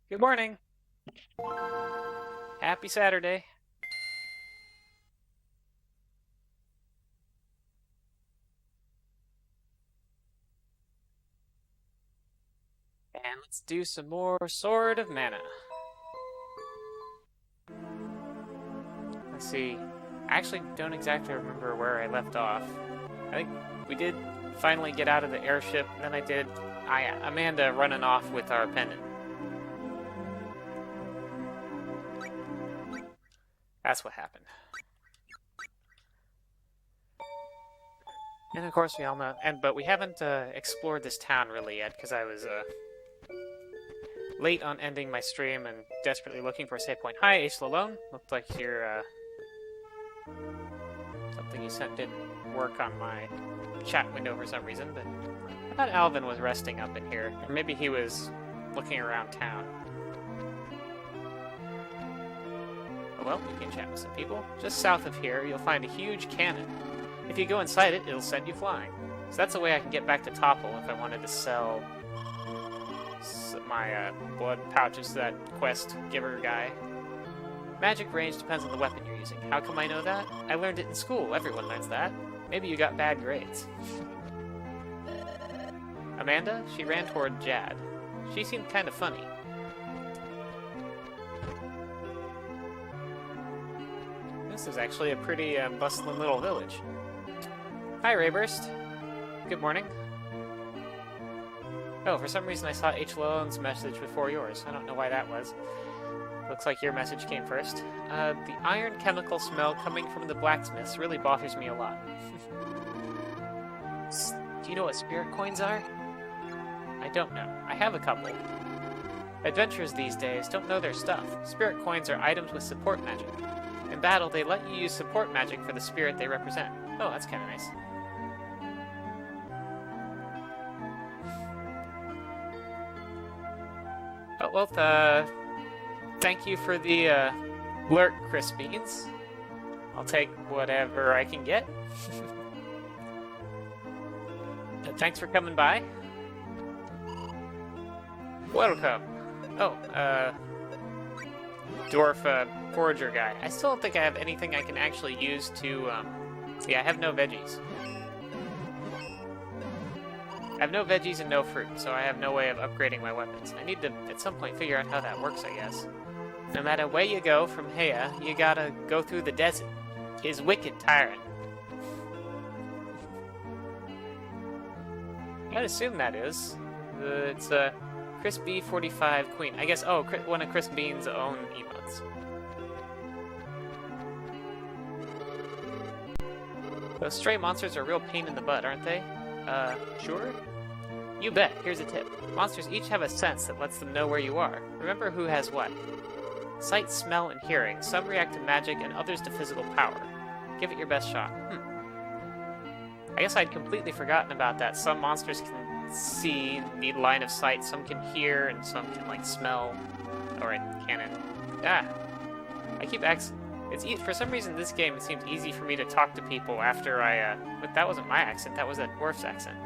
Good morning. Happy Saturday. And let's do some more Sword of Mana. Let's see. I actually don't exactly remember where I left off. I think we did finally get out of the airship, and then I did Amanda running off with our pendant. That's what happened. And of course we all know, but we haven't explored this town really yet, because I was late on ending my stream and desperately looking for a save point. Hi, H. Lalone. Looked like your something you sent didn't work on my chat window for some reason, but I thought Alvin was resting up in here. Or maybe he was looking around town. Oh, well, you can chat with some people. Just south of here, you'll find a huge cannon. If you go inside it, it'll send you flying. So that's a way I can get back to Topple if I wanted to sell my blood pouches to that quest giver guy. Magic range depends on the weapon you're using. How come I know that? I learned it in school. Everyone learns that. Maybe you got bad grades. Amanda? She ran toward Jad. She seemed kind of funny. This is actually a pretty bustling little village. Hi, Rayburst. Good morning. Oh, for some reason I saw H. Lone's message before yours. I don't know why that was. Looks like your message came first. The iron chemical smell coming from the blacksmiths really bothers me a lot. Do you know what spirit coins are? I don't know. I have a couple. Adventurers these days don't know their stuff. Spirit coins are items with support magic. In battle, they let you use support magic for the spirit they represent. Oh, that's kind of nice. Oh, well, thank you for the lurk, Chris Beans. I'll take whatever I can get. Thanks for coming by. Welcome. Oh, dwarf forager guy. I still don't think I have anything I can actually use to, see, I have no veggies. I have no veggies and no fruit, so I have no way of upgrading my weapons. I need to, at some point, figure out how that works, I guess. No matter where you go from here, you gotta go through the desert. It's wicked tiring. I'd assume that is. It's a Chris B45 Queen. I guess, oh, one of Chris Bean's own emotes. Those stray monsters are a real pain in the butt, aren't they? Sure? You bet. Here's a tip. Monsters each have a sense that lets them know where you are. Remember who has what. Sight, smell, and hearing. Some react to magic and others to physical power. Give it your best shot. I guess I'd completely forgotten about that. Some monsters can see, need line of sight, some can hear, and some can, like, smell. Or it can't. I keep for some reason this game, it seems easy for me to talk to people after but that wasn't my accent, that was a dwarf's accent.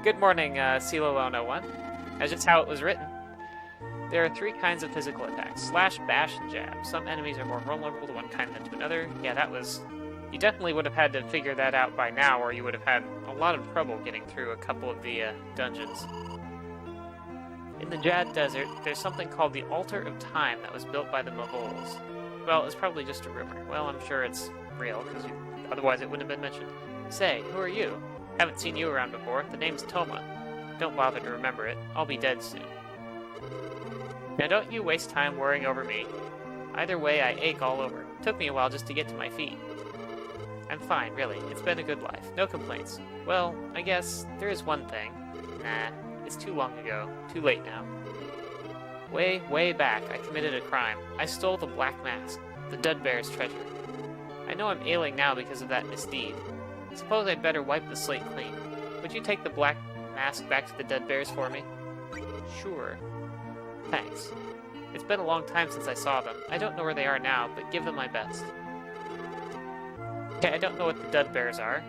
Good morning, Celalone01. That's just how it was written. There are 3 kinds of physical attacks: slash, bash, and jab. Some enemies are more vulnerable to one kind than to another. Yeah, that was... You definitely would have had to figure that out by now, or you would have had a lot of trouble getting through a couple of the dungeons. In the Jad Desert, there's something called the Altar of Time that was built by the Mongols. Well, it's probably just a rumor. Well, I'm sure it's real, because otherwise it wouldn't have been mentioned. Say, who are you? Haven't seen you around before. The name's Toma. Don't bother to remember it. I'll be dead soon. Now don't you waste time worrying over me. Either way, I ache all over. Took me a while just to get to my feet. I'm fine, really. It's been a good life. No complaints. Well, I guess there is one thing. Nah, it's too long ago. Too late now. Way back, I committed a crime. I stole the Black Mask, the Dudbear's treasure. I know I'm ailing now because of that misdeed. Suppose I'd better wipe the slate clean. Would you take the Black Mask back to the Dudbears for me? Sure. Thanks. It's been a long time since I saw them. I don't know where they are now, but give them my best. Okay, I don't know what the dud bears are.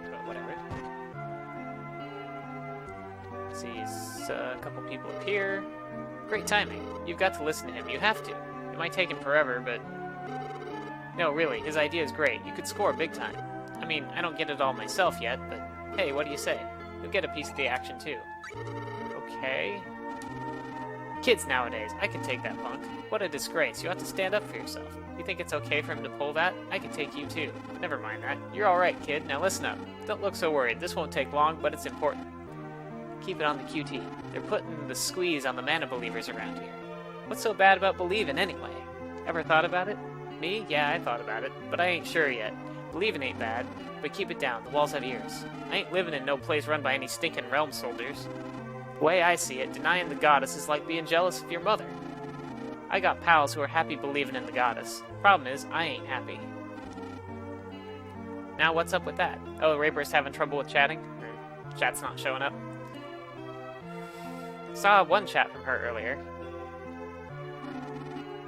But whatever. Let's see, a couple people up here. Great timing. You've got to listen to him. You have to. It might take him forever, but... No, really, his idea is great. You could score big time. I mean, I don't get it all myself yet, but hey, what do you say? You'll get a piece of the action, too. Okay. Kids nowadays, I can take that punk. What a disgrace. You have to stand up for yourself. You think it's okay for him to pull that? I can take you, too. Never mind that. You're alright, kid. Now listen up. Don't look so worried. This won't take long, but it's important. Keep it on the QT. They're putting the squeeze on the mana believers around here. What's so bad about believing, anyway? Ever thought about it? Me? Yeah, I thought about it, but I ain't sure yet. Believing ain't bad, but keep it down. The walls have ears. I ain't living in no place run by any stinking realm soldiers. The way I see it, denying the goddess is like being jealous of your mother. I got pals who are happy believing in the goddess. Problem is, I ain't happy. Now what's up with that? Oh, Raybur's having trouble with chatting? Or chat's not showing up? Saw one chat from her earlier.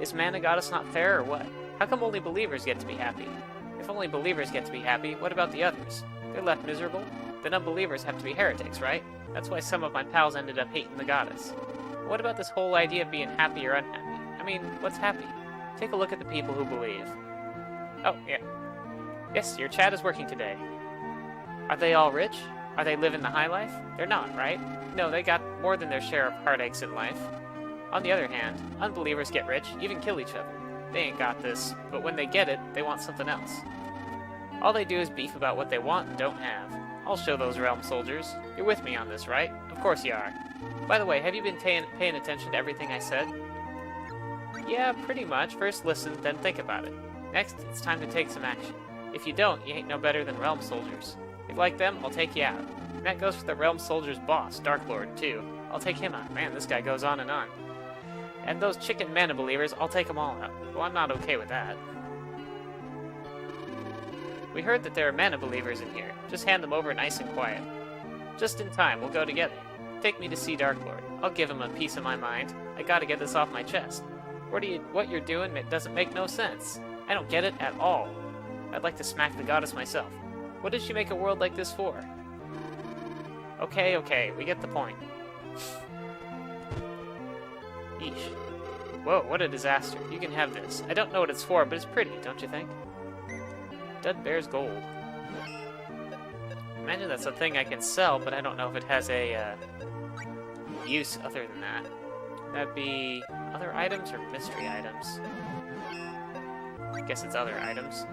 Is mana goddess not fair or what? How come only believers get to be happy? If only believers get to be happy, what about the others? They're left miserable? Then unbelievers have to be heretics, right? That's why some of my pals ended up hating the goddess. What about this whole idea of being happy or unhappy? I mean, what's happy? Take a look at the people who believe. Oh, yeah. Yes, your chat is working today. Are they all rich? Are they living the high life? They're not, right? No, they got more than their share of heartaches in life. On the other hand, unbelievers get rich, even kill each other. They ain't got this, but when they get it, they want something else. All they do is beef about what they want and don't have. I'll show those realm soldiers. You're with me on this, right? Of course you are. By the way, have you been paying attention to everything I said? Yeah, pretty much. First listen, then think about it. Next, it's time to take some action. If you don't, you ain't no better than realm soldiers. If you like them, I'll take you out. And that goes for the realm soldiers' boss, Dark Lord, too. I'll take him out. Man, this guy goes on and on. And those chicken mana believers, I'll take them all out. Well, I'm not okay with that. We heard that there are mana believers in here. Just hand them over nice and quiet. Just in time, we'll go together. Take me to see Dark Lord. I'll give him a piece of my mind. I gotta get this off my chest. What you're doing doesn't make no sense. I don't get it at all. I'd like to smack the goddess myself. What did she make a world like this for? Okay, we get the point. Eesh. Whoa, what a disaster. You can have this. I don't know what it's for, but it's pretty, don't you think? Dud bears gold. Imagine that's a thing I can sell, but I don't know if it has a use other than that. That'd be other items or mystery items? I guess it's other items.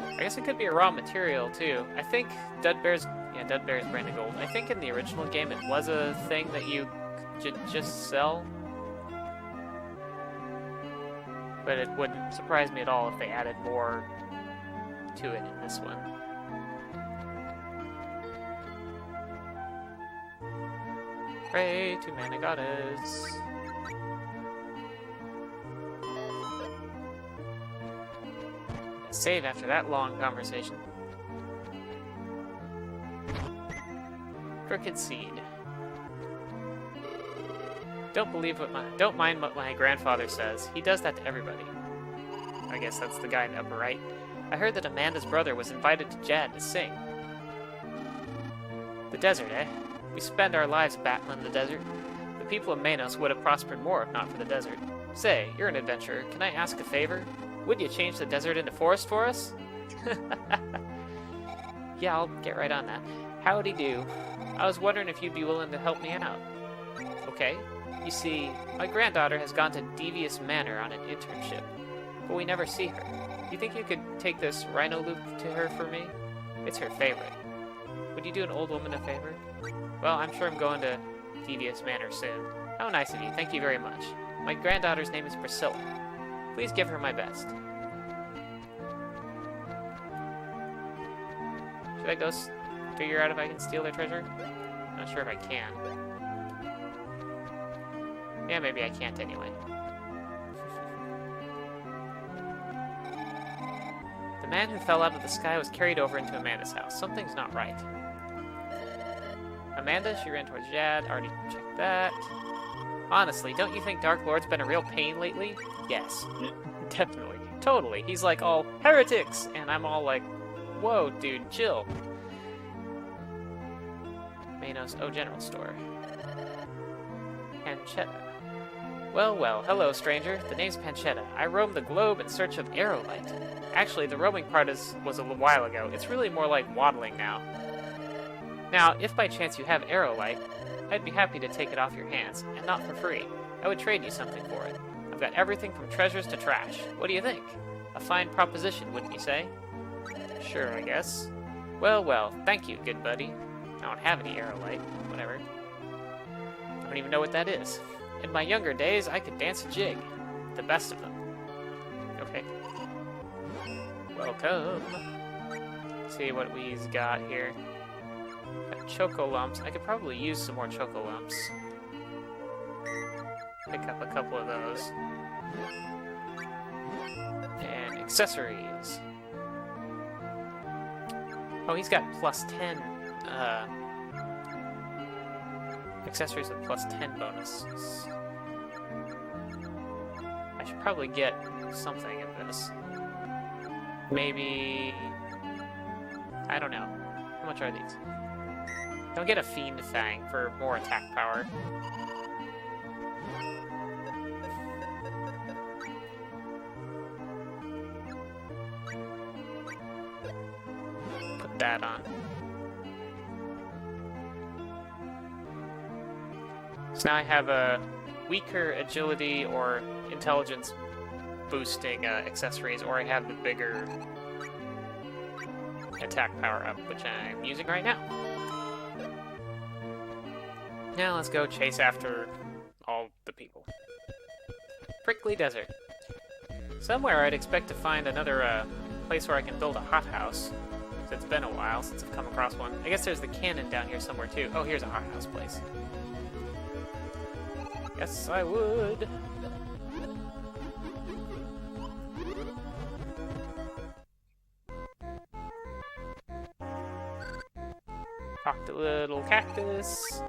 I guess it could be a raw material, too. I think Dud bears branded gold. I think in the original game it was a thing that you could just sell. But it wouldn't surprise me at all if they added more to it in this one. Pray to mana goddess. Save after that long conversation. Crooked seed. Don't mind what my grandfather says. He does that to everybody. I guess that's the guy in the upper right. I heard that Amanda's brother was invited to Jad to sing. The desert, eh? We spend our lives battling in the desert. The people of Manos would have prospered more if not for the desert. Say, you're an adventurer. Can I ask a favor? Would you change the desert into forest for us? Yeah, I'll get right on that. Howdy do. I was wondering if you'd be willing to help me out. Okay. You see, my granddaughter has gone to Devius Manor on an internship, but we never see her. You think you could take this rhino loop to her for me? It's her favorite. Would you do an old woman a favor? Well, I'm sure I'm going to Devius Manor soon. How nice of you. Thank you very much. My granddaughter's name is Priscilla. Please give her my best. Should I go figure out if I can steal their treasure? Not sure if I can. Yeah, maybe I can't anyway. The man who fell out of the sky was carried over into Amanda's house. Something's not right. Amanda, she ran towards Jad. Already checked that. Honestly, don't you think Dark Lord's been a real pain lately? Yes. Definitely. Totally. He's like all, heretics! And I'm all like, whoa, dude, chill. Manos, general store. Panchetta. Well, well, hello, stranger. The name's Panchetta. I roam the globe in search of aerolite. Actually, the roaming part was a little while ago. It's really more like waddling now. Now, if by chance you have aerolite, I'd be happy to take it off your hands, and not for free. I would trade you something for it. I've got everything from treasures to trash. What do you think? A fine proposition, wouldn't you say? Sure, I guess. Well, well, thank you, good buddy. I don't have any aerolite. Whatever. I don't even know what that is. In my younger days, I could dance a jig. The best of them. Okay. Welcome. Let's see what we've got here. Got choco lumps. I could probably use some more choco lumps. Pick up a couple of those. And accessories. Oh, he's got plus 10. Accessories with plus 10 bonuses. I should probably get something of this. Maybe... I don't know. How much are these? Don't get a Fiend Fang for more attack power. Put that on. So now I have a weaker agility or intelligence boosting accessories, or I have the bigger attack power up, which I'm using right now. Now let's go chase after all the people. Prickly Desert. Somewhere I'd expect to find another place where I can build a hothouse. It's been a while since I've come across one. I guess there's the cannon down here somewhere too. Oh, here's a hothouse place. Yes, I would. Talk to little cactus.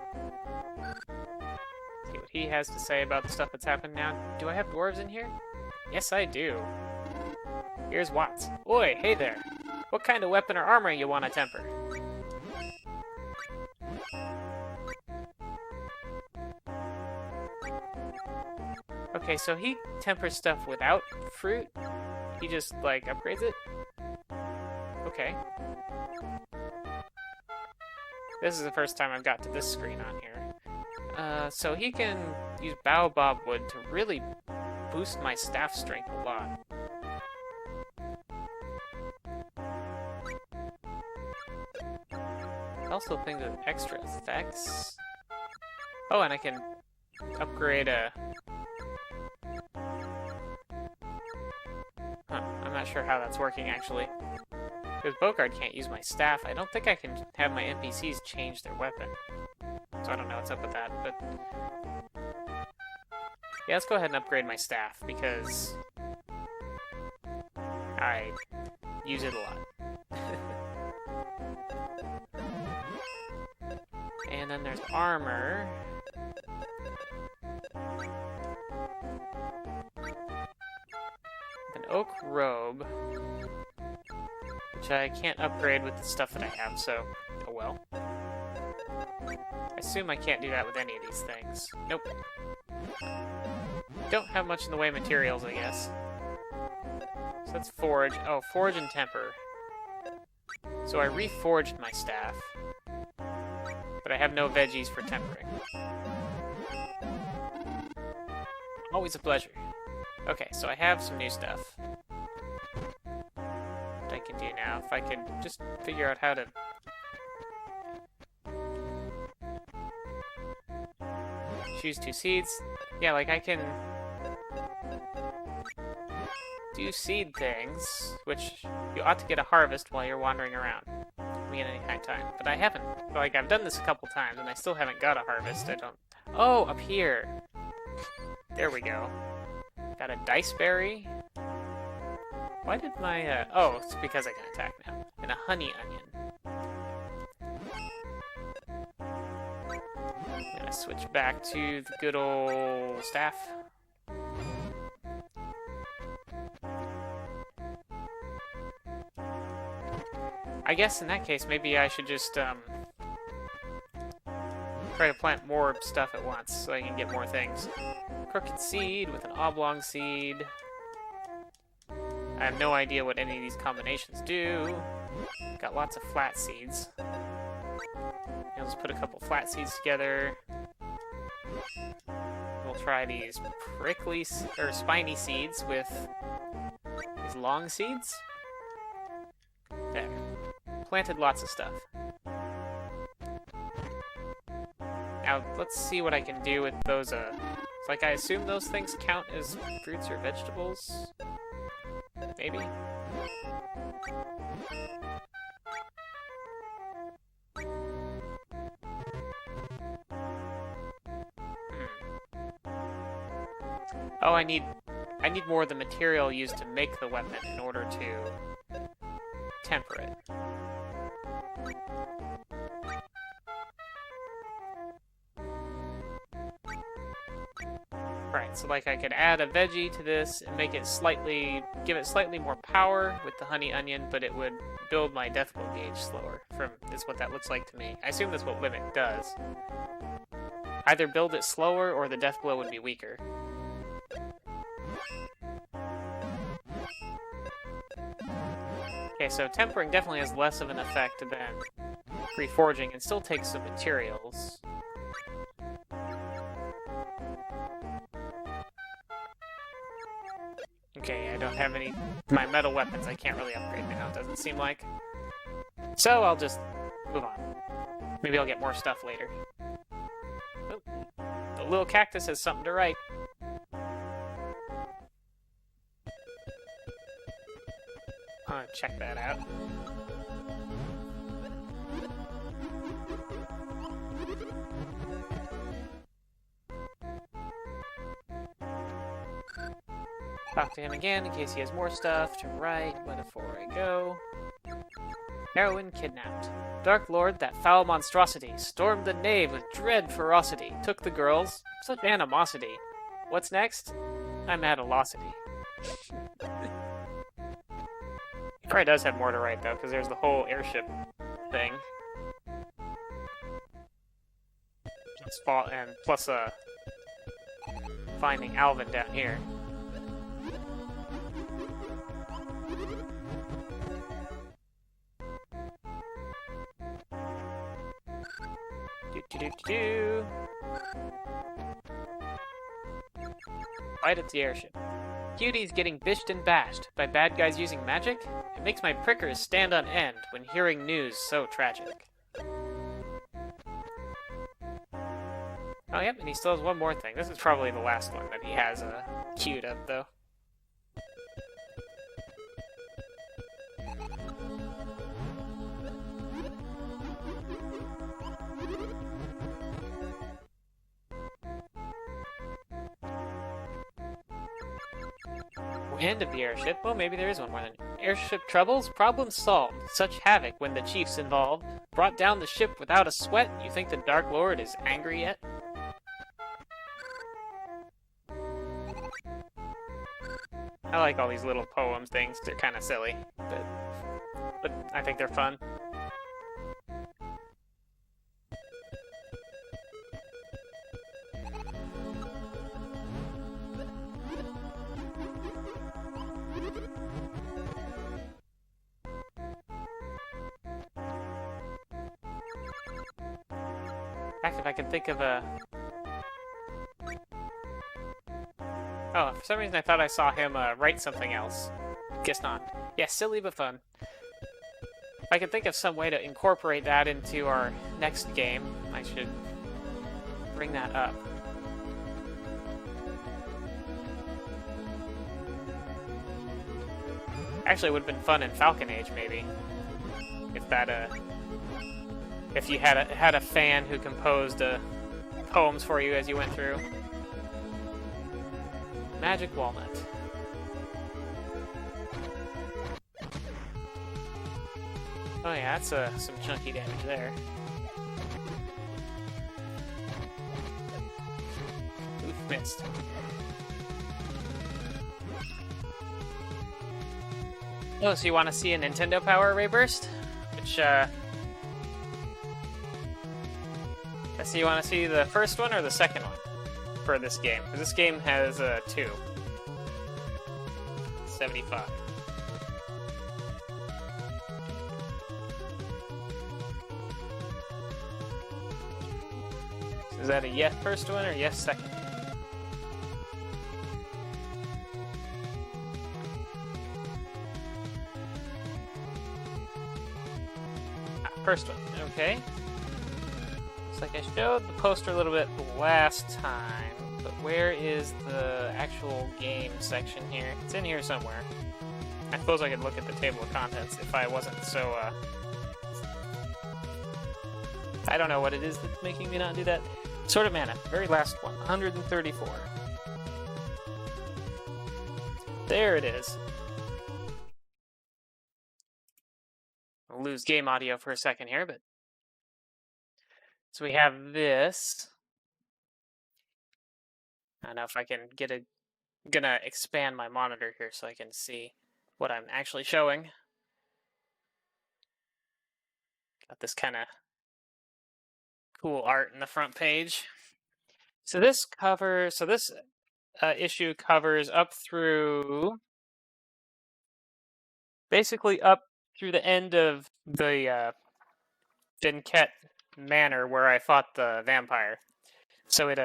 See what he has to say about the stuff that's happened now. Do I have dwarves in here? Yes, I do. Here's Watts. Oi, hey there. What kind of weapon or armor you want to temper? Okay, so he tempers stuff without fruit? He just, like, upgrades it? Okay. This is the first time I've got to this screen on here. So he can use baobab wood to really boost my staff strength a lot. Also things with extra effects. Oh, and I can upgrade a... I'm not sure how that's working, actually. Because Bogard can't use my staff, I don't think I can have my NPCs change their weapon. So I don't know what's up with that, but... Yeah, let's go ahead and upgrade my staff, because... I use it a lot. And then there's armor. An oak robe. Which I can't upgrade with the stuff that I have, so oh well. I assume I can't do that with any of these things. Nope. Don't have much in the way of materials, I guess. So let's forge. Oh, forge and temper. So I reforged my staff. But I have no veggies for tempering. Always a pleasure. Okay, so I have some new stuff. What I can do now, if I could just figure out how to... Choose 2 seeds. Yeah, like I can... do seed things, which you ought to get a harvest while you're wandering around. Me at any kind of time. But I haven't. Like, I've done this a couple times, and I still haven't got a harvest. I don't... Oh, up here! There we go. Got a dice berry. Why did my, Oh, it's because I can attack now. And a honey onion. I'm gonna switch back to the good old staff. I guess in that case, maybe I should just try to plant more stuff at once so I can get more things. Crooked seed with an oblong seed. I have no idea what any of these combinations do. Got lots of flat seeds. I'll just put a couple flat seeds together. We'll try these prickly or spiny seeds with these long seeds. There. Planted lots of stuff. Now, let's see what I can do with those, like, I assume those things count as fruits or vegetables? Maybe? Oh, I need more of the material used to make the weapon in order to temper it. Right, so like I could add a veggie to this and make it give it slightly more power with the honey onion, but it would build my deathblow gauge slower. Is what that looks like to me. I assume that's what Limit does. Either build it slower or the deathblow would be weaker. Okay, so tempering definitely has less of an effect than reforging and still takes some materials. Okay, I don't have any... My metal weapons I can't really upgrade now, it doesn't seem like. So I'll just move on. Maybe I'll get more stuff later. Oh, the little cactus has something to write. Check that out. Talk to him again in case he has more stuff to write before I go. Heroine kidnapped. Dark Lord, that foul monstrosity, stormed the nave with dread ferocity, took the girls, such animosity. What's next? I'm at a losity. He probably does have more to write, though, because there's the whole airship thing. And plus, finding Alvin down here. Do-do-do-do-do. Fight at the airship. Cutie's getting bished and bashed by bad guys using magic? It makes my prickers stand on end when hearing news so tragic. Oh, yep, and he still has one more thing. This is probably the last one that he has queued up, though. End of the airship? Well, maybe there is one more then. Airship troubles? Problems solved. Such havoc when the chief's involved. Brought down the ship without a sweat? You think the Dark Lord is angry yet? I like all these little poem things. They're kind of silly, but I think they're fun. If I can think of a... Oh, for some reason I thought I saw him write something else. Guess not. Yeah, silly but fun. If I can think of some way to incorporate that into our next game, I should bring that up. Actually, it would have been fun in Falcon Age, maybe. If that, if you had a fan who composed poems for you as you went through. Magic Walnut. Oh yeah, that's some chunky damage there. missed. Oh, so you want to see a Nintendo Power Ray Burst? Which, let's see, you want to see the first one or the second one for this game? Because this game has two. 75. So is that a yes first one or yes second? First one, okay. Looks like I showed the poster a little bit last time, but where is the actual game section here? It's in here somewhere. I suppose I could look at the table of contents if I wasn't so, I don't know what it is that's making me not do that. Sword of Mana, very last one, 134. There it is. I'll lose game audio for a second here, but so we have this. I don't know if I can get a. I'm gonna expand my monitor here so I can see what I'm actually showing. Got this kind of cool art in the front page. So this covers. So this issue covers up through. Basically up through the end of the Dinket Manor where I fought the vampire. So it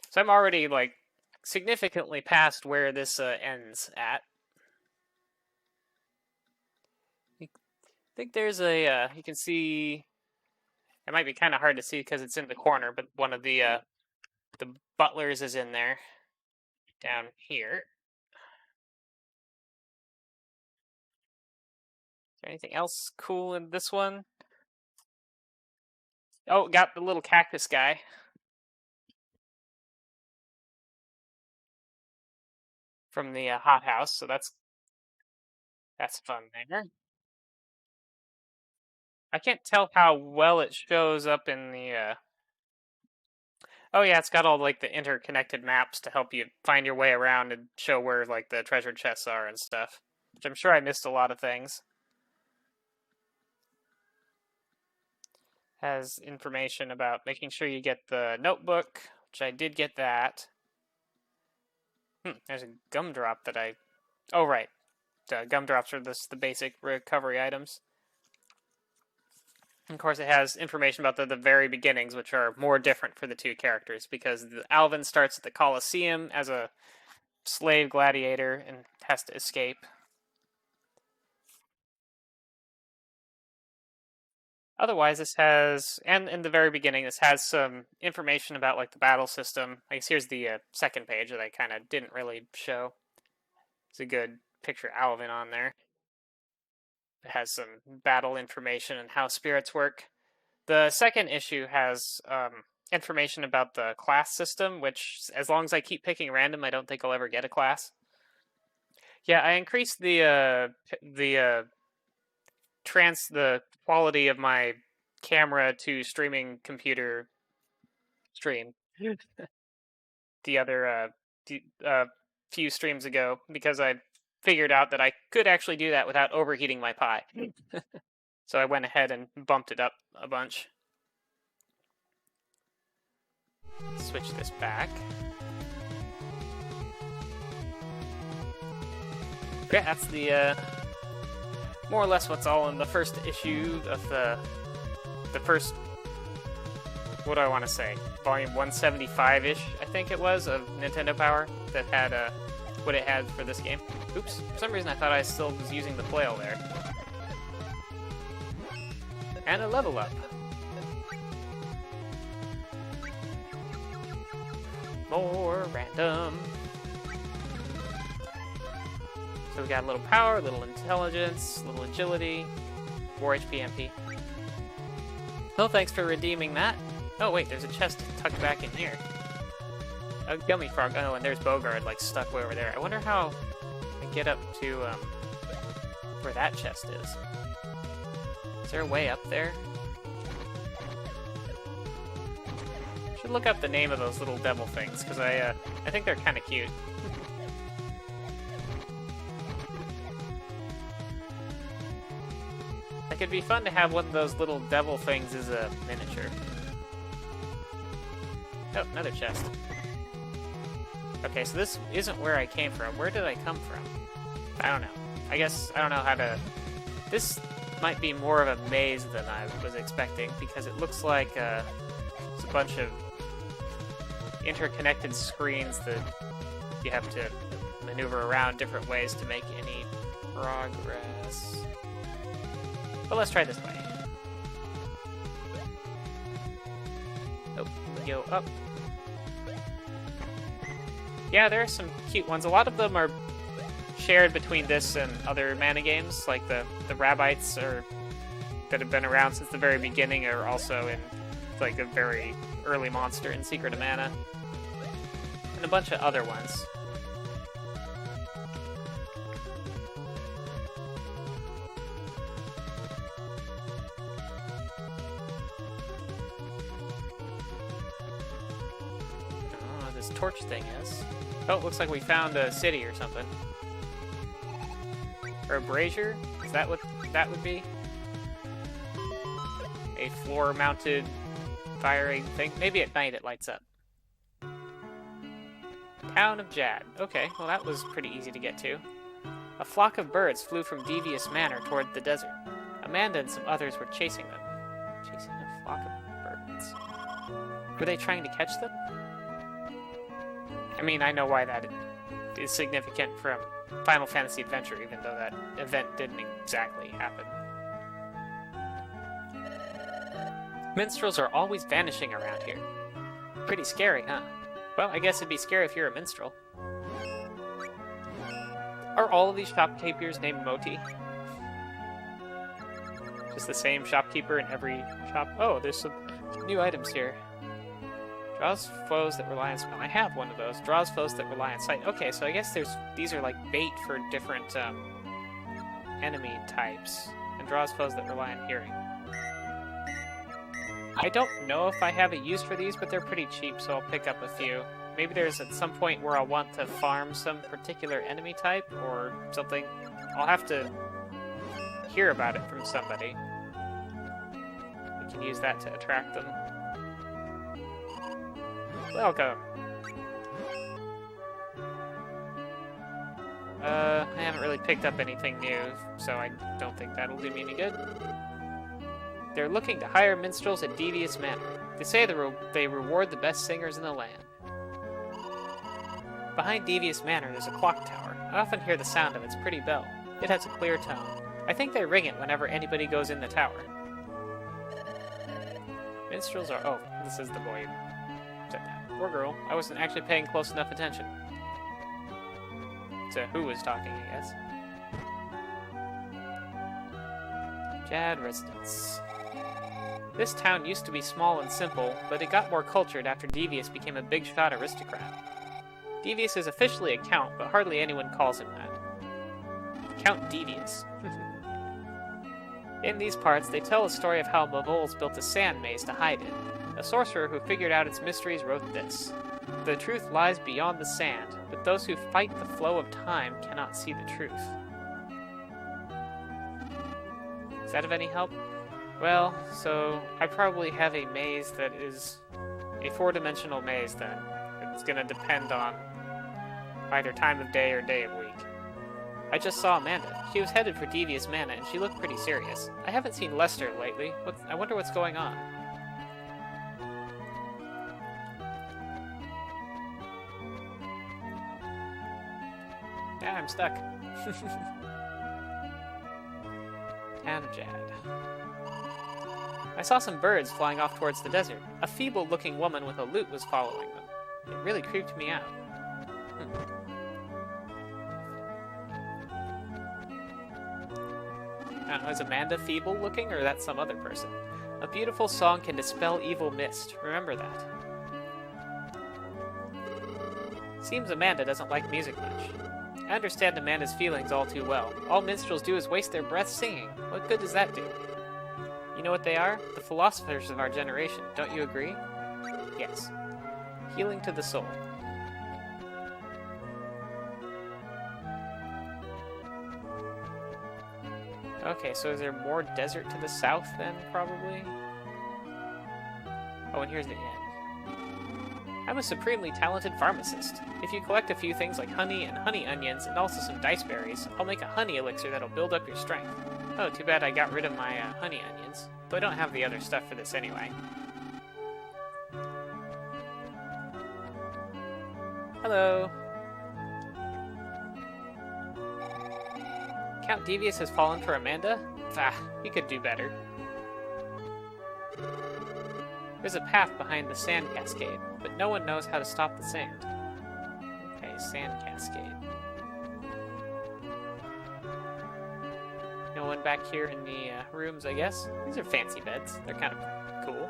so I'm already like significantly past where this ends at. I think there's a you can see it might be kind of hard to see because it's in the corner, but one of the butlers is in there down here. Is there anything else cool in this one? Oh, got the little cactus guy. From the hothouse, so that's fun there. I can't tell how well it shows up in the oh yeah, it's got all like the interconnected maps to help you find your way around and show where like the treasure chests are and stuff. Which I'm sure I missed a lot of things. Has information about making sure you get the notebook, which I did get that. There's a gumdrop that I... Oh, right. The gumdrops are the basic recovery items. And of course, it has information about the very beginnings, which are more different for the two characters, because Alvin starts at the Colosseum as a slave gladiator and has to escape. Otherwise, this has, and in the very beginning, this has some information about like the battle system. I guess here's the second page that I kind of didn't really show. It's a good picture of Alvin on there. It has some battle information and how spirits work. The second issue has information about the class system, which, as long as I keep picking random, I don't think I'll ever get a class. Yeah, I increased the quality of my camera to streaming computer stream the other few streams ago because I figured out that I could actually do that without overheating my Pi. So I went ahead and bumped it up a bunch. Switch this back. Yeah, that's the more or less what's all in the first issue of the first, what do I want to say, volume 175-ish, I think it was, of Nintendo Power that had what it had for this game. Oops, for some reason I thought I still was using the flail there. And a level up. More random. So we got a little power, a little intelligence, a little agility, 4 HP MP. Oh, thanks for redeeming that. Oh wait, there's a chest tucked back in here. A gummy frog. Oh, and there's Bogard like stuck way over there. I wonder how I get up to where that chest is. Is there a way up there? Should look up the name of those little devil things, because I think they're kind of cute. Like, it'd be fun to have one of those little devil things as a miniature. Oh, another chest. Okay, so this isn't where I came from. Where did I come from? I don't know. I guess I don't know how to... This might be more of a maze than I was expecting, because it looks like it's a bunch of interconnected screens that you have to maneuver around different ways to make any progress. But let's try this way. Oh, go up. Yeah, there are some cute ones. A lot of them are shared between this and other mana games, like the Rabbites that have been around since the very beginning are also in like a very early monster in Secret of Mana. And a bunch of other ones. Oh, this torch thing is. Oh, it looks like we found a city or something. Or a brazier? Is that what that would be? A floor-mounted firing thing? Maybe at night it lights up. Town of Jad. Okay, well that was pretty easy to get to. A flock of birds flew from Devius Manor toward the desert. Amanda and some others were chasing them. Chasing a flock of birds. Were they trying to catch them? I mean, I know why that is significant from Final Fantasy Adventure, even though that event didn't exactly happen. Minstrels are always vanishing around here. Pretty scary, huh? Well, I guess it'd be scary if you're a minstrel. Are all of these shopkeepers named Moti? Just the same shopkeeper in every shop? Oh, there's some new items here. Draws foes that rely on smell. I have one of those. Draws foes that rely on sight. Okay, so I guess these are like bait for different enemy types. And draws foes that rely on hearing. I don't know if I have a use for these, but they're pretty cheap, so I'll pick up a few. Maybe there's at some point where I'll want to farm some particular enemy type or something. I'll have to hear about it from somebody. We can use that to attract them. Welcome. I haven't really picked up anything new, so I don't think that'll do me any good. They're looking to hire minstrels at Devius Manor. They say they reward the best singers in the land. Behind Devius Manor, there's a clock tower. I often hear the sound of its pretty bell. It has a clear tone. I think they ring it whenever anybody goes in the tower. Minstrels are... Oh, this is the boy who said that. Or girl. I wasn't actually paying close enough attention to who was talking, I guess. Jad residence. This town used to be small and simple, but it got more cultured after Devius became a big-shot aristocrat. Devius is officially a count, but hardly anyone calls him that. Count Devius. In these parts, they tell a story of how Mavols built a sand maze to hide in. A sorcerer who figured out its mysteries wrote this. The truth lies beyond the sand, but those who fight the flow of time cannot see the truth. Is that of any help? Well, so I probably have a maze that is a 4-dimensional maze then. It's going to depend on either time of day or day of week. I just saw Amanda. She was headed for Devius Manor, and she looked pretty serious. I haven't seen Lester lately. I wonder what's going on. Yeah, I'm stuck. Town of Jad. I saw some birds flying off towards the desert. A feeble-looking woman with a lute was following them. It really creeped me out. I don't know, is Amanda feeble-looking, or that's some other person? A beautiful song can dispel evil mist. Remember that. Seems Amanda doesn't like music much. I understand Amanda's feelings all too well. All minstrels do is waste their breath singing. What good does that do? You know what they are? The philosophers of our generation. Don't you agree? Yes. Healing to the soul. Okay, so is there more desert to the south then, probably? Oh, and here's the inn. I'm a supremely talented pharmacist. If you collect a few things like honey and honey onions and also some dice berries, I'll make a honey elixir that'll build up your strength. Oh, too bad I got rid of my honey onions. Though I don't have the other stuff for this anyway. Hello. Count Devius has fallen for Amanda? Ah, he could do better. There's a path behind the sand cascade, but no one knows how to stop the sand. Okay, sand cascade. No one back here in the rooms, I guess. These are fancy beds. They're kind of cool.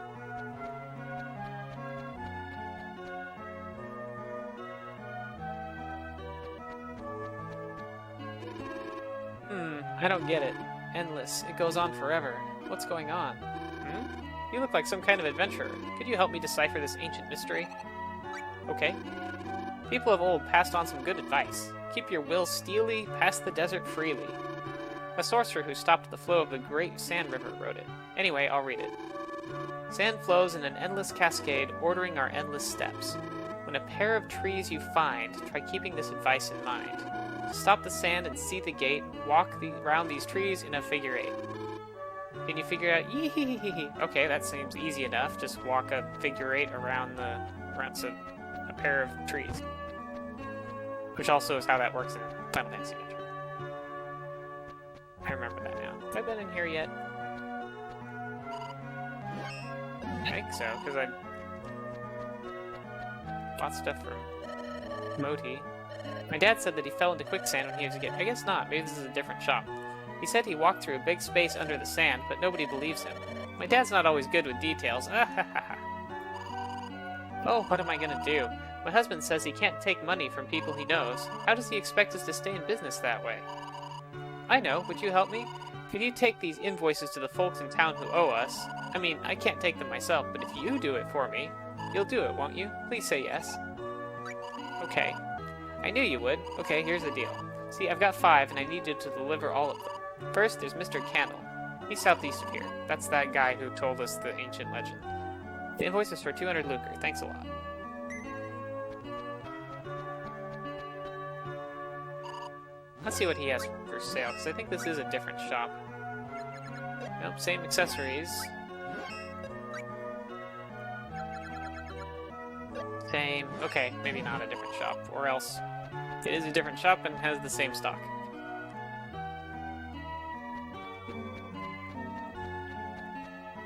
I don't get it. Endless. It goes on forever. What's going on? You look like some kind of adventurer. Could you help me decipher this ancient mystery? Okay. People of old passed on some good advice. Keep your will steely, pass the desert freely. A sorcerer who stopped the flow of the great sand river wrote it. Anyway, I'll read it. Sand flows in an endless cascade, ordering our endless steps. When a pair of trees you find, try keeping this advice in mind. Stop the sand and see the gate. Walk around these trees in a figure 8. Can you figure out? Okay, that seems easy enough. Just walk a figure 8 around a pair of trees, which also is how that works in Final Fantasy Adventure. I remember that now. Have I been in here yet? I think so, because I bought stuff from Moti. My dad said that he fell into quicksand when he was a kid. I guess not. Maybe this is a different shop. He said he walked through a big space under the sand, but nobody believes him. My dad's not always good with details. Oh, what am I gonna do? My husband says he can't take money from people he knows. How does he expect us to stay in business that way? I know. Would you help me? Could you take these invoices to the folks in town who owe us? I mean, I can't take them myself, but if you do it for me, you'll do it, won't you? Please say yes. Okay. I knew you would. Okay, here's the deal. See, I've got 5, and I need you to deliver all of them. First, there's Mr. Candle. He's southeast of here. That's that guy who told us the ancient legend. The invoice is for 200 lucre. Thanks a lot. Let's see what he has for sale, because I think this is a different shop. Nope, same accessories. Same. Okay, maybe not a different shop, or else it is a different shop and has the same stock.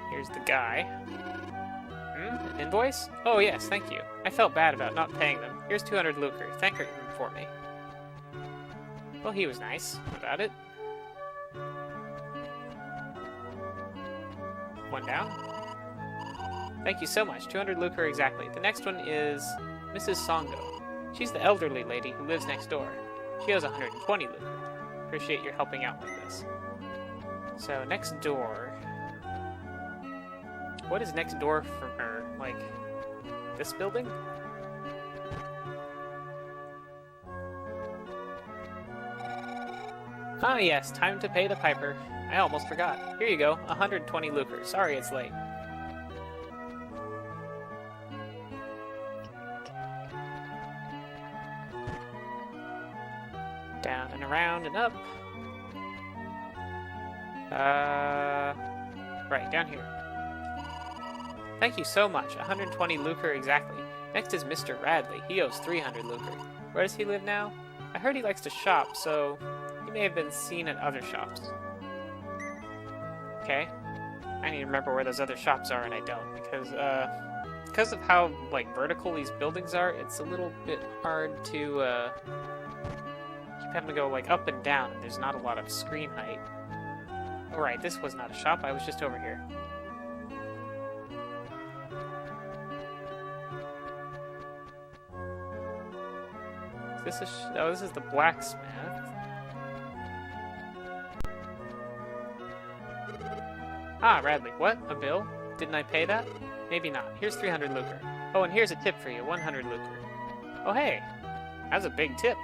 Here's the guy. An invoice? Oh yes, thank you. I felt bad about not paying them. Here's 200 lucre. Thank him for me. Well, he was nice about it. One down. Thank you so much. 200 lucre exactly. The next one is Mrs. Songo. She's the elderly lady who lives next door. She owes 120 lucre. Appreciate your helping out with this. So, next door. What is next door from her? Like, this building? Ah yes, time to pay the piper. I almost forgot. Here you go, 120 lucre. Sorry it's late. Down and around and up. Right, down here. Thank you so much. 120 lucre exactly. Next is Mr. Radley. He owes 300 lucre. Where does he live now? I heard he likes to shop, so he may have been seen at other shops. Okay. I need to remember where those other shops are, and I don't, because of how, like, vertical these buildings are, it's a little bit hard to, keep having to go, like, up and down, and there's not a lot of screen height. Alright, this was not a shop, I was just over here. This is the blacksmith. Ah, Radley. What? A bill? Didn't I pay that? Maybe not. Here's 300 lucre. Oh, and here's a tip for you, 100 lucre. Oh, hey, that's a big tip.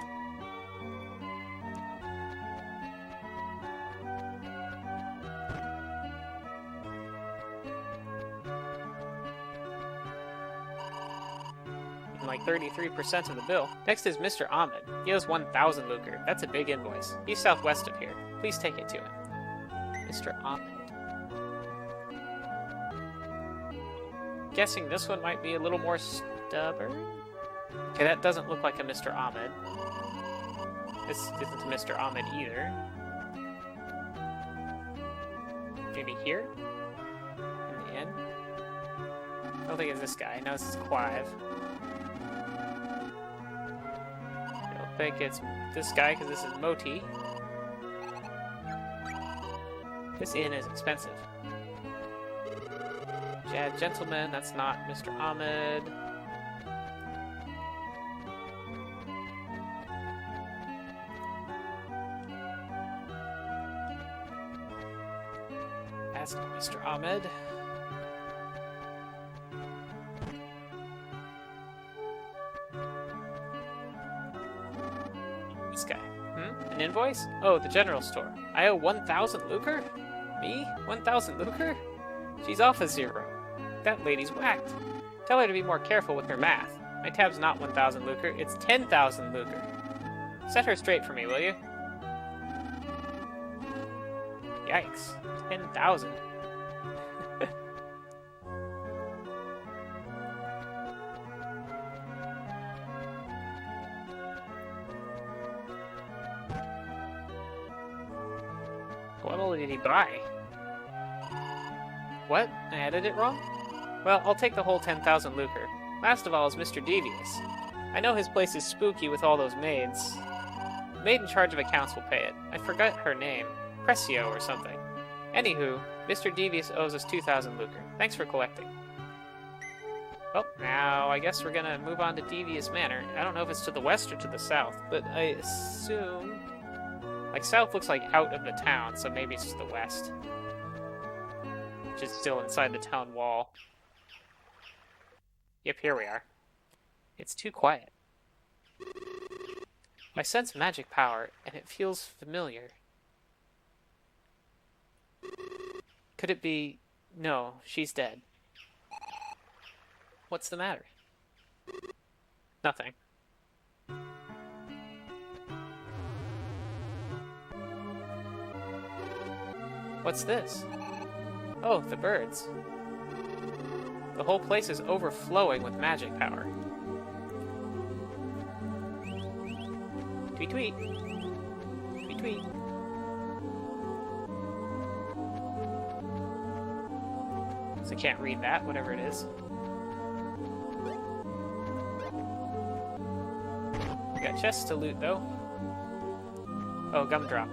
Like 33% of the bill. Next is Mr. Ahmed. He owes 1,000 lucre. That's a big invoice. He's southwest of here. Please take it to him. Mr. Ahmed. Guessing this one might be a little more stubborn? Okay, that doesn't look like a Mr. Ahmed. This isn't a Mr. Ahmed either. Maybe here? In the inn? I don't think it's this guy. No, this is Clive. I think it's this guy because this is Moti. This inn is expensive. Jad Gentleman, that's not Mr. Ahmed. That's not Mr. Ahmed. This guy. An invoice? Oh, the general store. I owe 1,000 lucre? Me? 1,000 lucre? She's off a zero. That lady's whacked. Tell her to be more careful with her math. My tab's not 1,000 lucre, it's 10,000 lucre. Set her straight for me, will you? Yikes. 10,000. What all did he buy? What? I added it wrong? Well, I'll take the whole 10,000 lucre. Last of all is Mr. Devius. I know his place is spooky with all those maids. The maid in charge of accounts will pay it. I forgot her name. Precio or something. Anywho, Mr. Devius owes us 2,000 lucre. Thanks for collecting. Well, now I guess we're gonna move on to Devius Manor. I don't know if it's to the west or to the south, but I assume... Like, south looks like out of the town, so maybe it's to the west. Which is still inside the town wall. Yep, here we are. It's too quiet. I sense magic power, and it feels familiar. Could it be... No, she's dead. What's the matter? Nothing. What's this? Oh, the birds. The whole place is overflowing with magic power. Tweet tweet. Tweet tweet. So I can't read that, whatever it is. We got chests to loot, though. Oh, gumdrop.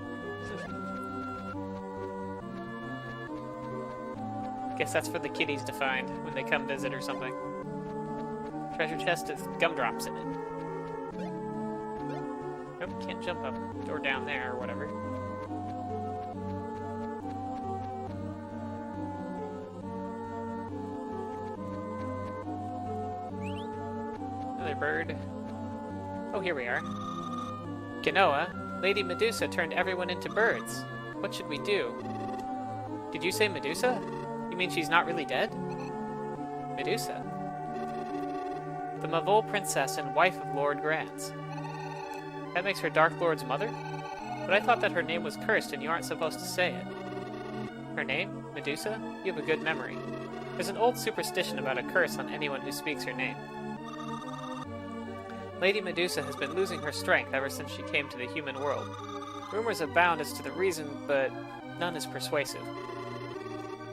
Guess that's for the kitties to find when they come visit or something. Treasure chest with gumdrops in it. Nope, can't jump up or down there or whatever. Another bird. Oh, here we are. Genoa, Lady Medusa turned everyone into birds. What should we do? Did you say Medusa? You mean she's not really dead? Medusa. The Mavol princess and wife of Lord Grans. That makes her Dark Lord's mother? But I thought that her name was cursed and you aren't supposed to say it. Her name? Medusa? You have a good memory. There's an old superstition about a curse on anyone who speaks her name. Lady Medusa has been losing her strength ever since she came to the human world. Rumors abound as to the reason, but none is persuasive.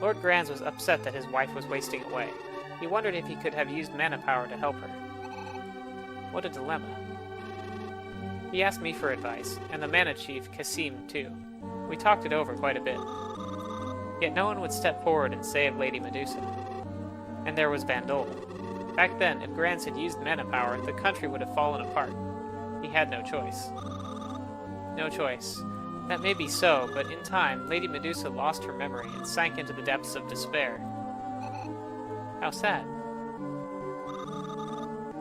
Lord Grans was upset that his wife was wasting away. He wondered if he could have used mana power to help her. What a dilemma. He asked me for advice, and the mana chief, Kasim, too. We talked it over quite a bit. Yet no one would step forward and save Lady Medusa. And there was Bandol. Back then, if Grans had used mana power, the country would have fallen apart. He had no choice. No choice. That may be so, but in time, Lady Medusa lost her memory and sank into the depths of despair. How sad.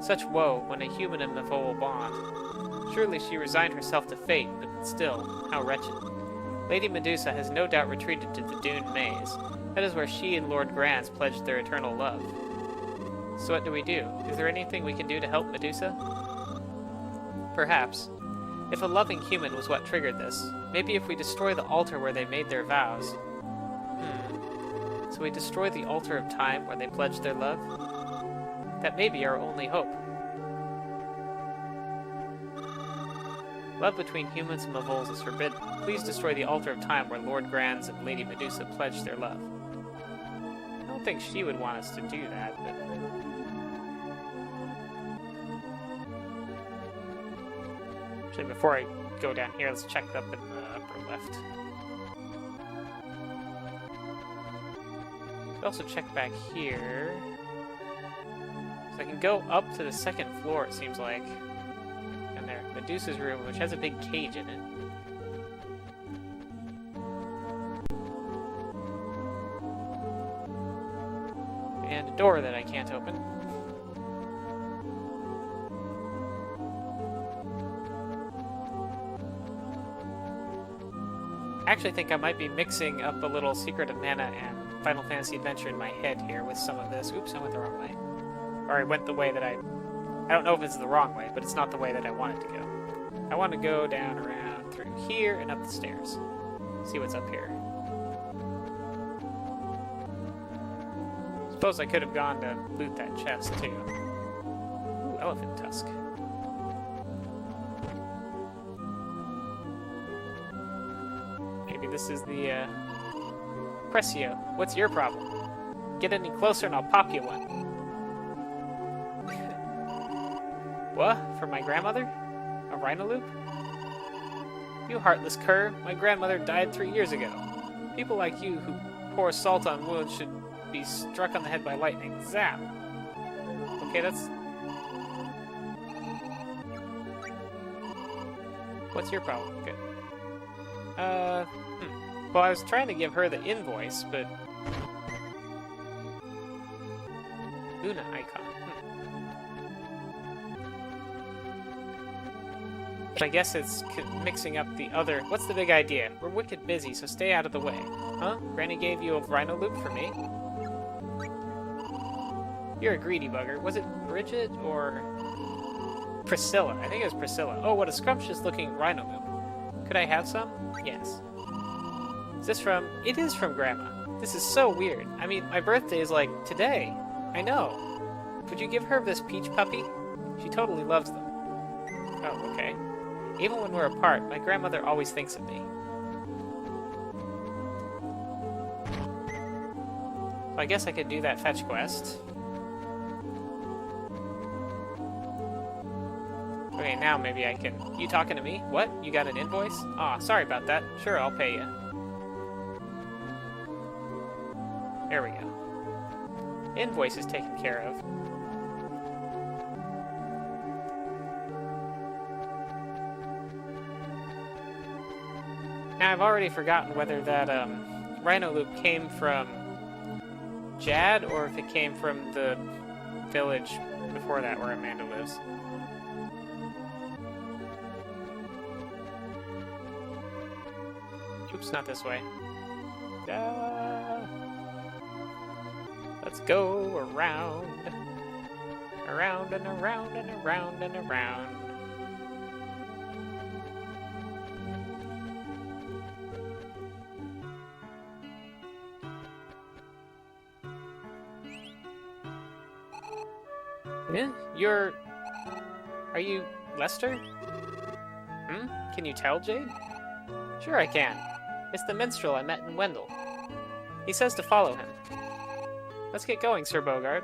Such woe when a human and Mavol bond. Surely she resigned herself to fate, but still, how wretched. Lady Medusa has no doubt retreated to the Dune Maze. That is where she and Lord Grans pledged their eternal love. So what do we do? Is there anything we can do to help Medusa? Perhaps. If a loving human was what triggered this, maybe if we destroy the altar where they made their vows. So we destroy the altar of time where they pledged their love? That may be our only hope. Love between humans and Mavols is forbidden. Please destroy the altar of time where Lord Grans and Lady Medusa pledged their love. I don't think she would want us to do that, but... Actually, before I go down here, let's check up in the upper left. Let's also check back here. So I can go up to the second floor, it seems like. And there, Medusa's room, which has a big cage in it. And a door that I can't open. I actually think I might be mixing up a little Secret of Mana and Final Fantasy Adventure in my head here with some of this. Oops, I went the wrong way. Or I went the way that I don't know if it's the wrong way, but it's not the way that I wanted to go. I want to go down around through here and up the stairs. See what's up here. Suppose I could have gone to loot that chest too. Ooh, elephant tusk. Maybe this is the Precio. What's your problem? Get any closer and I'll pop you one. What? From my grandmother? A rhino loop? You heartless cur. My grandmother died 3 years ago. People like you who pour salt on wounds should be struck on the head by lightning. Zap! Okay, that's... What's your problem? Good. Well, I was trying to give her the invoice, but... Luna icon. But I guess it's mixing up the other... What's the big idea? We're wicked busy, so stay out of the way. Huh? Granny gave you a rhino loop for me? You're a greedy bugger. Was it Bridget or... Priscilla? I think it was Priscilla. Oh, what a scrumptious-looking rhino loop. Could I have some? Yes. Is this from... It is from Grandma. This is so weird. I mean, my birthday is like today. I know. Would you give her this peach puppy? She totally loves them. Oh, okay. Even when we're apart, my grandmother always thinks of me. So I guess I could do that fetch quest. Okay, now maybe I can... You talking to me? What? You got an invoice? Aw, sorry about that. Sure, I'll pay you. There we go. Invoice is taken care of. Now, I've already forgotten whether that rhino loop came from Jad or if it came from the village before that where Amanda lives. Oops, not this way. Let's go around. Around and around and around and around. Yeah, Are you Lester? Can you tell, Jade? Sure I can. It's the minstrel I met in Wendell. He says to follow him. Let's get going, Sir Bogart.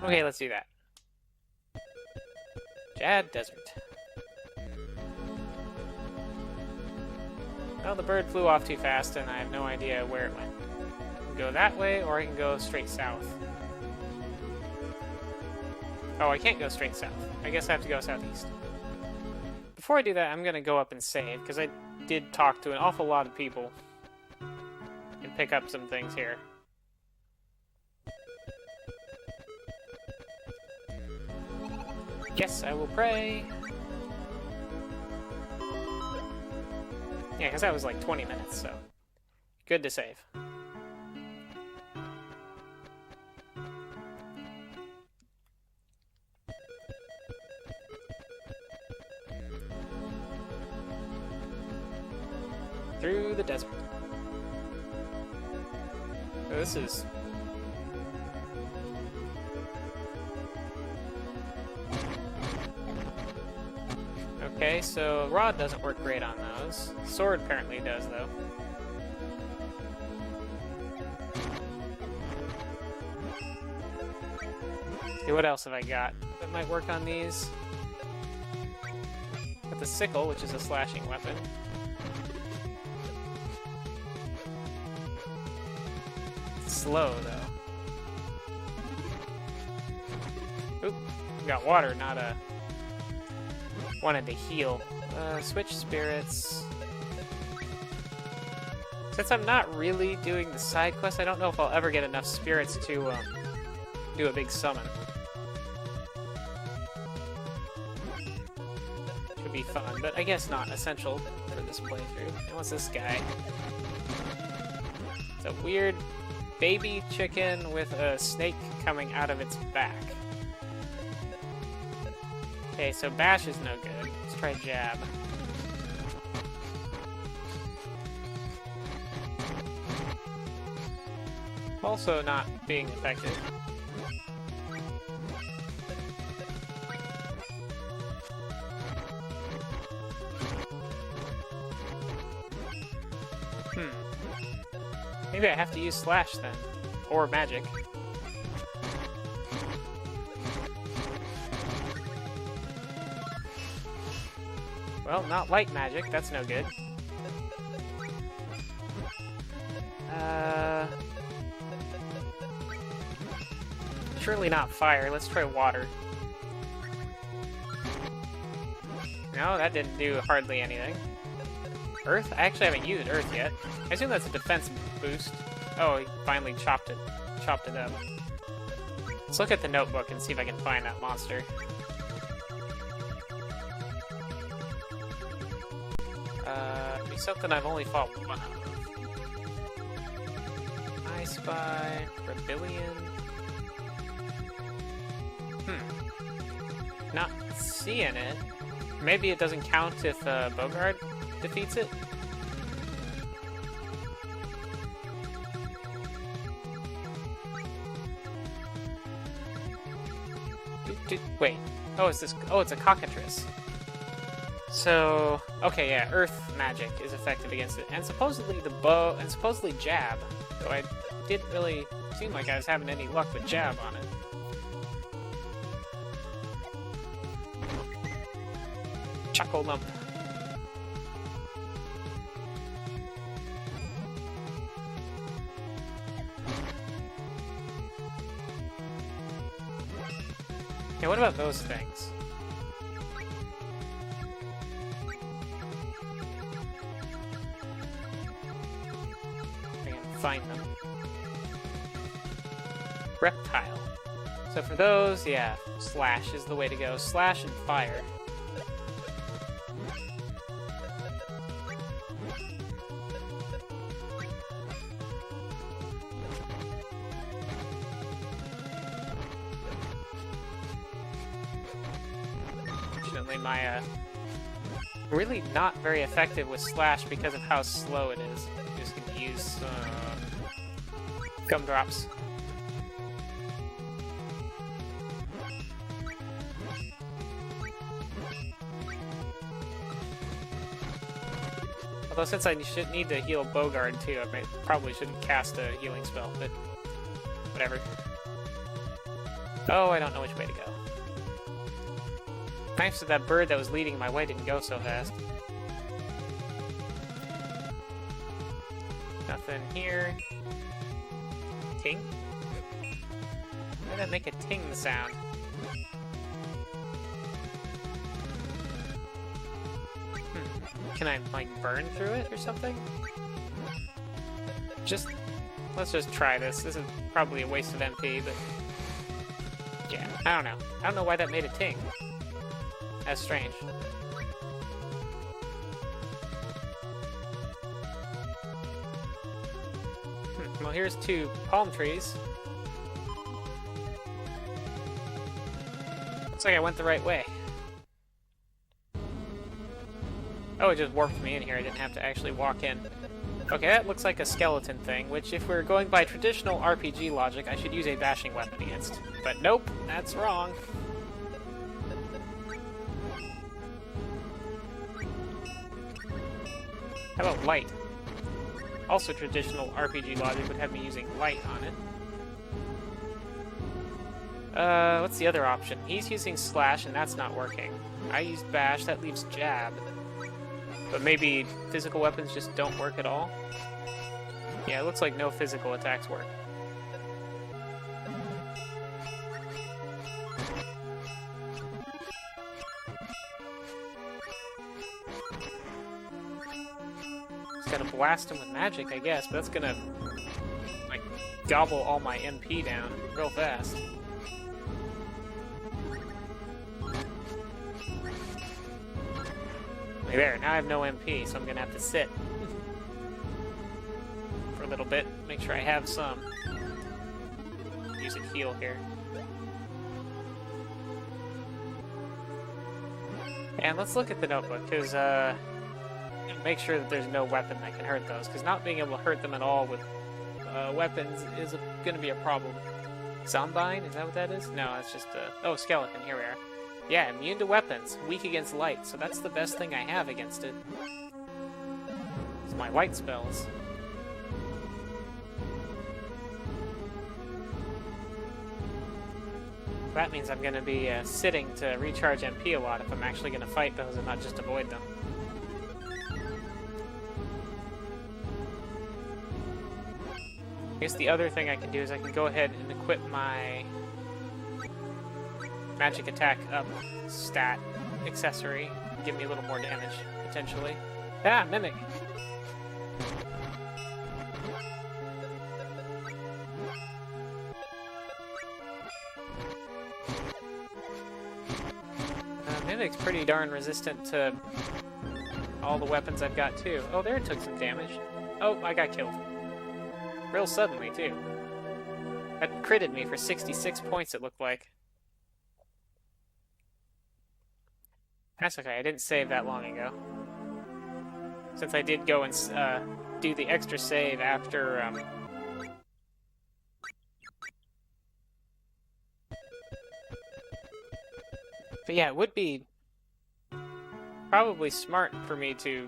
Okay, let's do that. Jad Desert. Well, the bird flew off too fast, and I have no idea where it went. I can go that way, or I can go straight south. Oh, I can't go straight south. I guess I have to go southeast. Before I do that, I'm going to go up and save, because I did talk to an awful lot of people. And pick up some things here. Yes, I will pray. Yeah, because that was like 20 minutes, so good to save. Through the desert. Oh, this is... Okay, so rod doesn't work great on those. Sword apparently does, though. Okay, what else have I got that might work on these? Got the sickle, which is a slashing weapon. It's slow, though. Oop, got water, not a... Wanted to heal. Switch spirits. Since I'm not really doing the side quest, I don't know if I'll ever get enough spirits to do a big summon. Should be fun, but I guess not essential for this playthrough. And what's this guy? It's a weird baby chicken with a snake coming out of its back. Okay, so bash is no good. Let's try jab. Also not being effective. Maybe I have to use slash then. Or magic. Well, not light magic, that's no good. Surely not fire, let's try water. No, that didn't do hardly anything. Earth? I actually haven't used earth yet. I assume that's a defense boost. Oh, he finally chopped it up. Let's look at the notebook and see if I can find that monster. Be something I've only fought one of. I Spy, Rebellion. Not seeing it. Maybe it doesn't count if Bogard defeats it? Wait. Oh, it's this. Oh, it's a cockatrice. So, okay, yeah, earth magic is effective against it, and supposedly the bow, and supposedly jab. Though I didn't really seem like I was having any luck with jab on it. Chuckle lump. Yeah, what about those things? I can find them. Reptile. So for those, yeah, slash is the way to go. Slash and fire. My really not very effective with slash because of how slow it is. I'm just gonna use gumdrops. Although since I should need to heal Bogard too, I probably shouldn't cast a healing spell, but whatever. Oh, I don't know which way to go. Thanks to that bird that was leading my way didn't go so fast. Nothing here. Ting? Why did that make a ting sound? Can I, like, burn through it or something? Let's just try this. This is probably a waste of MP, but... yeah, I don't know. I don't know why that made a ting. That's strange. Well, here's 2 palm trees. Looks like I went the right way. Oh, it just warped me in here. I didn't have to actually walk in. Okay, that looks like a skeleton thing, which if we're going by traditional RPG logic, I should use a bashing weapon against. But nope, that's wrong. How about light? Also traditional RPG logic would have me using light on it. What's the other option? He's using slash, and that's not working. I used bash, that leaves jab. But maybe physical weapons just don't work at all? Yeah, it looks like no physical attacks work. Just gotta blast him with magic, I guess, but that's gonna, like, gobble all my MP down real fast. There, now I have no MP, so I'm gonna have to sit for a little bit, make sure I have some. Use a heal here. And let's look at the notebook, because make sure that there's no weapon that can hurt those, because not being able to hurt them at all with weapons is gonna be a problem. Zombine? Is that what that is? No, it's just oh, skeleton, here we are. Yeah, immune to weapons, weak against light, so that's the best thing I have against it. It's my light spells. That means I'm going to be sitting to recharge MP a lot if I'm actually going to fight those and not just avoid them. I guess the other thing I can do is I can go ahead and equip my magic attack up stat accessory. Give me a little more damage, potentially. Ah, mimic! Mimic's pretty darn resistant to all the weapons I've got, too. Oh, there it took some damage. Oh, I got killed. Real suddenly, too. That critted me for 66 points, it looked like. That's okay, I didn't save that long ago. Since I did go and do the extra save after, But yeah, it would be probably smart for me to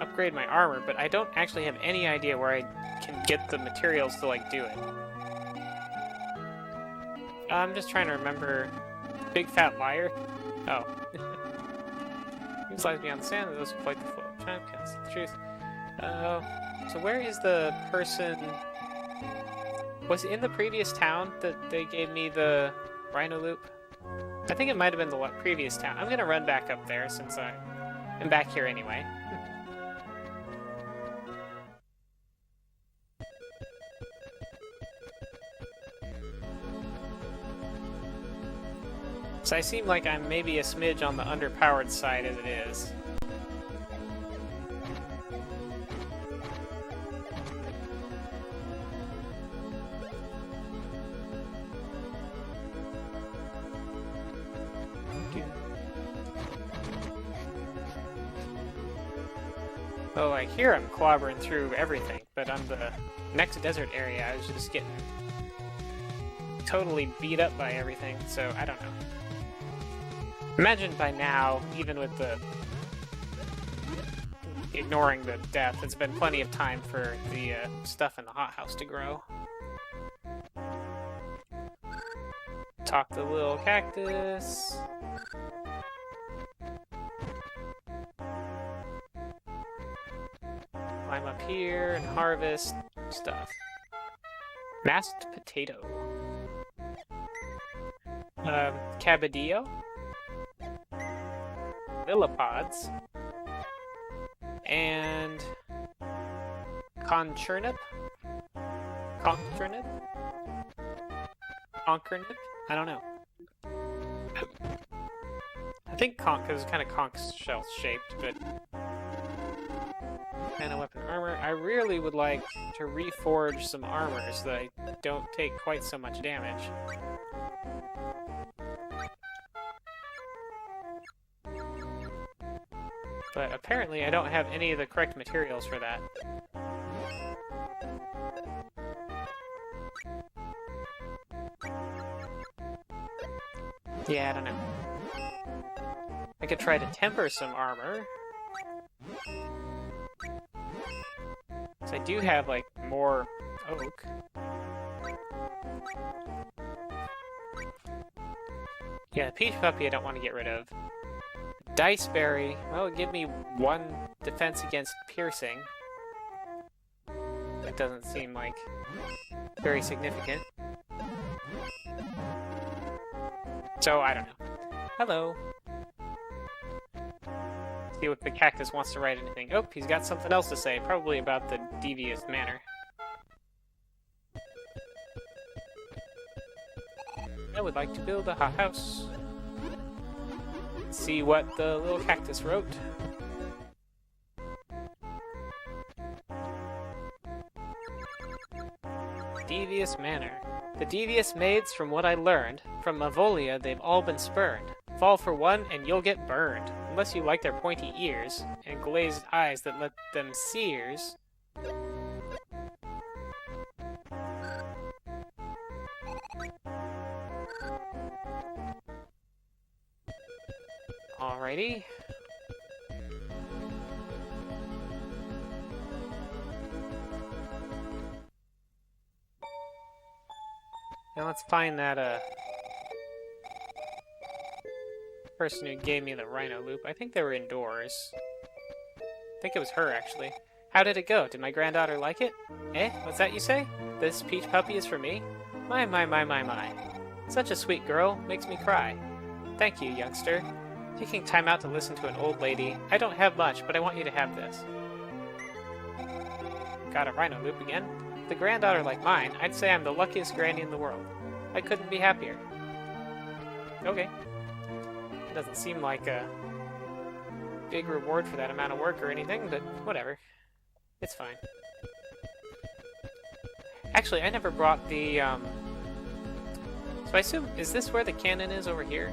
upgrade my armor, but I don't actually have any idea where I can get the materials to, like, do it. I'm just trying to remember. Big fat liar? Oh. These lies beyond the sand, and those who fight the flow of time can't see the truth. So where is the person... Was it in the previous town that they gave me the rhino loop? I think it might have been the previous town. I'm gonna run back up there since I'm back here anyway. So I seem like I'm maybe a smidge on the underpowered side as it is. Oh, like here I'm clobbering through everything, but on the next desert area I was just getting totally beat up by everything, so I don't know. Imagine by now, even with the ignoring the death, it's been plenty of time for the stuff in the hothouse to grow. Talk to the little cactus. Climb up here and harvest stuff. Masked potato. Cabadillo. Millipods. And conchurnip. Conchurnip. Conker nip? I don't know. I think conch is kind of conch shell shaped, but kind of weapon armor. I really would like to reforge some armor so that I don't take quite so much damage. But apparently I don't have any of the correct materials for that. Yeah, I don't know. I could try to temper some armor. So I do have, like, more oak. Yeah, the peach puppy I don't want to get rid of. Diceberry, well, give me 1 defense against piercing. That doesn't seem like very significant. So, I don't know. Hello. See if the cactus wants to write anything. Oh, he's got something else to say, probably about the Devius manor. I would like to build a hot house. See what the little cactus wrote. Devius manor. The devious maids, from what I learned, from Mavolia, they've all been spurned. Fall for one and you'll get burned. Unless you like their pointy ears and glazed eyes that let them sears. Alrighty. Now let's find that, person who gave me the rhino loop. I think they were indoors. I think it was her, actually. How did it go? Did my granddaughter like it? Eh? What's that you say? This peach puppy is for me? My. Such a sweet girl. Makes me cry. Thank you, youngster. Taking time out to listen to an old lady. I don't have much, but I want you to have this. Got a rhino loop again? With a granddaughter like mine, I'd say I'm the luckiest granny in the world. I couldn't be happier. Okay. Doesn't seem like a big reward for that amount of work or anything, but whatever. It's fine. Actually, I never brought the, So I assume, is this where the cannon is over here?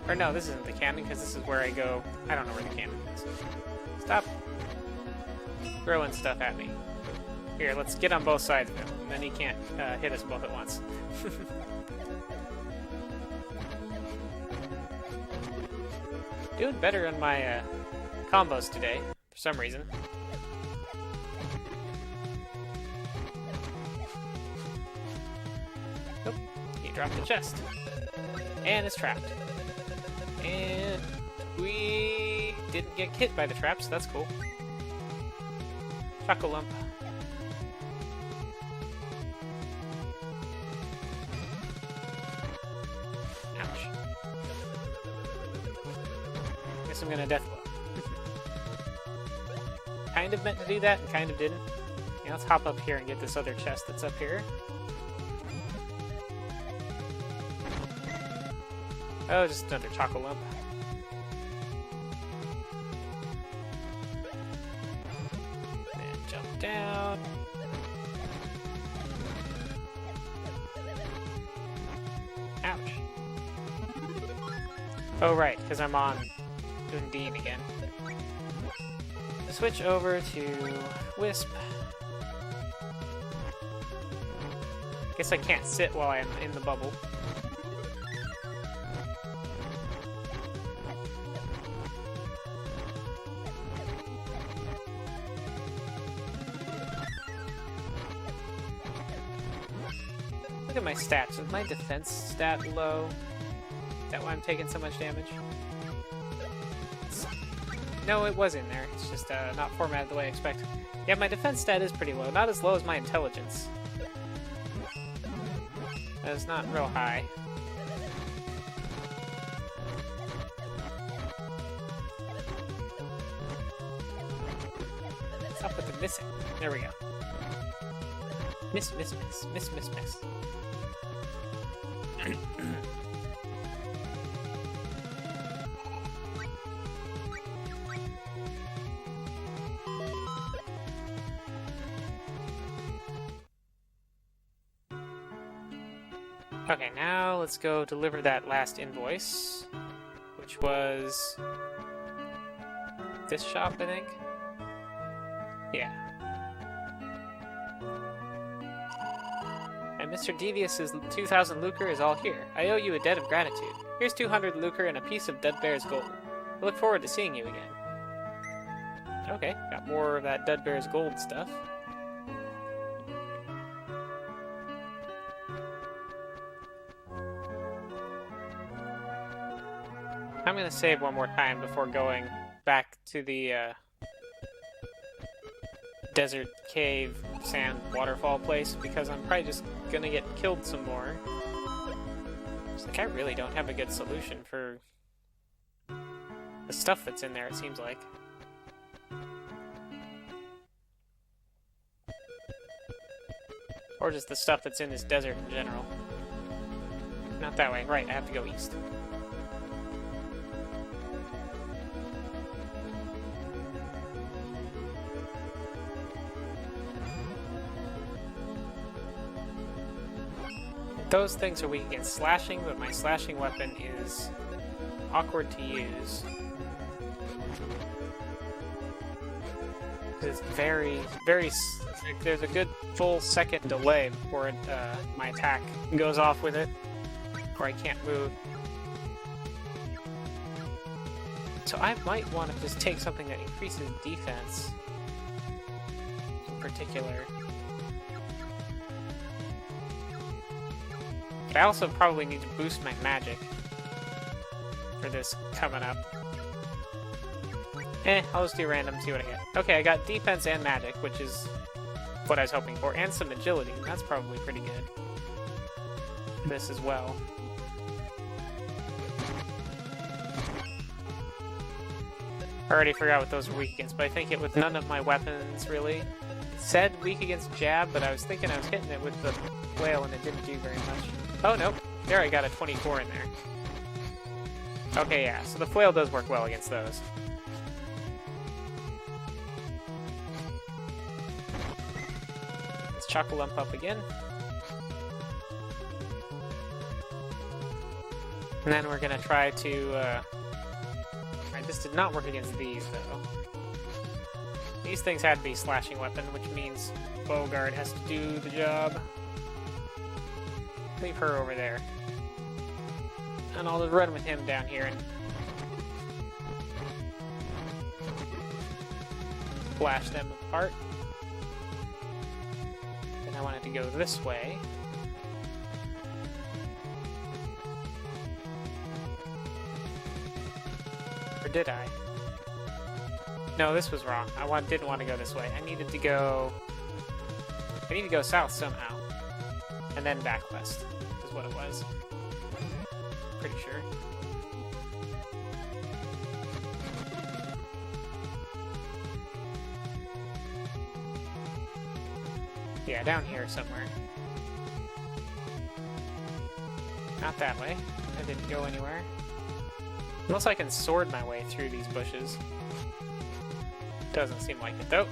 Or no, this isn't the cannon, because this is where I go... I don't know where the cannon is. Stop throwing stuff at me. Here, let's get on both sides of him, and then he can't hit us both at once. Doing better on my combos today, for some reason. Nope, he dropped the chest. And it's trapped. And we didn't get hit by the traps, so that's cool. Chocolump. Ouch. Guess I'm gonna deathblow. Kind of meant to do that and kind of didn't. Yeah, let's hop up here and get this other chest that's up here. Oh, just another chocolump. And jump down. Ouch. Oh, right, because I'm on Undine again. Switch over to Wisp. Guess I can't sit while I'm in the bubble. Look at my stats. Is my defense stat low? Is that why I'm taking so much damage? No, it was in there. It's just not formatted the way I expect. Yeah, my defense stat is pretty low. Not as low as my intelligence. That's not real high. What's up with the missing? There we go. Miss, miss, miss, miss, miss, miss. Okay, now let's go deliver that last invoice, which was this shop, I think. Yeah. And Mr. Devius's 2,000 lucre is all here. I owe you a debt of gratitude. Here's 200 lucre and a piece of Dead Bear's gold. I look forward to seeing you again. Okay, got more of that Dead Bear's gold stuff. I'm gonna save one more time before going back to the desert cave sand waterfall place, because I'm probably just gonna get killed some more. It's like I really don't have a good solution for the stuff that's in there, it seems like. Or just the stuff that's in this desert in general. Not that way. Right, I have to go east. Those things are weak against slashing, but my slashing weapon is awkward to use. It's very, there's a good full second delay before my attack goes off with it, or I can't move. So I might want to just take something that increases defense in particular. But I also probably need to boost my magic for this coming up. I'll just do random, see what I get. Okay, I got defense and magic, which is what I was hoping for, and some agility. That's probably pretty good. This as well. I already forgot what those were weak against, but I think it with none of my weapons, really. It said weak against jab, but I was thinking I was hitting it with the flail and it didn't do very much. Oh, nope. There, I got a 24 in there. Okay, yeah, so the flail does work well against those. Let's Chocolump up again. And then we're gonna try to, Alright, this did not work against these, though. These things had to be slashing weapon, which means Bogard has to do the job. Leave her over there. And I'll just run with him down here and flash them apart. Then I wanted to go this way. Or did I? No, this was wrong. I didn't want to go this way. I need to go south somehow. And then back west is what it was. Pretty sure. Yeah, down here somewhere. Not that way. I didn't go anywhere. Unless I can sword my way through these bushes. Doesn't seem like it, though.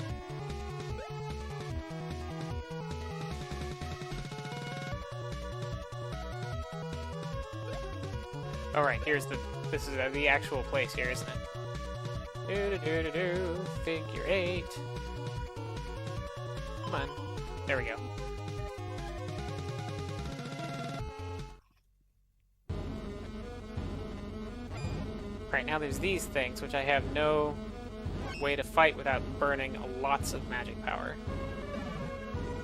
Alright, this is the actual place here, isn't it? Do-do-do-do-do, figure 8. Come on. There we go. Right, now there's these things, which I have no way to fight without burning lots of magic power.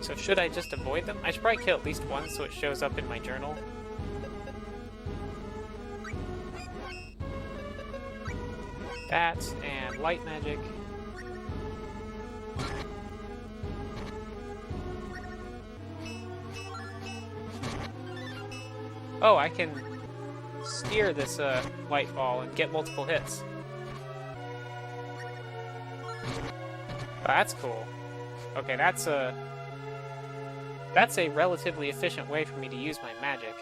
So should I just avoid them? I should probably kill at least one so it shows up in my journal. That, and light magic. Oh, I can steer this light ball and get multiple hits. Oh, that's cool. Okay, that's That's a relatively efficient way for me to use my magic.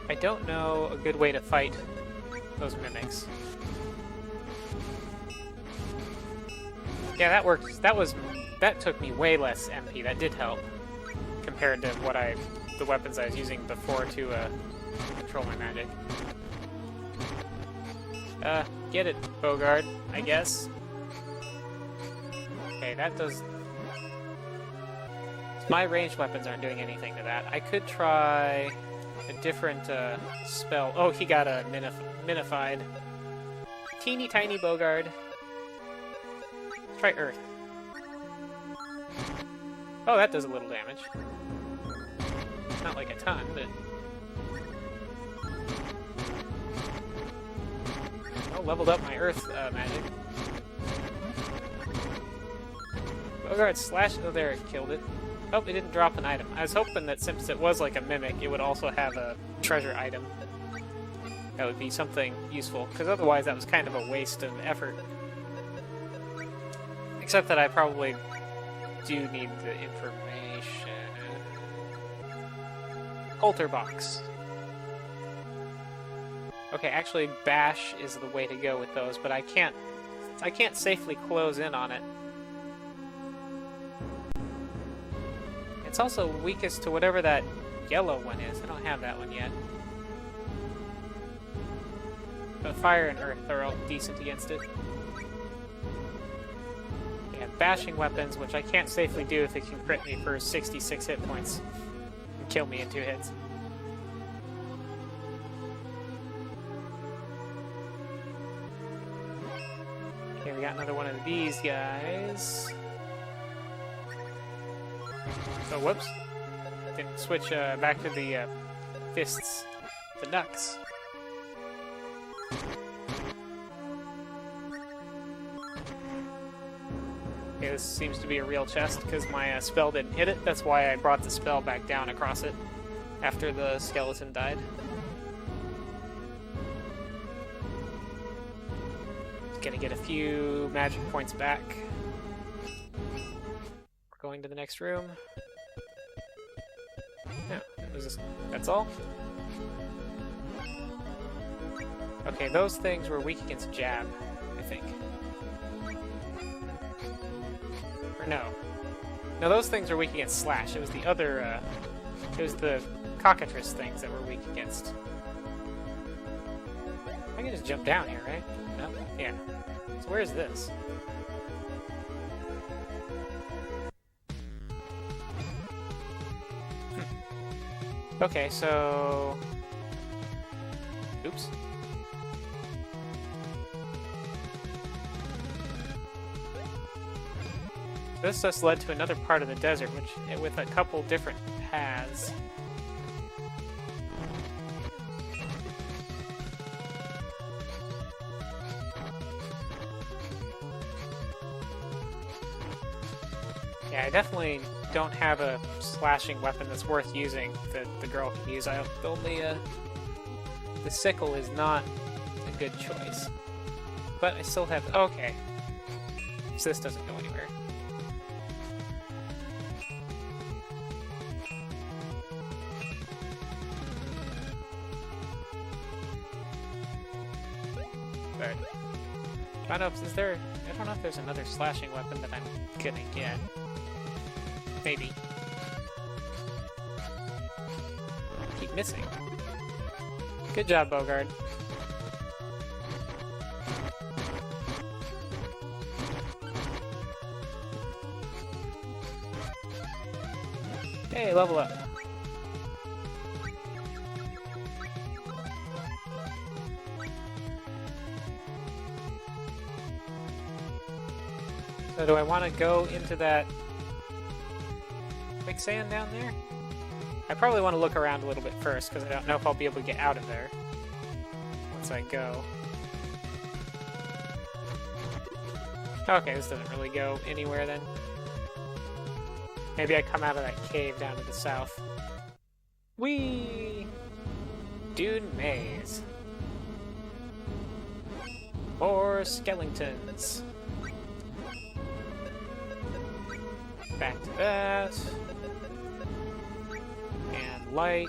I don't know a good way to fight those mimics. Yeah, that worked. That took me way less MP. That did help compared to the weapons I was using before to control my magic. Get it, Bogard, I guess. Okay, that does... My ranged weapons aren't doing anything to that. I could try a different spell. Oh, he got a minified. Teeny tiny Bogard. Let's try Earth. Oh, that does a little damage. Not like a ton, but... Oh, leveled up my Earth magic. Bogard slash... Oh, there, it killed it. Oh, it didn't drop an item. I was hoping that since it was like a mimic, it would also have a treasure item. That would be something useful, because otherwise that was kind of a waste of effort. Except that I probably do need the information. Halter box. Okay, actually bash is the way to go with those, but I can't safely close in on it. It's also weakest to whatever that yellow one is. I don't have that one yet. But fire and earth are all decent against it. Yeah, bashing weapons, which I can't safely do if it can crit me for 66 hit points and kill me in 2 hits. Okay, we got another one of these guys. Oh, whoops. Didn't switch back to the fists. The knucks. Okay, this seems to be a real chest because my spell didn't hit it. That's why I brought the spell back down across it after the skeleton died. Just gonna get a few magic points back. We're going to the next room. No, that's all? Okay, those things were weak against jab, I think. Or no. No, those things are weak against slash. It was the other, it was the cockatrice things that were weak against. I can just jump down here, right? No? Yeah. So where's this? Okay, so... Oops. This just led to another part of the desert, which with a couple different paths. Yeah, I definitely don't have a slashing weapon that's worth using that the girl can use. The sickle is not a good choice. But I still have... Okay. So this doesn't go anywhere. But I don't know if there's another slashing weapon that I'm gonna get. Maybe. Keep missing. Good job, Bogard. Hey, level up. So do I want to go into that quicksand down there? I probably want to look around a little bit first, because I don't know if I'll be able to get out of there once I go. Okay, this doesn't really go anywhere then. Maybe I come out of that cave down to the south. Whee! Dune Maze. More skeletons. Back to that. And light.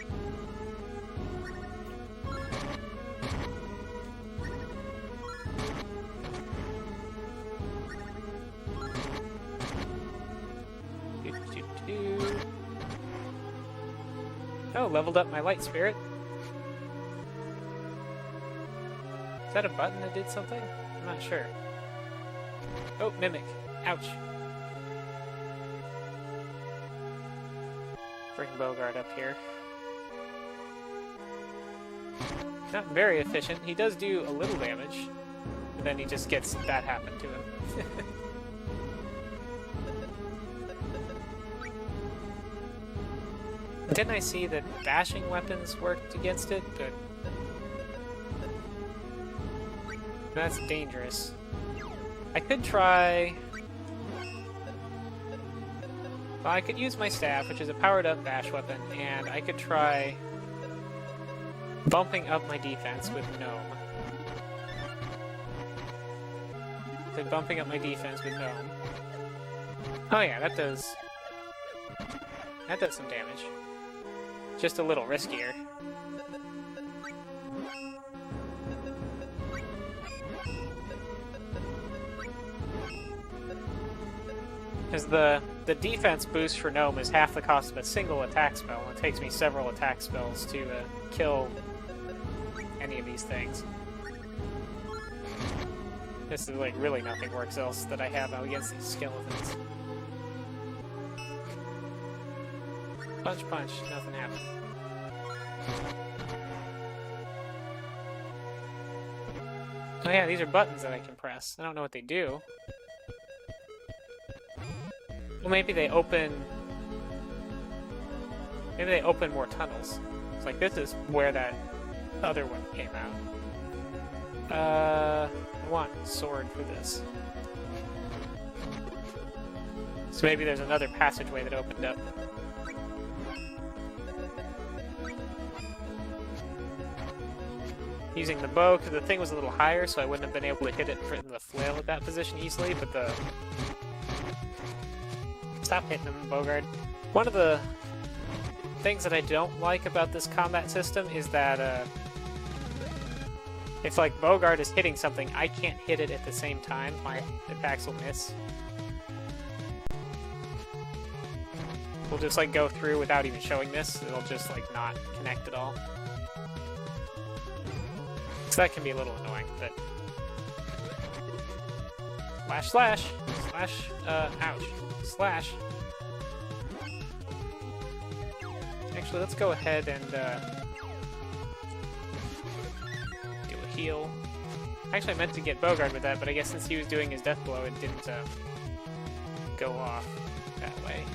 Oh, leveled up my light spirit. Is that a button that did something? I'm not sure. Oh, mimic. Ouch. Bring Bogart up here. Not very efficient. He does do a little damage, but then he just gets that happen to him. Didn't I see that bashing weapons worked against it? But that's dangerous. I could try... Well, I could use my staff, which is a powered-up bash weapon, and I could try bumping up my defense with Gnome. So bumping up my defense with Gnome. Oh yeah, that does some damage. Just a little riskier. Because the defense boost for Gnome is half the cost of a single attack spell, and it takes me several attack spells to kill any of these things. This is like really nothing works else that I have out against these skeletons. Punch, punch, nothing happened. Oh yeah, these are buttons that I can press. I don't know what they do. Well, maybe they open... Maybe they open more tunnels. It's like, this is where that other one came out. I want sword for this. So maybe there's another passageway that opened up. Using the bow, because the thing was a little higher, so I wouldn't have been able to hit it from the flail at that position easily, but the... Stop hitting him, Bogard. One of the things that I don't like about this combat system is that, if, like, Bogard is hitting something, I can't hit it at the same time. My attacks will miss. We'll just, like, go through without even showing this. It'll just, like, not connect at all. So that can be a little annoying, but... Slash, slash! Slash, ouch. Slash. Actually, let's go ahead and, do a heal. Actually, I meant to get Bogard with that, but I guess since he was doing his deathblow, it didn't, go off that way.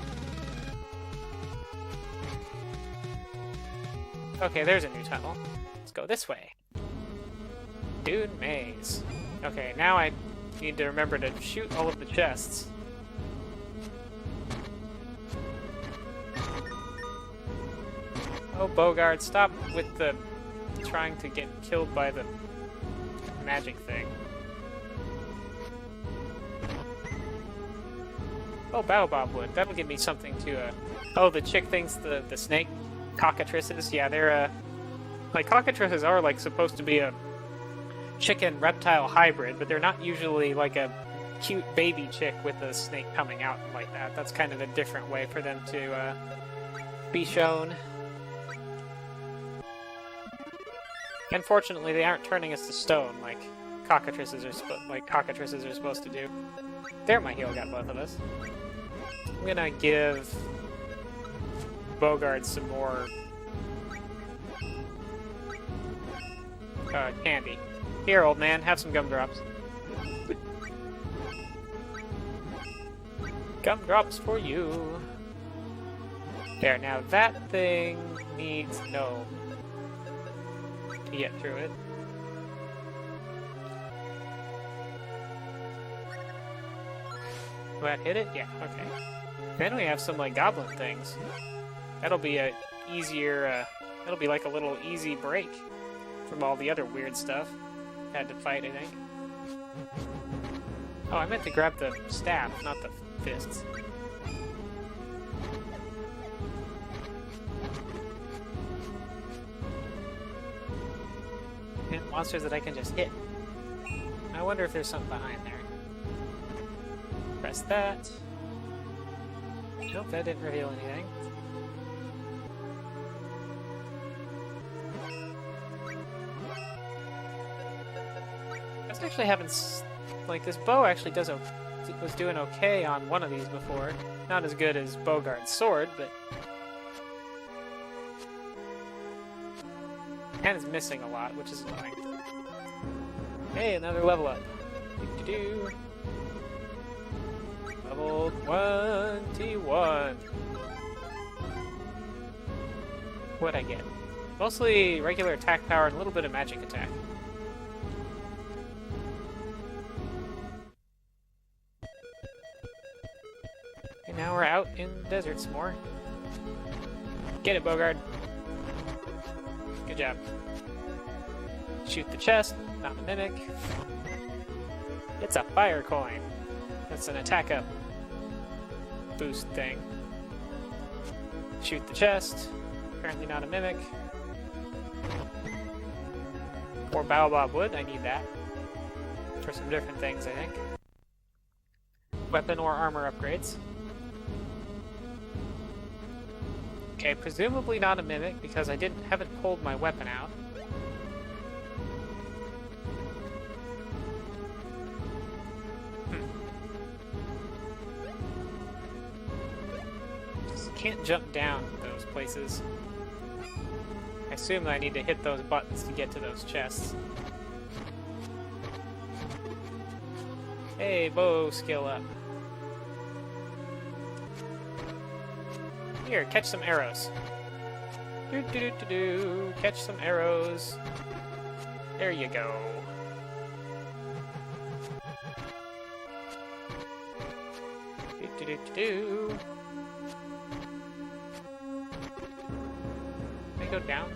Okay, there's a new tunnel. Let's go this way. Dune maze. Okay, now I need to remember to shoot all of the chests. Oh, Bogard, stop with the trying to get killed by the magic thing. Oh, Baobab wood. That'll give me something to, Oh, the chick things, the snake cockatrices. Yeah, they're, like, cockatrices are, like, supposed to be a chicken-reptile hybrid, but they're not usually, like, a cute baby chick with a snake coming out like that. That's kind of a different way for them to, be shown. Unfortunately, they aren't turning us to stone like cockatrices are supposed to do. There, my heal got both of us. I'm gonna give Bogard some more candy. Here, old man, have some gumdrops. Gumdrops for you. There, now that thing needs Gnome to get through it. Will that hit it? Yeah, okay. Then we have some, like, goblin things. That'll be a easier, that'll be like a little easy break from all the other weird stuff I had to fight, I think. Oh, I meant to grab the staff, not the fists. And monsters that I can just hit. I wonder if there's something behind there. Press that. Nope, that didn't reveal anything. I was actually having... Like, this bow actually was doing okay on one of these before. Not as good as Bogard's sword, but... And is missing a lot, which is annoying. Hey, another level up. Do-do-do. Level 21. What'd I get? Mostly regular attack power and a little bit of magic attack. And now we're out in the desert some more. Get it, Bogard. Good job. Shoot the chest, not the mimic. It's a fire coin. That's an attack up boost thing. Shoot the chest. Apparently not a mimic. Or baobab wood, I need that. For some different things, I think. Weapon or armor upgrades. Okay, presumably not a mimic because I haven't pulled my weapon out. Just can't jump down those places. I assume that I need to hit those buttons to get to those chests. Hey, bow skill up. Here, catch some arrows. Do-do-do-do-do. Catch some arrows. There you go. Do-do-do-do-do. Can I go down?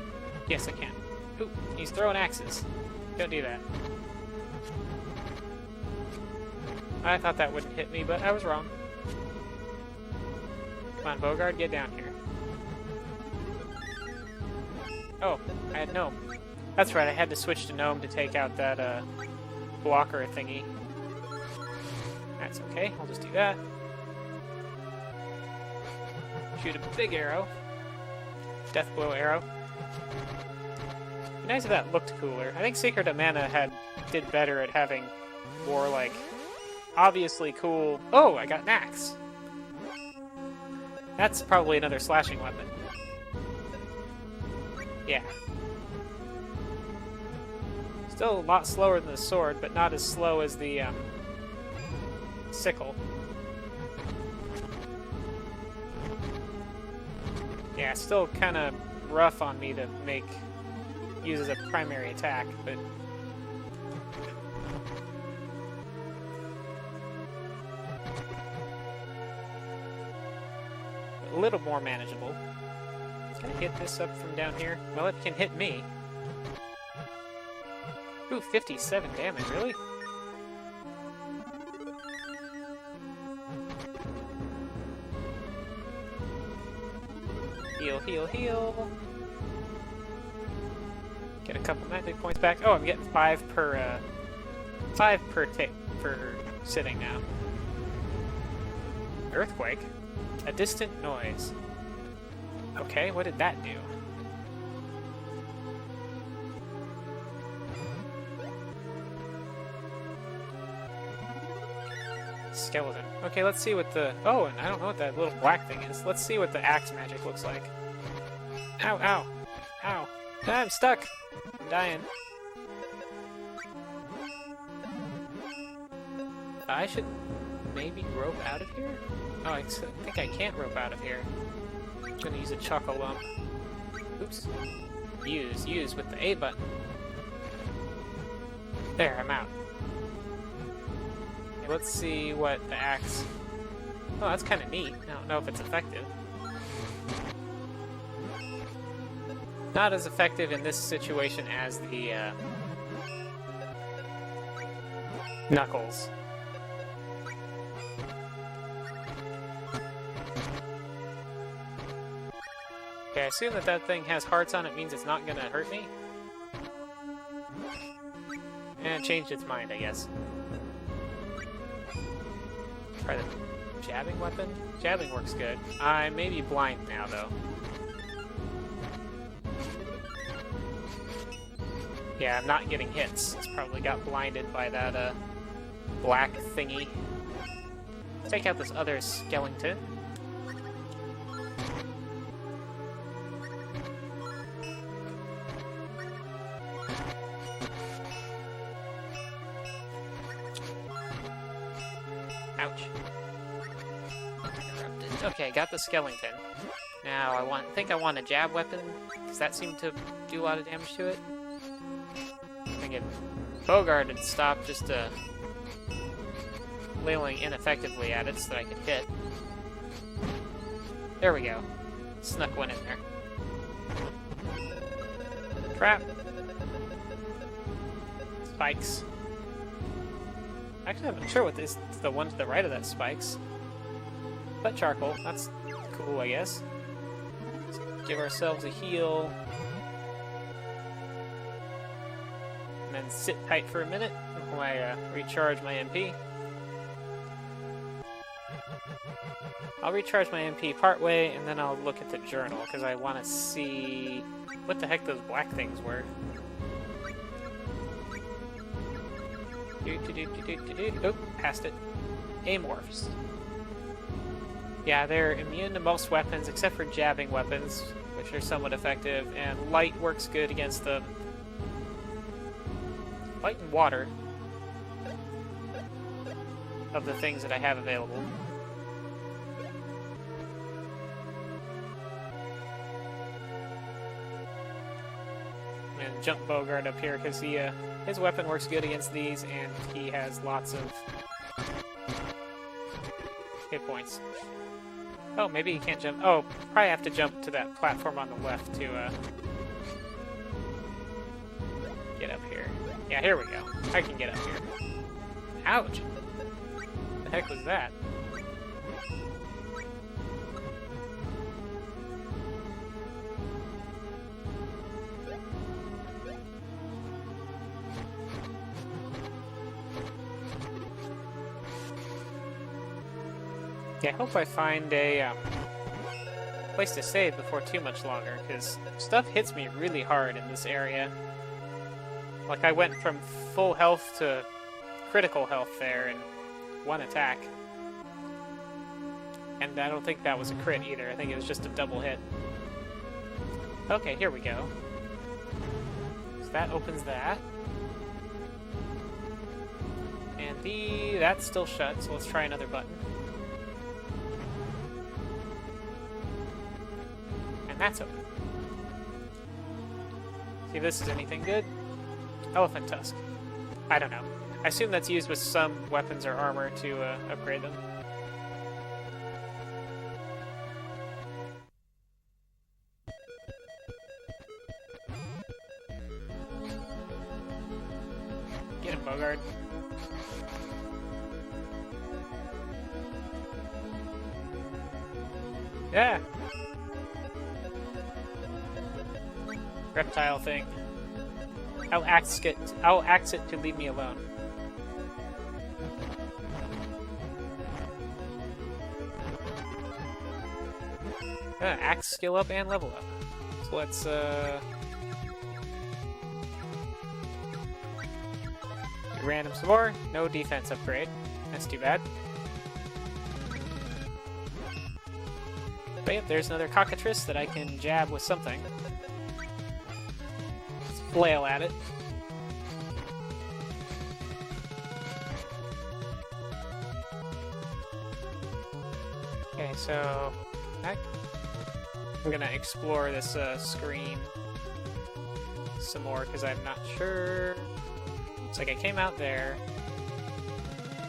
Yes, I can. Ooh, he's throwing axes. Don't do that. I thought that wouldn't hit me, but I was wrong. Come on, Bogard, get down here. Oh, I had gnome. That's right, I had to switch to gnome to take out that blocker thingy. That's okay, I'll just do that. Shoot a big arrow. Deathblow arrow. It'd be nice if that looked cooler. I think Secret of Mana did better at having more, like, obviously cool... Oh, I got an axe! That's probably another slashing weapon. Yeah. Still a lot slower than the sword, but not as slow as the sickle. Yeah, still kind of rough on me to use as a primary attack, but... a little more manageable. Can I hit this up from down here? Well, it can hit me. Ooh, 57 damage, really? Heal, heal, heal. Get a couple magic points back. Oh, I'm getting 5 per sitting now. Earthquake? A distant noise. Okay, what did that do? Skeleton. Okay, let's see what the... Oh, and I don't know what that little black thing is. Let's see what the axe magic looks like. Ow, ow. Ow. Ah, I'm stuck. I'm dying. I should maybe rope out of here? Oh, I think I can't rope out of here. I'm gonna use a choco lump. Oops. Use with the A button. There, I'm out. Okay, let's see what the axe... Oh, that's kind of neat. I don't know if it's effective. Not as effective in this situation as the Knuckles. Okay, I assume that that thing has hearts on it means it's not gonna hurt me. And it changed its mind, I guess. Try the jabbing weapon? Jabbing works good. I may be blind now, though. Yeah, I'm not getting hits. It's probably got blinded by that, black thingy. Let's take out this other skeleton. Ouch. Interrupted. Okay, got the skeleton. Now I think I want a jab weapon, because that seemed to do a lot of damage to it. I get Bogart and stop just flailing ineffectively at it so that I can hit. There we go. Snuck one in there. Trap. Spikes. Actually, I'm not sure what this is. The one to the right of that spikes. But charcoal. That's cool, I guess. Let's give ourselves a heal. And then sit tight for a minute while I recharge my MP. I'll recharge my MP partway, and then I'll look at the journal, because I want to see what the heck those black things were. Oh, passed it. Amorphs. Yeah, they're immune to most weapons, except for jabbing weapons, which are somewhat effective, and light works good against them. Light and water of the things that I have available. And jump Bogart up here because his weapon works good against these, and he has lots of hit points. Oh, maybe he can't jump. Oh, probably have to jump to that platform on the left to get up here. Yeah, here we go. I can get up here. Ouch! What the heck was that? Yeah, I hope I find a place to save before too much longer, because stuff hits me really hard in this area. Like, I went from full health to critical health there in one attack. And I don't think that was a crit either. I think it was just a double hit. Okay, here we go. So that opens that. And that's still shut, so let's try another button. That's open. See if this is anything good. Elephant tusk. I don't know. I assume that's used with some weapons or armor to upgrade them. Get him, Bogart. Yeah! Reptile thing. I'll axe it to leave me alone. Axe skill up and level up. So let's random some more. No defense upgrade. That's too bad. But yep, there's another cockatrice that I can jab with something. Flail at it. Okay, so I'm gonna explore this screen some more because I'm not sure. It's like I came out there.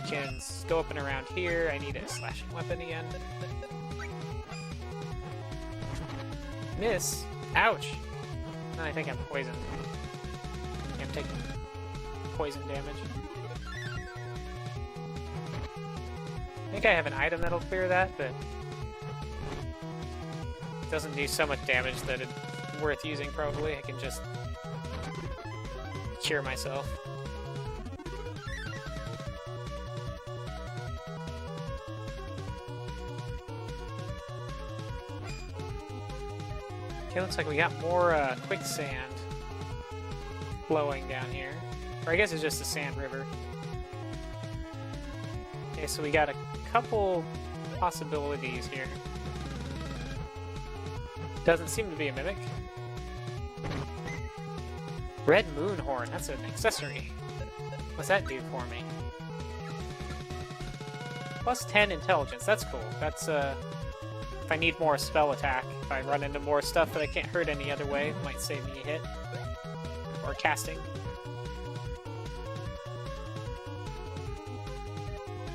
Can go up and around here. I need a slashing weapon again. Miss. Ouch. I think I'm poisoned. I'm taking poison damage. I think I have an item that'll clear that, but it doesn't do so much damage that it's worth using, probably. I can just cure myself. Okay, looks like we got more quicksand flowing down here. Or I guess it's just a sand river. Okay, so we got a couple possibilities here. Doesn't seem to be a mimic. Red moon horn, that's an accessory. What's that do for me? Plus 10 intelligence, that's cool. That's, if I need more spell attack, if I run into more stuff that I can't hurt any other way, it might save me a hit. Or casting.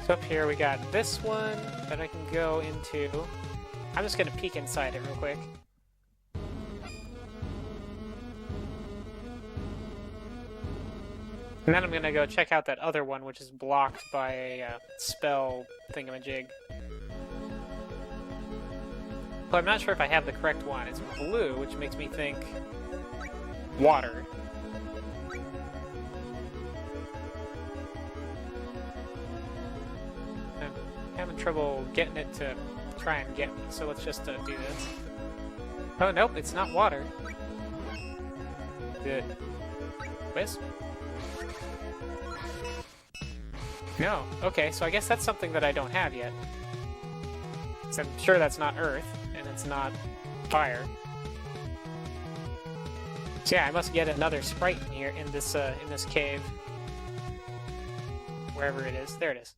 So up here we got this one that I can go into. I'm just gonna peek inside it real quick. And then I'm gonna go check out that other one, which is blocked by a spell thingamajig. But I'm not sure if I have the correct one. It's blue, which makes me think water. I'm having trouble getting it to try and get me, so let's just do this. Oh, nope, it's not water. Good. Wisp? No. Okay, so I guess that's something that I don't have yet. So I'm sure that's not earth, and it's not fire. So yeah, I must get another sprite in here in this cave. Wherever it is. There it is.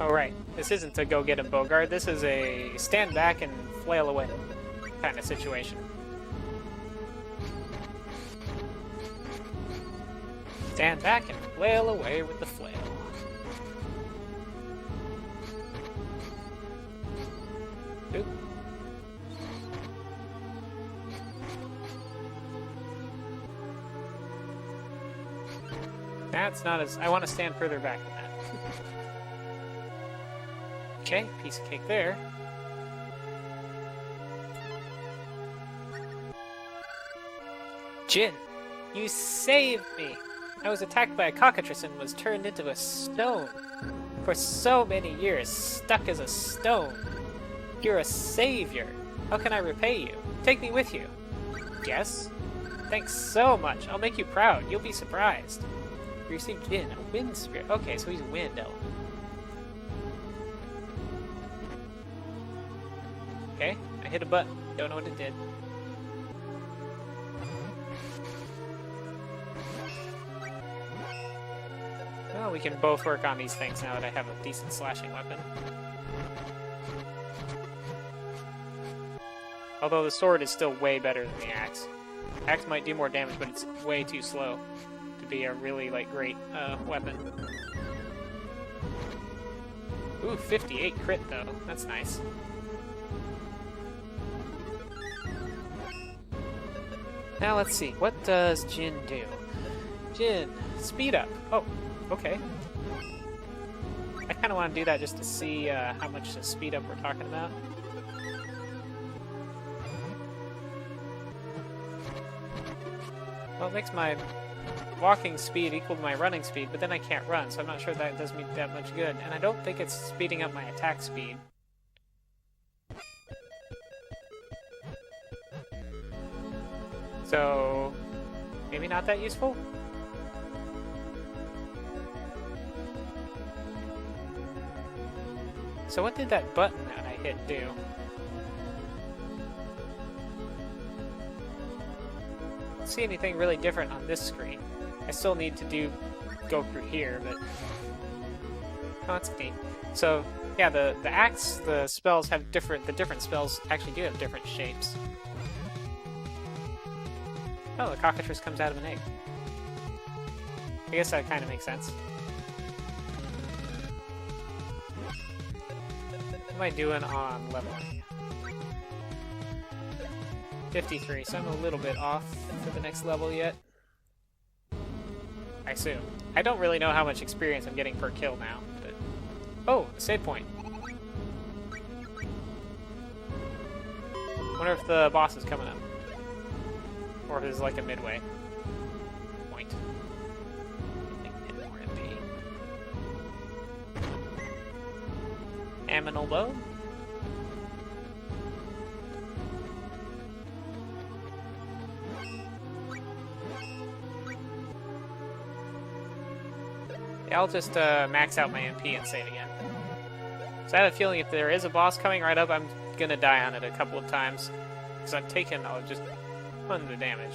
Oh right, this isn't to go get a Bogard, this is a stand back and flail away kind of situation. Stand back and flail away with the flail. Oop. That's not as... I want to stand further back than that. Okay, piece of cake there. Jin, you saved me! I was attacked by a cockatrice and was turned into a stone. For so many years, stuck as a stone. You're a savior. How can I repay you? Take me with you. Yes? Thanks so much. I'll make you proud. You'll be surprised. You received Jin, a wind spirit. Okay, so he's a wind element. Okay, I hit a button. Don't know what it did. Well, we can both work on these things now that I have a decent slashing weapon. Although the sword is still way better than the axe. Axe might do more damage, but it's way too slow to be a really, like, great weapon. Ooh, 58 crit, though. That's nice. Now let's see, what does Jin do? Jin, speed up. Oh, okay. I kind of want to do that just to see how much speed up we're talking about. Well, it makes my walking speed equal to my running speed, but then I can't run, so I'm not sure that does me that much good. And I don't think it's speeding up my attack speed. So, maybe not that useful? So what did that button that I hit do? I don't see anything really different on this screen. I still need to go through here, but... Oh, that's neat. So, yeah, the axe, the spells have different... The different spells actually do have different shapes. Oh, the cockatrice comes out of an egg. I guess that kind of makes sense. What am I doing on leveling? 53, so I'm a little bit off for the next level yet. I assume. I don't really know how much experience I'm getting per kill now, but... Oh, a save point. Wonder if the boss is coming up. Or if it's like a midway point. More MP. Aminal bow. Yeah, I'll just max out my MP and save again. So I have a feeling if there is a boss coming right up, I'm gonna die on it a couple of times. Because I'm taking, I'll just tons of damage.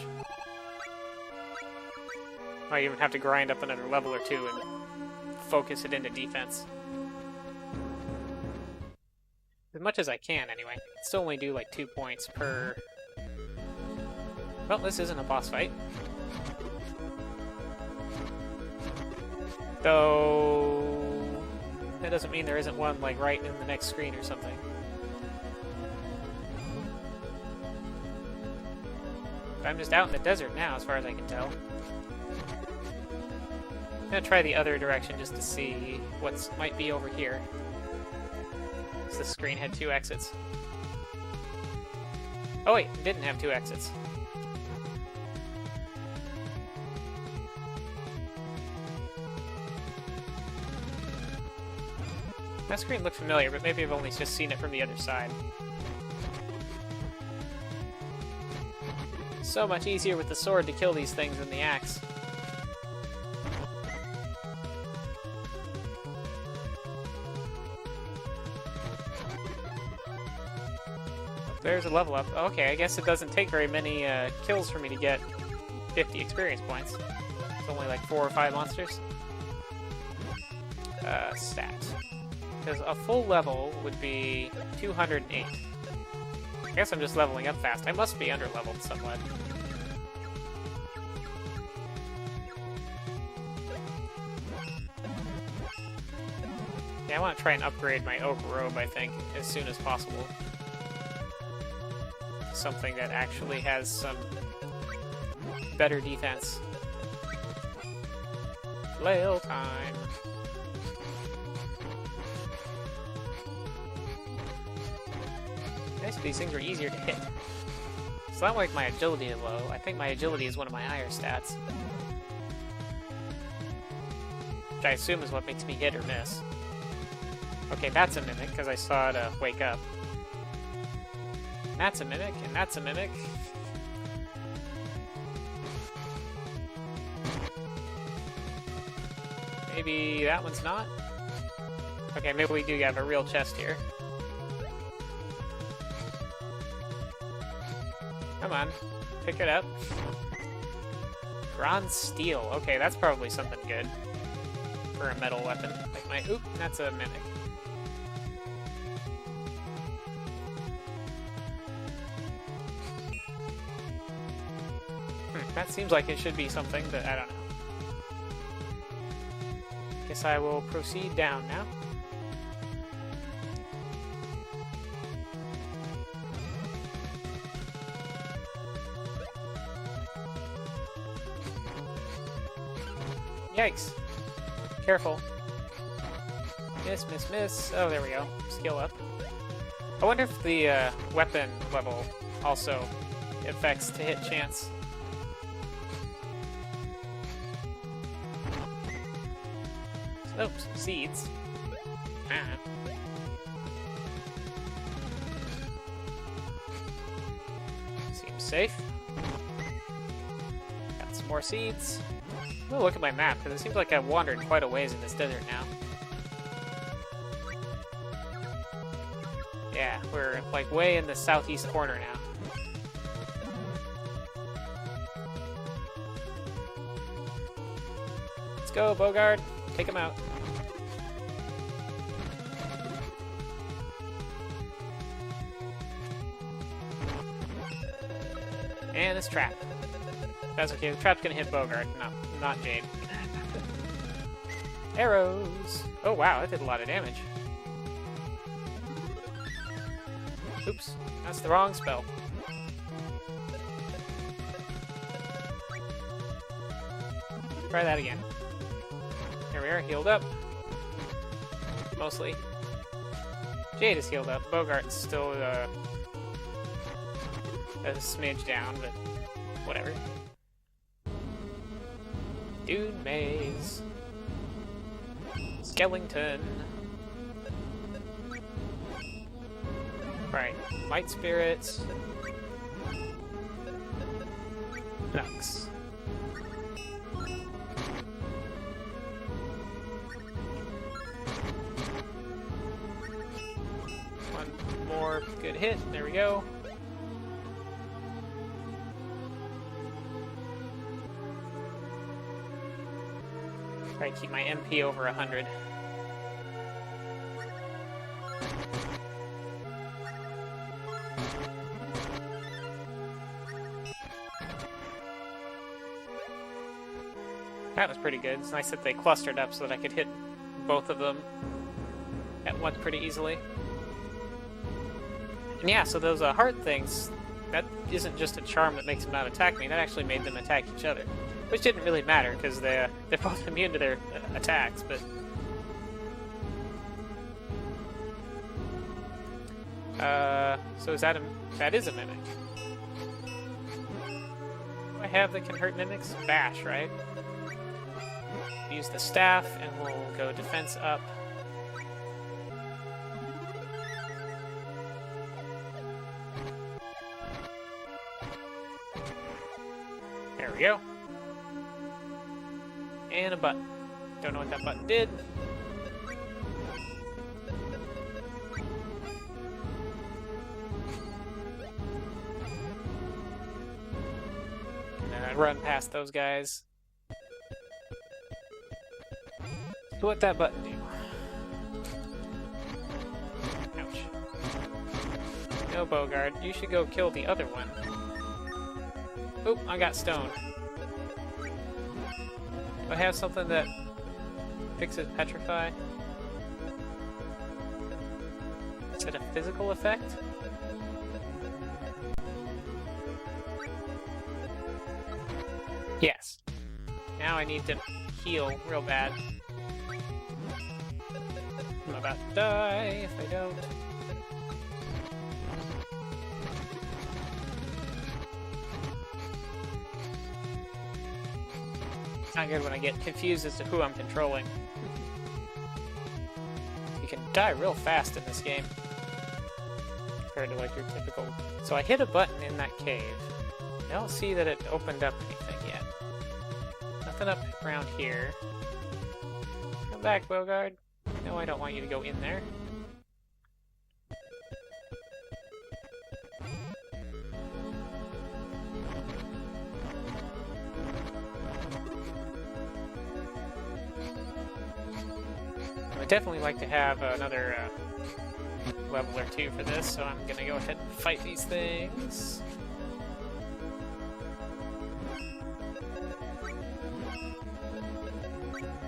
Might even have to grind up another level or two and focus it into defense. As much as I can, anyway. Still only do like 2 points per... Well, this isn't a boss fight. Though... that doesn't mean there isn't one, like, right in the next screen or something. I'm just out in the desert now, as far as I can tell. I'm gonna try the other direction just to see what might be over here. So the screen had 2 exits. Oh wait, it didn't have 2 exits. That screen looked familiar, but maybe I've only just seen it from the other side. So much easier with the sword to kill these things than the axe. There's a level up. Okay, I guess it doesn't take very many kills for me to get 50 experience points. It's only like 4 or 5 monsters. Stats. Because a full level would be 208. I guess I'm just leveling up fast. I must be under-leveled somewhat. Yeah, I want to try and upgrade my oak robe, I think, as soon as possible. Something that actually has some better defense. Flail time! Nice, these things are easier to hit. It's not like my agility is low. I think my agility is one of my higher stats. Which I assume is what makes me hit or miss. Okay, that's a mimic, because I saw it wake up. That's a mimic, and that's a mimic. Maybe that one's not? Okay, maybe we do have a real chest here. Come on, pick it up. Bronze steel. Okay, that's probably something good for a metal weapon. Like my oop, that's a mimic. That seems like it should be something, but I don't know. Guess I will proceed down now. Yikes. Careful. Miss, miss, miss. Oh, there we go. Skill up. I wonder if the weapon level also affects to hit chance. Oh, some seeds. Ah. Seems safe. Got some more seeds. I'm gonna look at my map, because it seems like I've wandered quite a ways in this desert now. Yeah, we're like way in the southeast corner now. Let's go, Bogard. Take him out. And this trap. That's okay, the trap's gonna hit Bogard, not Jade. Arrows! Oh wow, that did a lot of damage. Oops, that's the wrong spell. Try that again. Here we are, healed up. Mostly. Jade is healed up. Bogart's still a smidge down, but whatever. Dune Maze. Skellington. Right. Light Spirits. Nux. One more good hit. There we go. Try to keep my MP over 100. That was pretty good. It's nice that they clustered up so that I could hit both of them at once pretty easily. And yeah, so those heart things, that isn't just a charm that makes them not attack me, that actually made them attack each other. Which didn't really matter, because they're both immune to their attacks, but... so is that that is a mimic. What do I have that can hurt mimics? Bash, right? Use the staff, and we'll go defense up. There we go. And a button. Don't know what that button did. And then I run past those guys. So what'd that button do? Ouch. No, Bogard, you should go kill the other one. Oop, I got stoned. Do I have something that fixes petrify? Is it a physical effect? Yes. Now I need to heal real bad. I'm about to die if I don't. It's not good when I get confused as to who I'm controlling. You can die real fast in this game. Compared to like your typical... So I hit a button in that cave. I don't see that it opened up anything yet. Nothing up around here. Come back, Bogard. No, I don't want you to go in there. I would definitely like to have another level or two for this, so I'm gonna go ahead and fight these things.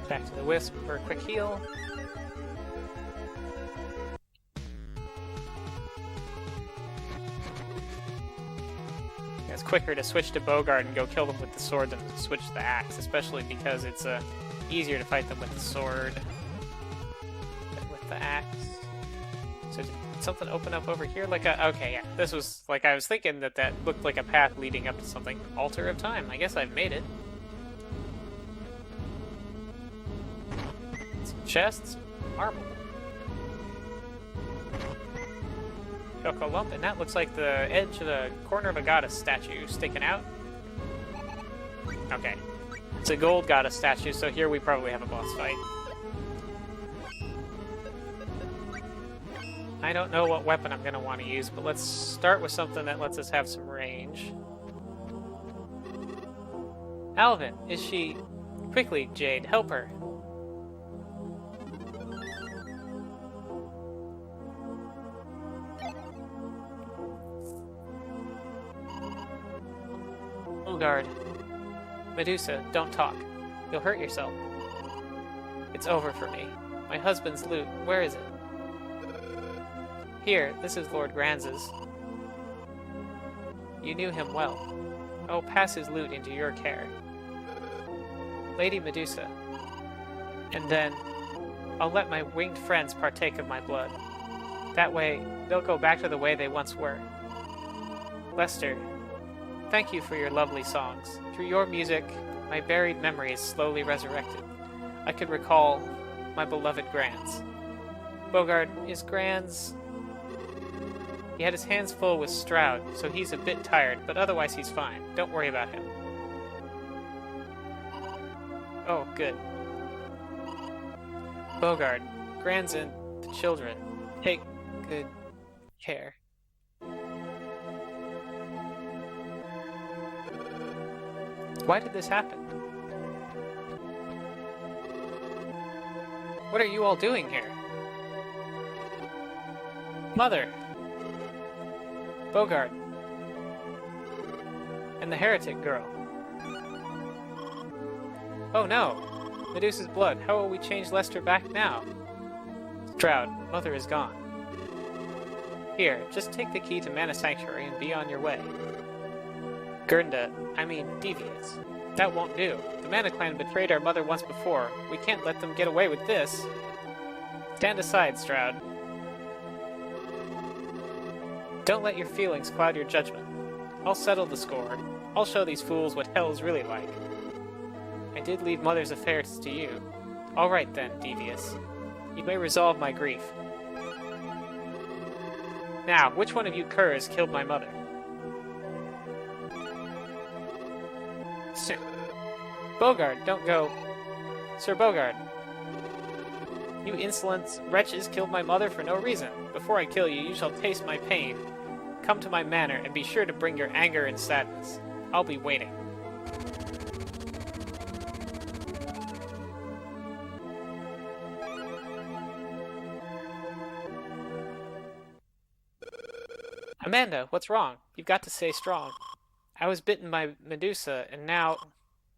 Back to the Wisp for a quick heal. It's quicker to switch to Bogard and go kill them with the sword than to switch to the axe, especially because it's easier to fight them with the sword than with the axe. So did something open up over here? Like a... Okay, yeah. This was... Like, I was thinking that that looked like a path leading up to something. Altar of Time. I guess I've made it. Some chests. Marble. Choco Lump, and that looks like the edge of the corner of a goddess statue sticking out. Okay. It's a gold goddess statue, so here we probably have a boss fight. I don't know what weapon I'm going to want to use, but let's start with something that lets us have some range. Alvin, is she... Quickly, Jade, help her. Guard. Medusa, don't talk. You'll hurt yourself. It's over for me. My husband's loot, where is it? Here, this is Lord Granz's. You knew him well. Oh, pass his loot into your care. Lady Medusa. And then, I'll let my winged friends partake of my blood. That way, they'll go back to the way they once were. Lester, thank you for your lovely songs. Through your music, my buried memory is slowly resurrected. I could recall my beloved Grands. Bogard, is Grands... He had his hands full with Stroud, so he's a bit tired, but otherwise he's fine. Don't worry about him. Oh, good. Bogard, Grands and the children, take good care. Why did this happen? What are you all doing here? Mother! Bogard. And the heretic girl. Oh no! Medusa's blood. How will we change Lester back now? Stroud, Mother is gone. Here, just take the key to Mana Sanctuary and be on your way. Devius. That won't do. The Mana Clan betrayed our mother once before. We can't let them get away with this. Stand aside, Stroud. Don't let your feelings cloud your judgment. I'll settle the score. I'll show these fools what hell is really like. I did leave Mother's affairs to you. All right then, Devius. You may resolve my grief. Now, which one of you curs killed my mother? Bogard, don't go... Sir Bogard. You insolent wretches killed my mother for no reason. Before I kill you, you shall taste my pain. Come to my manor, and be sure to bring your anger and sadness. I'll be waiting. Amanda, what's wrong? You've got to stay strong. I was bitten by Medusa, and now...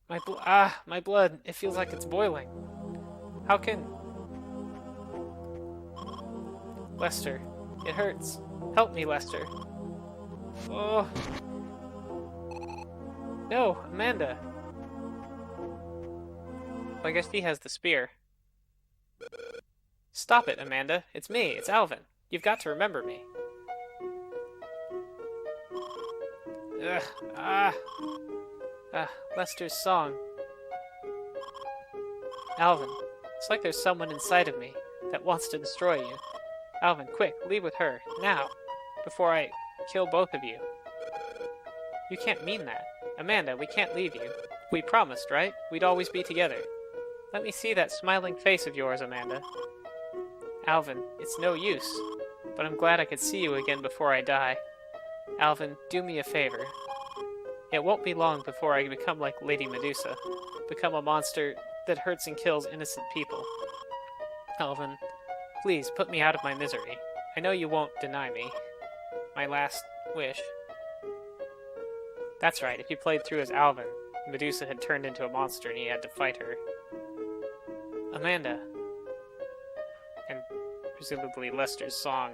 my blood. It feels like it's boiling. How can... Lester, it hurts. Help me, Lester. Oh. No, Amanda. I guess he has the spear. Stop it, Amanda. It's me. It's Alvin. You've got to remember me. Lester's song. Alvin, it's like there's someone inside of me that wants to destroy you. Alvin, quick, leave with her, now, before I kill both of you. You can't mean that. Amanda, we can't leave you. We promised, right? We'd always be together. Let me see that smiling face of yours, Amanda. Alvin, it's no use, but I'm glad I could see you again before I die. Alvin, do me a favor. It won't be long before I become like Lady Medusa, become a monster that hurts and kills innocent people. Alvin, please put me out of my misery. I know you won't deny me. My last wish. That's right, if you played through as Alvin, Medusa had turned into a monster and he had to fight her. Amanda. And presumably Lester's song,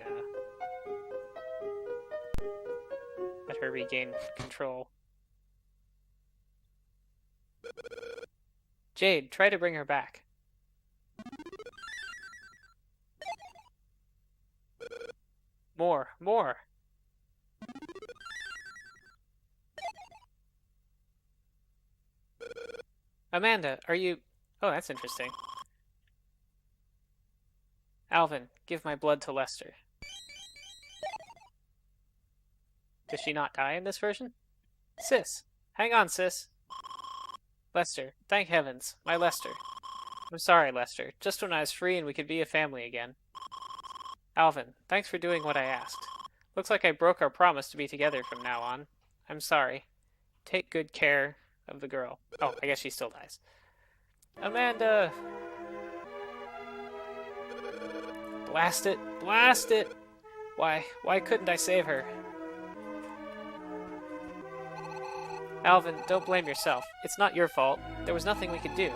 let her regain control. Jade, try to bring her back. More! Amanda, are you... Oh, that's interesting. Alvin, give my blood to Lester. Does she not die in this version? Sis! Hang on, sis! Lester, thank heavens. My Lester. I'm sorry, Lester. Just when I was free and we could be a family again. Alvin, thanks for doing what I asked. Looks like I broke our promise to be together from now on. I'm sorry. Take good care of the girl. Oh, I guess she still dies. Amanda! Blast it! Blast it! Why couldn't I save her? Alvin, don't blame yourself. It's not your fault. There was nothing we could do.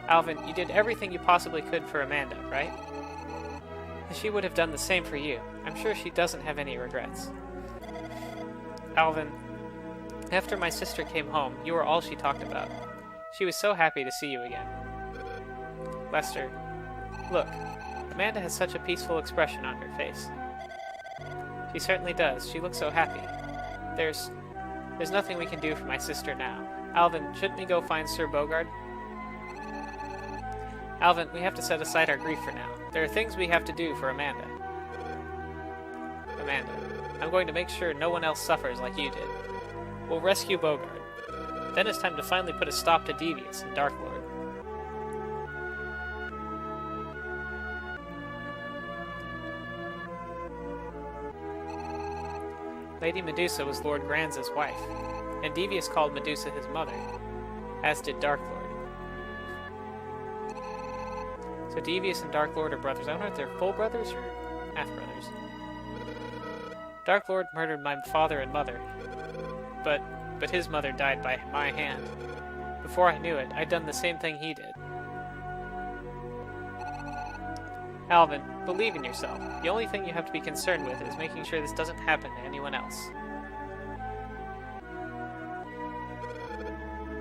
Alvin, you did everything you possibly could for Amanda, right? And she would have done the same for you. I'm sure she doesn't have any regrets. Alvin, after my sister came home, you were all she talked about. She was so happy to see you again. Lester, look. Amanda has such a peaceful expression on her face. She certainly does. She looks so happy. There's nothing we can do for my sister now. Alvin, shouldn't we go find Sir Bogard? Alvin, we have to set aside our grief for now. There are things we have to do for Amanda. Amanda, I'm going to make sure no one else suffers like you did. We'll rescue Bogard. Then it's time to finally put a stop to Devius and Dark Lord. Lady Medusa was Lord Granza's wife, and Devius called Medusa his mother, as did Dark Lord. So Devius and Dark Lord are brothers. I don't know if they're full brothers or half-brothers. Dark Lord murdered my father and mother, but his mother died by my hand. Before I knew it, I'd done the same thing he did. Alvin, believe in yourself. The only thing you have to be concerned with is making sure this doesn't happen to anyone else.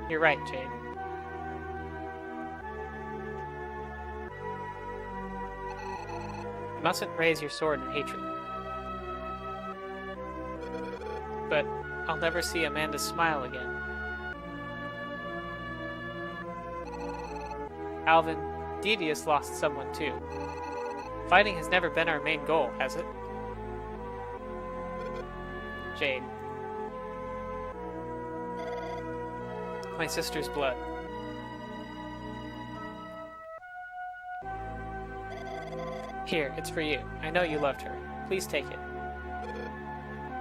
You're right, Jade. You mustn't raise your sword in hatred. But I'll never see Amanda smile again. Alvin, Devius lost someone too. Fighting has never been our main goal, has it? Jade. My sister's blood. Here, it's for you. I know you loved her. Please take it.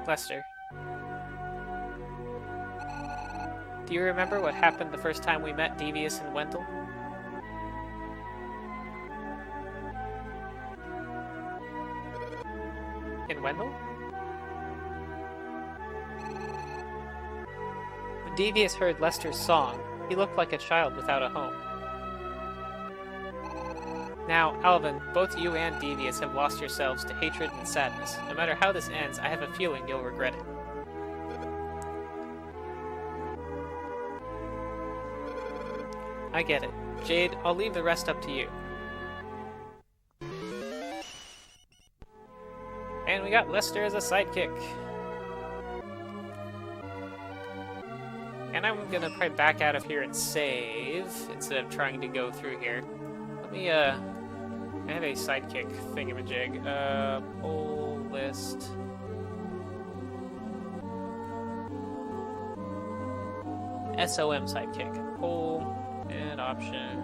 Lester. Do you remember what happened the first time we met Devius and Wendell? In Wendell? When Devius heard Lester's song, he looked like a child without a home. Now, Alvin, both you and Devius have lost yourselves to hatred and sadness. No matter how this ends, I have a feeling you'll regret it. I get it. Jade, I'll leave the rest up to you. And we got Lester as a sidekick. And I'm gonna probably back out of here and save, instead of trying to go through here. Let me, I have a sidekick thingamajig. Pull list. SOM sidekick. Pull, and option,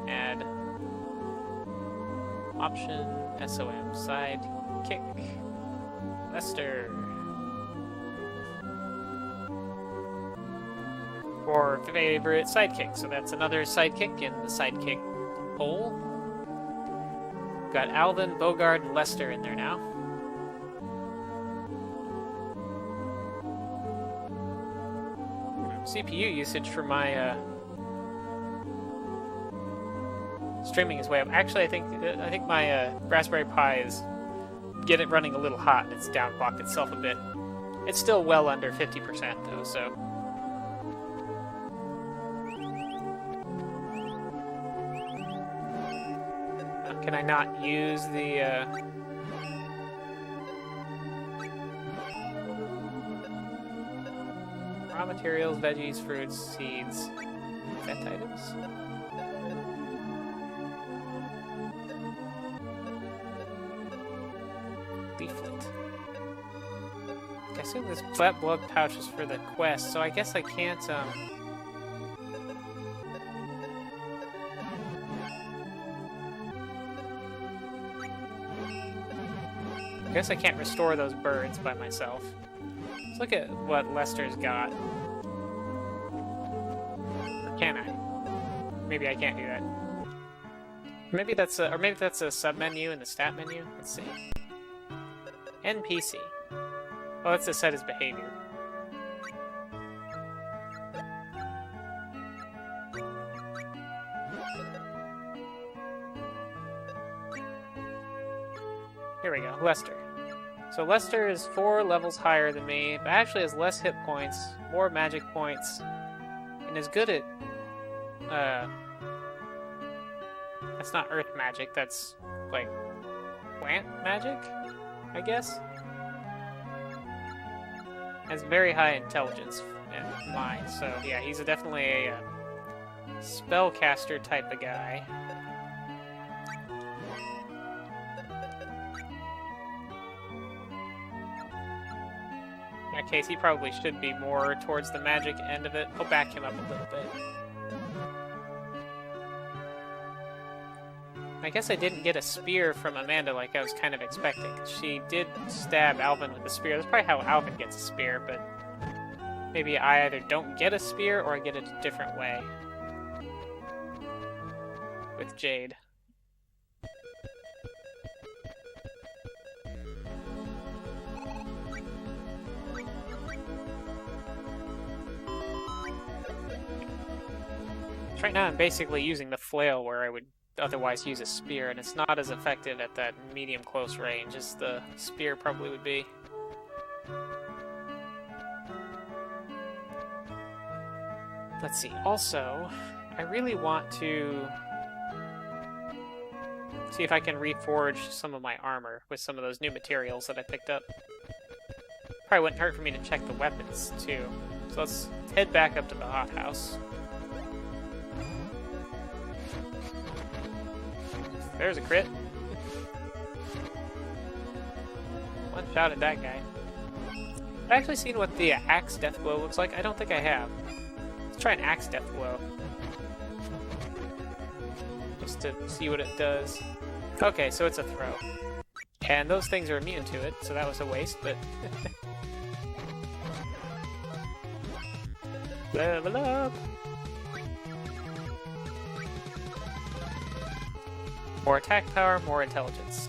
add. Option, SOM sidekick. Lester. Or favorite sidekick. So that's another sidekick in the sidekick poll. Got Alvin, Bogard, and Lester in there now. CPU usage for my streaming is way up. Actually, I think my Raspberry Pi is running a little hot, and it's downclocked itself a bit. It's still well under 50% though, so. Can I not use the, raw materials, veggies, fruits, seeds, event items? Leaflet. I assume this flat blood pouch is for the quest, so I guess I can't, I guess I can't restore those birds by myself. Let's look at what Lester's got. Or can I? Maybe I can't do that. Maybe that's a sub-menu in the stat menu. Let's see. NPC. Oh, that's to set his behavior. Here we go, Lester. So Lester is 4 levels higher than me, but actually has less hit points, more magic points, and is good at That's not earth magic, that's, like, plant magic, I guess? Has very high intelligence in mind, so yeah, he's definitely a spellcaster type of guy. In that case, he probably should be more towards the magic end of it. I'll back him up a little bit. I guess I didn't get a spear from Amanda like I was kind of expecting. She did stab Alvin with a spear. That's probably how Alvin gets a spear, but maybe I either don't get a spear or I get it a different way. With Jade. Right now I'm basically using the flail where I would otherwise use a spear, and it's not as effective at that medium close range as the spear probably would be. Let's see, also, I really want to see if I can reforge some of my armor with some of those new materials that I picked up. Probably wouldn't hurt for me to check the weapons, too. So let's head back up to the hothouse. There's a crit. One shot at that guy. I've actually seen what the axe deathblow looks like. I don't think I have. Let's try an axe deathblow. Just to see what it does. Okay, so it's a throw. And those things are immune to it, so that was a waste, but... Level up! More attack power, more intelligence.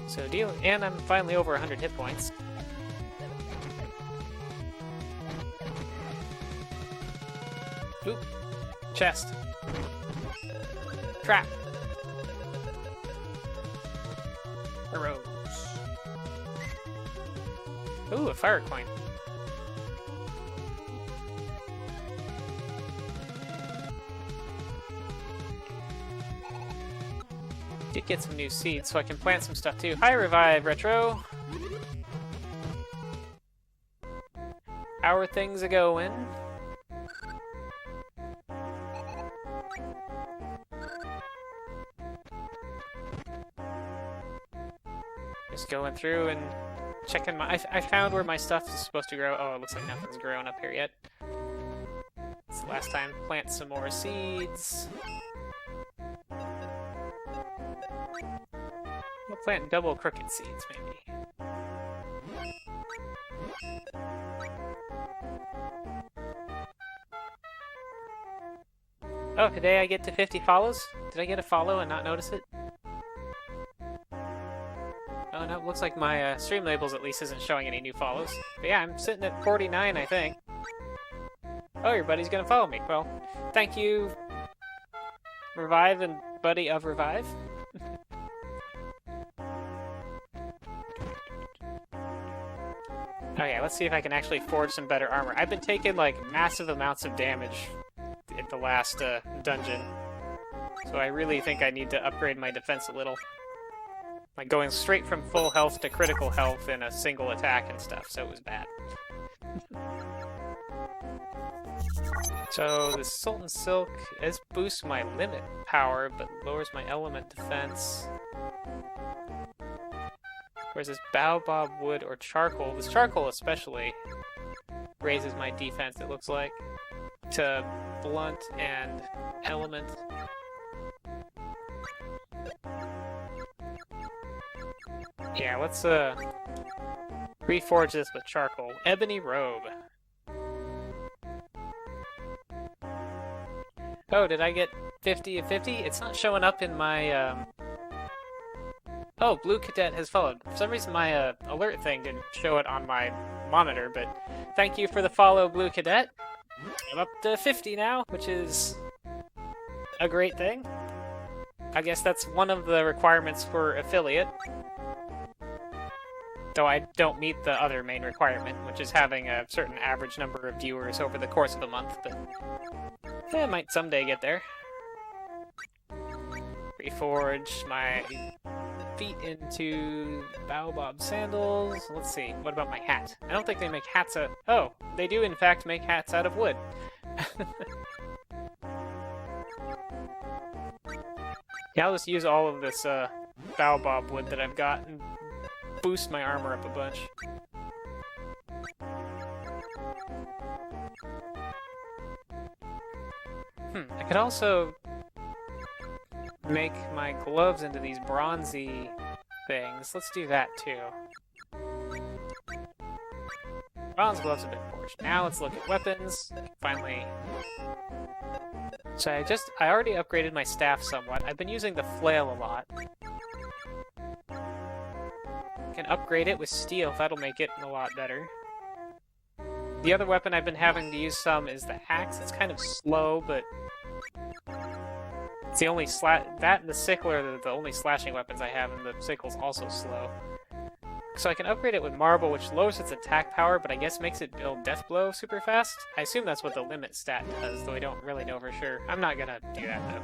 So deal, and I'm finally over 100 hit points. Oop. Chest. Trap. Arrows. Ooh, a fire coin. Did get some new seeds, so I can plant some stuff too. Hi, Revive Retro! How are things a-going? Just going through and checking my... I found where my stuff is supposed to grow. Oh, it looks like nothing's grown up here yet. It's the last time. Plant some more seeds. We'll plant double crooked seeds, maybe. Oh, today I get to 50 follows? Did I get a follow and not notice it? Oh no, it looks like my stream labels at least isn't showing any new follows. But yeah, I'm sitting at 49, I think. Oh, your buddy's gonna follow me. Well, thank you, Revive and buddy of Revive. Okay, let's see if I can actually forge some better armor. I've been taking, like, massive amounts of damage at the last dungeon. So I really think I need to upgrade my defense a little. Like, going straight from full health to critical health in a single attack and stuff, so it was bad. So, the Sultan Silk does boost my limit power, but lowers my element defense. Whereas this baobab wood or charcoal, this charcoal especially, raises my defense, it looks like, to blunt and element. Yeah, let's reforge this with charcoal. Ebony robe. Oh, did I get 50 of 50? It's not showing up in my Oh, Blue Cadet has followed. For some reason my alert thing didn't show it on my monitor, but thank you for the follow, Blue Cadet. I'm up to 50 now, which is a great thing. I guess that's one of the requirements for affiliate. Though I don't meet the other main requirement, which is having a certain average number of viewers over the course of a month, but I might someday get there. Reforge my feet into Baobab sandals. Let's see, what about my hat? I don't think they make hats out... Oh, they do in fact make hats out of wood. Yeah, I'll just use all of this Baobab wood that I've got and boost my armor up a bunch. I could also make my gloves into these bronzy things. Let's do that too. Bronze gloves have been forged. Now let's look at weapons. Finally. So I already upgraded my staff somewhat. I've been using the flail a lot. I can upgrade it with steel, that'll make it a lot better. The other weapon I've been having to use some is the axe. It's kind of slow, but it's the only that and the sickle are the only slashing weapons I have, and the sickle's also slow. So I can upgrade it with marble, which lowers its attack power, but I guess makes it build deathblow super fast. I assume that's what the limit stat does, though I don't really know for sure. I'm not gonna do that though.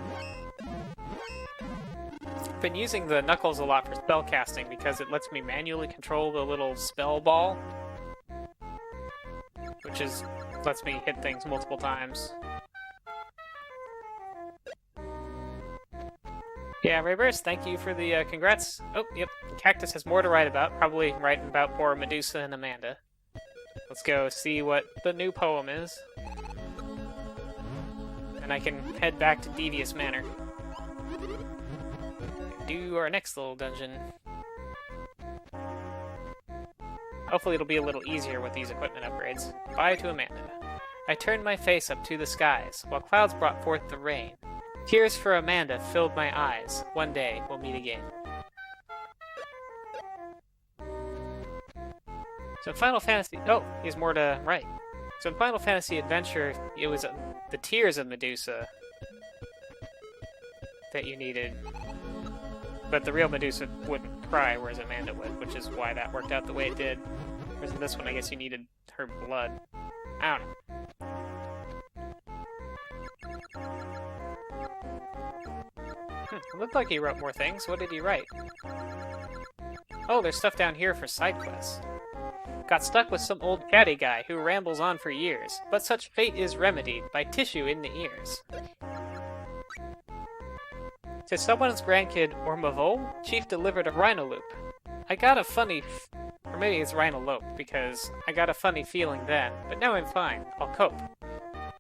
I've been using the knuckles a lot for spell casting because it lets me manually control the little spell ball, which lets me hit things multiple times. Yeah, Rayburst, thank you for the congrats. Oh, yep, Cactus has more to write about, probably writing about poor Medusa and Amanda. Let's go see what the new poem is. And I can head back to Devius Manor. Do our next little dungeon. Hopefully it'll be a little easier with these equipment upgrades. Bye to Amanda. I turned my face up to the skies, while clouds brought forth the rain. Tears for Amanda filled my eyes. One day, we'll meet again. So in Final Fantasy... Oh, here's more to write. So in Final Fantasy Adventure, it was the tears of Medusa that you needed. But the real Medusa wouldn't cry, whereas Amanda would, which is why that worked out the way it did. Whereas in this one, I guess you needed her blood. I don't know. It looked like he wrote more things. What did he write? Oh, there's stuff down here for side quests. Got stuck with some old catty guy who rambles on for years, but such fate is remedied by tissue in the ears. To someone's grandkid or Mavol, Chief delivered a rhino loop. I got a funny... or maybe it's rhinolope, because I got a funny feeling then, but now I'm fine. I'll cope.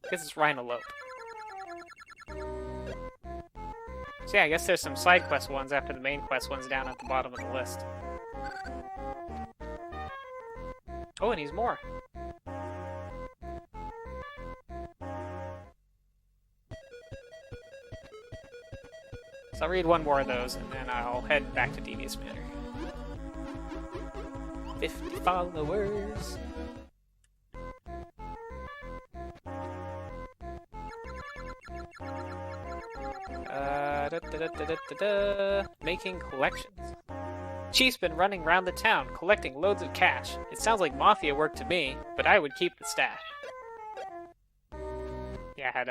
Because it's rhinolope. So yeah, I guess there's some side quest ones after the main quest ones down at the bottom of the list. Oh, and he's more. So I'll read one more of those, and then I'll head back to Devius Manor. 50 followers. Making collections. Chief's been running around the town, collecting loads of cash. It sounds like mafia work to me, but I would keep the stash. Yeah, I had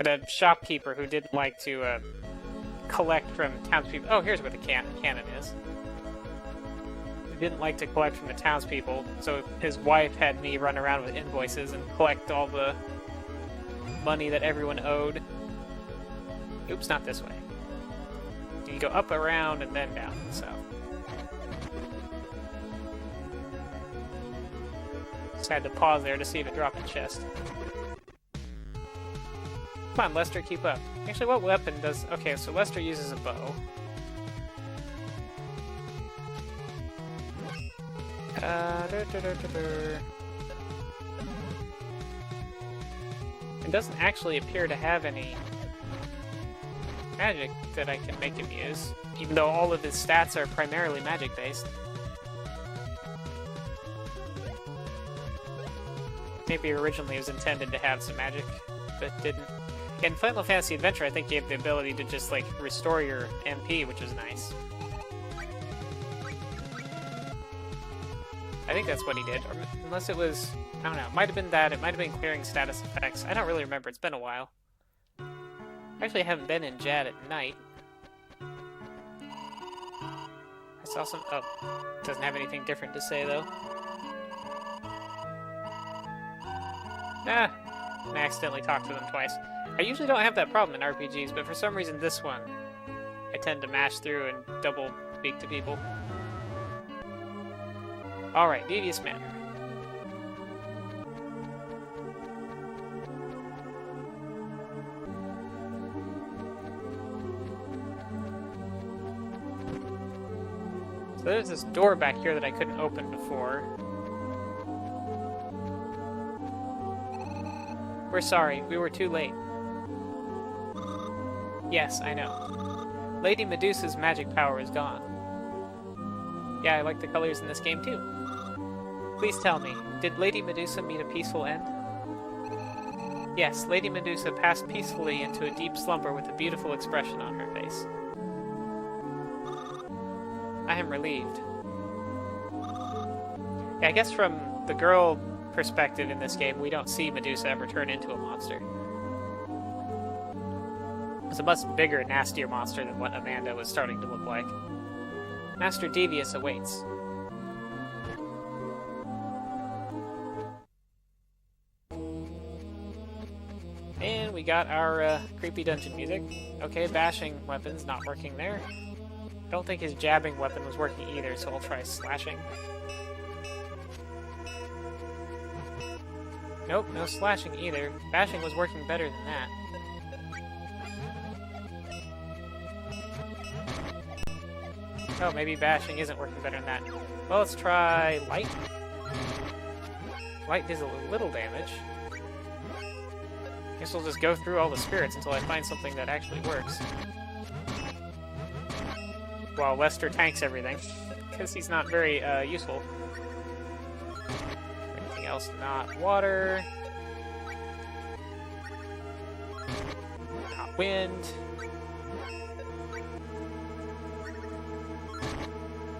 a shopkeeper who didn't like to collect from townspeople. Oh, here's where the cannon is. He didn't like to collect from the townspeople, so his wife had me run around with invoices and collect all the money that everyone owed. Oops, not this way. You go up, around, and then down, so. Just had to pause there to see if it dropped a chest. Come on, Lester, keep up. Actually, what weapon does... Okay, so Lester uses a bow. It doesn't actually appear to have any magic that I can make him use, even though all of his stats are primarily magic-based. Maybe originally it was intended to have some magic, but didn't. In Final Fantasy Adventure, I think you have the ability to just, like, restore your MP, which is nice. I think that's what he did. Or, unless it was... I don't know. It might have been that. It might have been clearing status effects. I don't really remember. It's been a while. Actually, I haven't been in Jad at night. I saw some... Oh. Doesn't have anything different to say, though. Ah. I accidentally talked to them twice. I usually don't have that problem in RPGs, but for some reason this one, I tend to mash through and double speak to people. Alright, Devius Manor. So there's this door back here that I couldn't open before. We're sorry, we were too late. Yes, I know. Lady Medusa's magic power is gone. Yeah, I like the colors in this game too. Please tell me, did Lady Medusa meet a peaceful end? Yes, Lady Medusa passed peacefully into a deep slumber with a beautiful expression on her face. I am relieved. Yeah, I guess from the girl perspective in this game, we don't see Medusa ever turn into a monster. It's a much bigger, nastier monster than what Amanda was starting to look like. Master Devius awaits. And we got our creepy dungeon music. Okay, bashing weapon's not working there. Don't think his jabbing weapon was working either, so I'll try slashing. Nope, no slashing either. Bashing was working better than that. Oh, maybe bashing isn't working better than that. Well, let's try light. Light does a little damage. Guess we'll just go through all the spirits until I find something that actually works. While Lester tanks everything, because he's not very useful. Anything else? Not water. Not wind.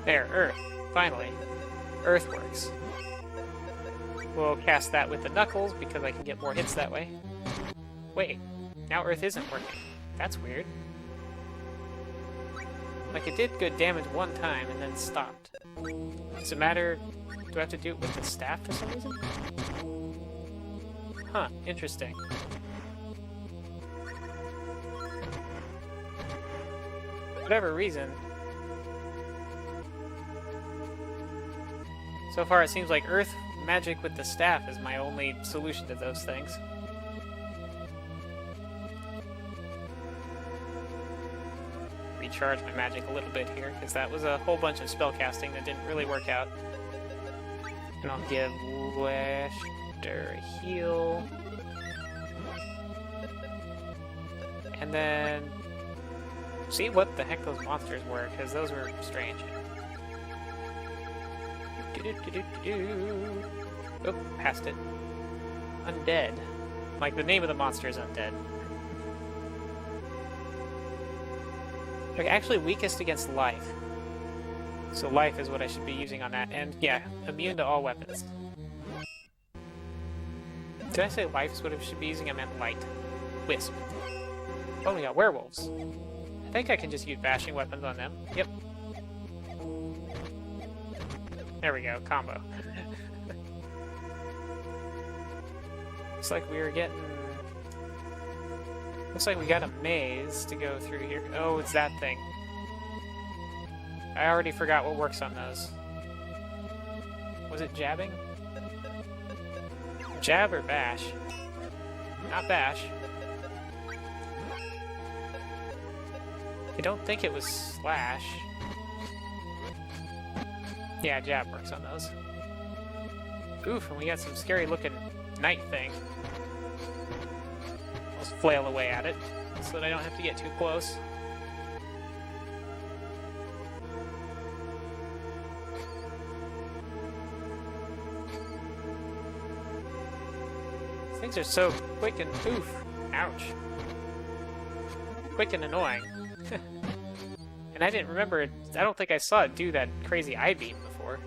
There, Earth. Finally. Earth works. We'll cast that with the knuckles, because I can get more hits that way. Wait, now Earth isn't working. That's weird. Like, it did good damage one time, and then stopped. Does it matter? Do I have to do it with the staff for some reason? Huh, interesting. For whatever reason. So far, it seems like Earth magic with the staff is my only solution to those things. Recharge my magic a little bit here, because that was a whole bunch of spellcasting that didn't really work out. And I'll give Lester a heal. And then see what the heck those monsters were, because those were strange. Oh, passed it. Undead. Like, the name of the monster is undead. Okay, actually weakest against life. So life is what I should be using on that. And yeah, immune to all weapons. Did I say life is what I should be using? I meant light. Wisp. Oh, we got werewolves. I think I can just use bashing weapons on them. Yep. There we go, combo. Looks like we were getting... Looks like we got a maze to go through here. Oh, it's that thing. I already forgot what works on those. Was it jabbing? Jab or bash? Not bash. I don't think it was slash. Yeah, jab works on those. Oof, and we got some scary looking night thing. Let's flail away at it, so that I don't have to get too close. These things are so quick and oof. Ouch. Quick and annoying. And I didn't remember it. I don't think I saw it do that crazy eye beam before.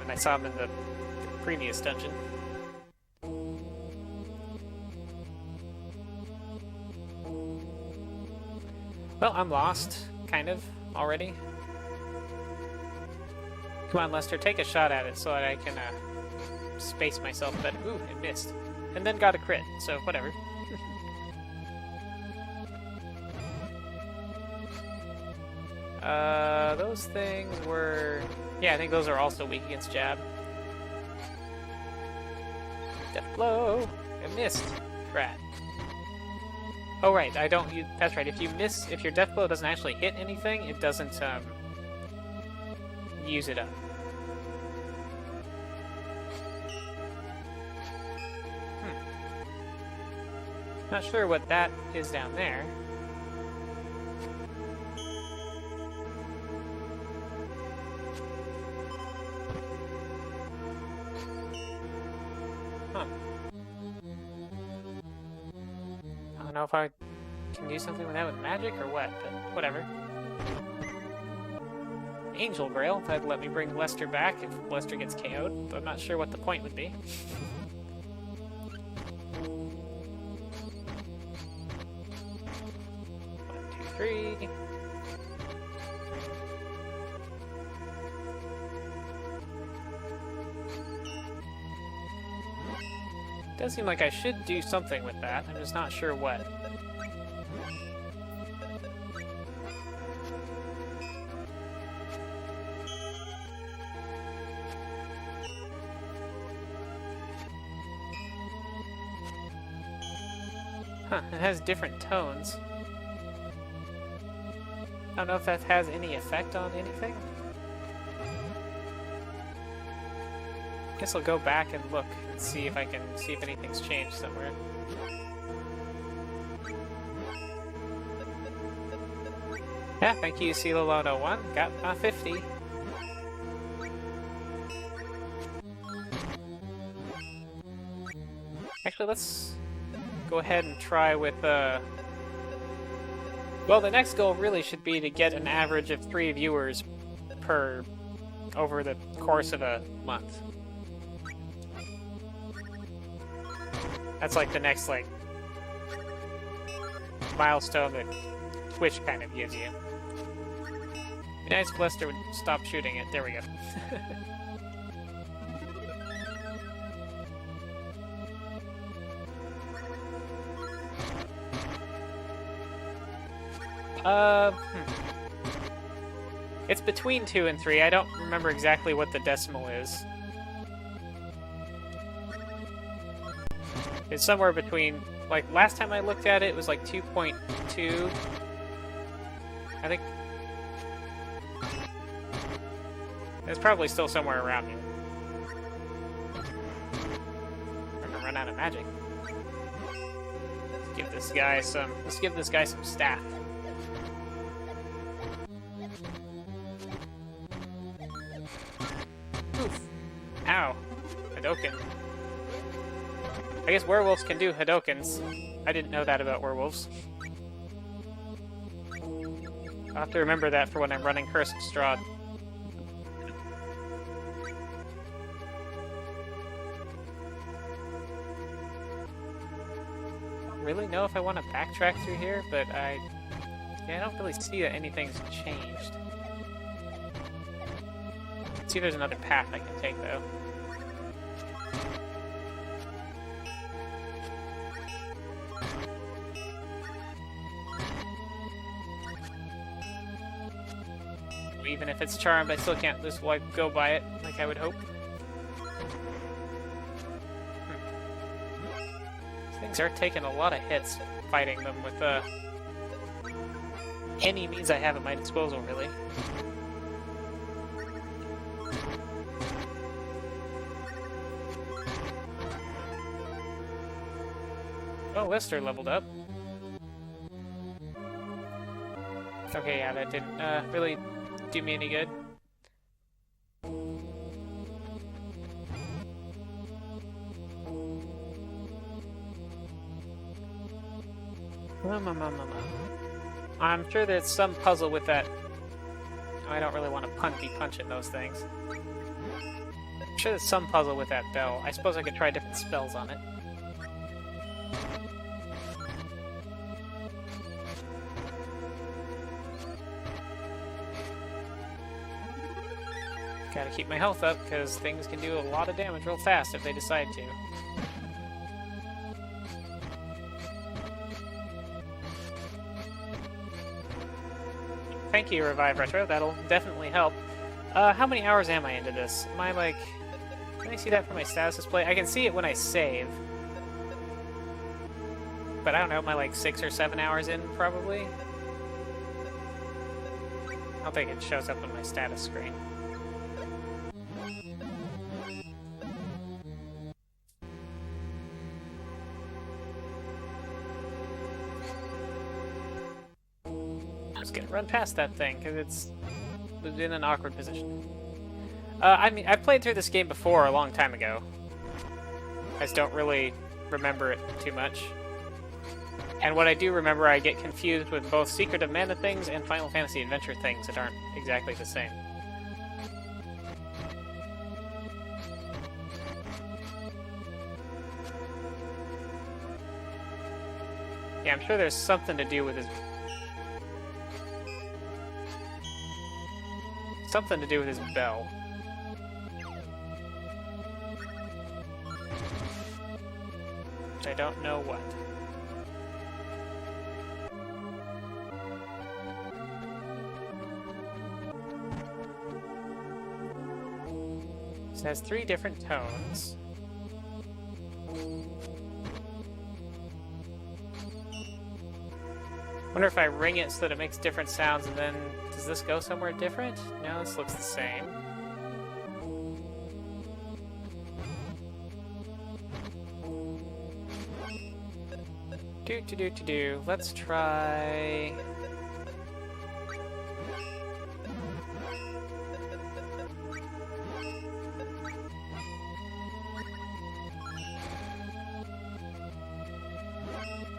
when I saw him in the previous dungeon. Well, I'm lost, kind of, already. Come on, Lester, take a shot at it so that I can space myself better. Ooh, it missed. And then got a crit, so whatever. Those things were... Yeah, I think those are also weak against jab. Deathblow! I missed. Rat. Oh right, I don't... that's right, if you miss... If your deathblow doesn't actually hit anything, it doesn't, use it up. Not sure what that is down there. Huh. I don't know if I can do something with that with magic or what, but whatever. Angel Grail, that'd let me bring Lester back if Lester gets KO'd, but I'm not sure what the point would be. 1, 2, 3. Does seem like I should do something with that, I'm just not sure what. Huh, it has different tones. I don't know if that has any effect on anything. Guess I'll go back and look and see if I can see if anything's changed somewhere. Yeah, thank you, CeeLo101. Got my 50. Actually, let's go ahead and try with, well, the next goal really should be to get an average of 3 viewers per... over the course of a month. That's like the next, like, milestone that Twitch kind of gives you. It'd be nice if Lester would stop shooting it. There we go. It's between 2 and 3. I don't remember exactly what the decimal is. It's somewhere between, like, last time I looked at it, it was like 2.2. I think it's probably still somewhere around here. I'm gonna run out of magic. Let's give this guy some staff. Oof. Ow. Hadoken. I guess werewolves can do Hadokens. I didn't know that about werewolves. I'll have to remember that for when I'm running Cursed Strahd. I don't really know if I want to backtrack through here, but I don't really see that anything's changed. Let's see if there's another path I can take, though. Even if it's charmed, I still can't just like go by it like I would hope. These things are taking a lot of hits fighting them with any means I have at my disposal, really. Oh, Lester leveled up. Okay, yeah, that didn't really do me any good. I'm sure there's some puzzle with that. I don't really want to punch at those things. I'm sure there's some puzzle with that bell. I suppose I could try different spells on it. Gotta keep my health up, because things can do a lot of damage real fast if they decide to. Thank you, Revive Retro. That'll definitely help. How many hours am I into this? Am I like... Can I see that from my status display? I can see it when I save. But I don't know, am I like 6 or 7 hours in, probably? I don't think it shows up on my status screen. I'm just gonna run past that thing, because it's in an awkward position. I mean, I've played through this game before a long time ago. I just don't really remember it too much. And what I do remember, I get confused with both Secret of Mana things and Final Fantasy Adventure things that aren't exactly the same. Yeah, I'm sure there's something to do with his... Something to do with his bell. I don't know what. It has 3 different tones. Wonder if I ring it so that it makes different sounds, and then does this go somewhere different? No, this looks the same. Let's try...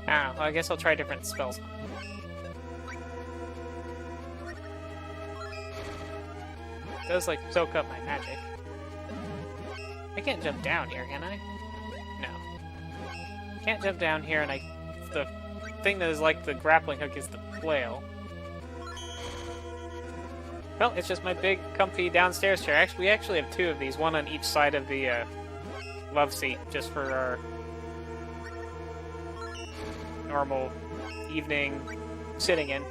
Ah, well, I guess I'll try different spells. It does, like, soak up my magic. I can't jump down here, can I? No. Can't jump down here, and the thing that is like the grappling hook is the flail. Well, it's just my big, comfy downstairs chair. Actually, we actually have 2 of these, one on each side of the love seat, just for our normal evening sitting in.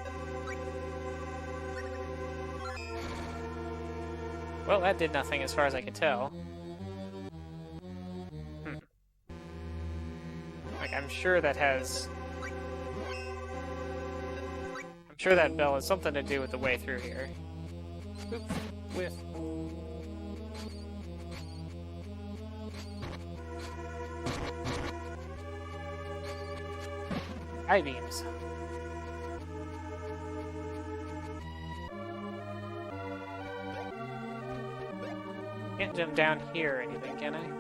Well, that did nothing as far as I could tell. Like, I'm sure that has... I'm sure that bell has something to do with the way through here. Oop, whiff. Eye beams. Can't jump down here or anything, can I?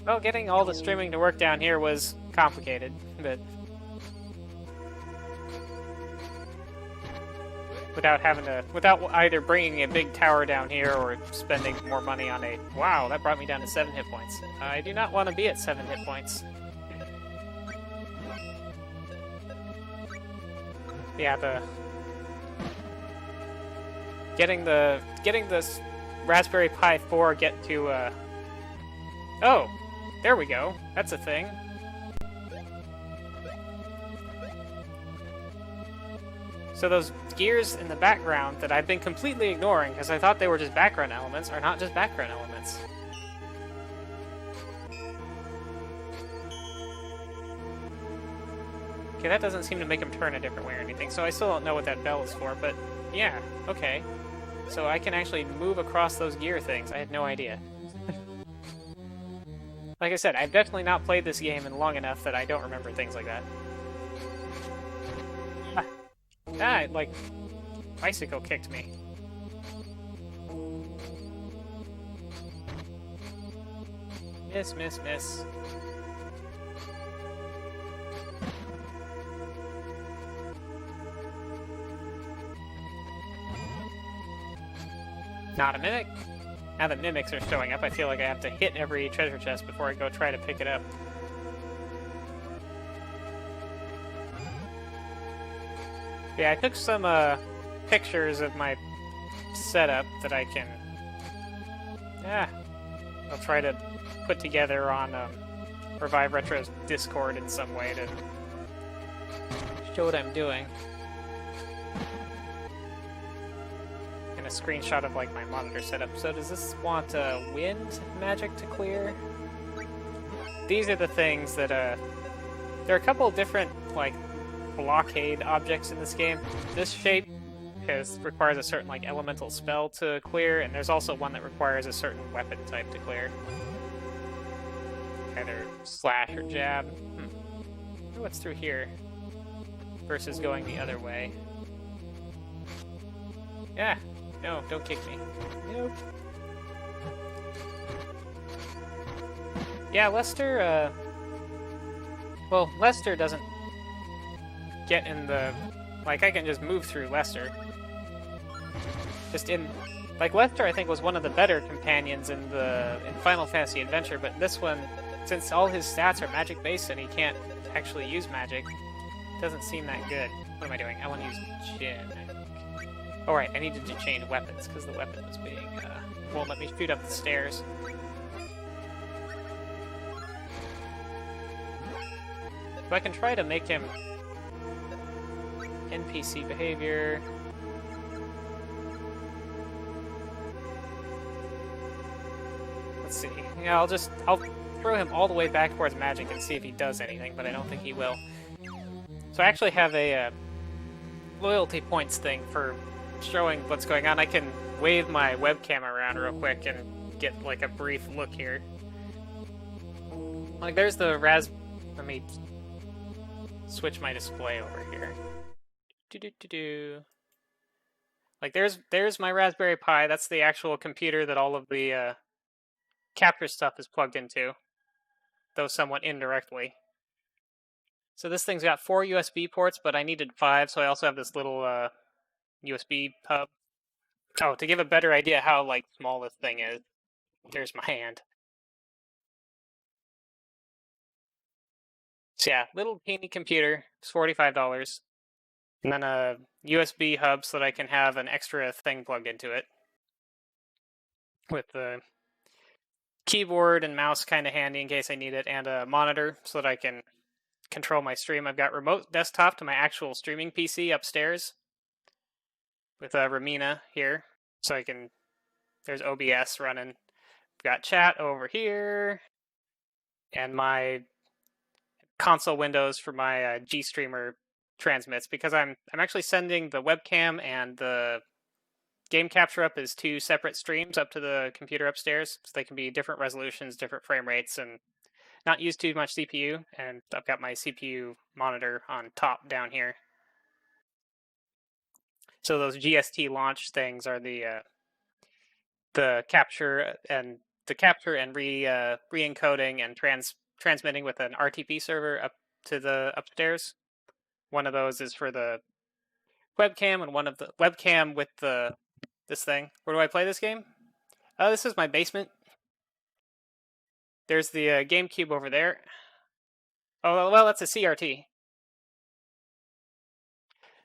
Well, getting all the streaming to work down here was complicated, but... without either bringing a big tower down here or spending more money on a... Wow, that brought me down to 7 hit points. I do not want to be at 7 hit points. Yeah, getting this Raspberry Pi 4 get to, Oh! There we go. That's a thing. So those gears in the background that I've been completely ignoring because I thought they were just background elements are not just background elements. Okay, that doesn't seem to make them turn a different way or anything, so I still don't know what that bell is for, but yeah, okay. So I can actually move across those gear things. I had no idea. Like I said, I've definitely not played this game in long enough that I don't remember things like that. Like, bicycle kicked me. Miss, miss, miss. Not a mimic. Now that mimics are showing up, I feel like I have to hit every treasure chest before I go try to pick it up. Yeah, I took some pictures of my setup that I can... I'll try to put together on Revive Retro's Discord in some way to show what I'm doing. And a screenshot of like my monitor setup. So does this want wind magic to clear? These are the things that there are a couple different like blockade objects in this game. This shape requires a certain like elemental spell to clear, and there's also one that requires a certain weapon type to clear. Either slash or jab. What's through here? Versus going the other way. Yeah. No, don't kick me. Nope. Yeah, Lester, well, Lester doesn't get in the... Like, I can just move through Lester. Just in... Like, Lester, I think, was one of the better companions in Final Fantasy Adventure, but this one, since all his stats are magic-based and he can't actually use magic, it doesn't seem that good. What am I doing? I want to use Jin. Oh, right, I needed to change weapons, because the weapon was being... won't let me shoot up the stairs. So I can try to make him NPC behavior. Let's see. Yeah, I'll throw him all the way back towards magic and see if he does anything, but I don't think he will. So I actually have a loyalty points thing for showing what's going on. I can wave my webcam around real quick and get like a brief look here. Like there's the let me switch my display over here. Like there's my Raspberry Pi. That's the actual computer that all of the capture stuff is plugged into, though somewhat indirectly. So this thing's got 4 USB ports, but I needed 5, so I also have this little USB hub. Oh, to give a better idea how like small this thing is, there's my hand. So yeah, little teeny computer, it's $45. And then a USB hub so that I can have an extra thing plugged into it. With the keyboard and mouse kind of handy in case I need it, and a monitor so that I can control my stream. I've got remote desktop to my actual streaming PC upstairs with Ramina here, so I can... There's OBS running. I've got chat over here, and my console windows for my GStreamer transmits, because I'm actually sending the webcam and the game capture up as 2 separate streams up to the computer upstairs, so they can be different resolutions, different frame rates, and not use too much CPU. And I've got my CPU monitor on top down here. So those GST launch things are the capture and re-encoding and transmitting with an RTP server up to the upstairs. One of those is for the webcam, and one of the webcam with this thing. Where do I play this game? This is my basement. There's the GameCube over there. Oh, well, that's a CRT.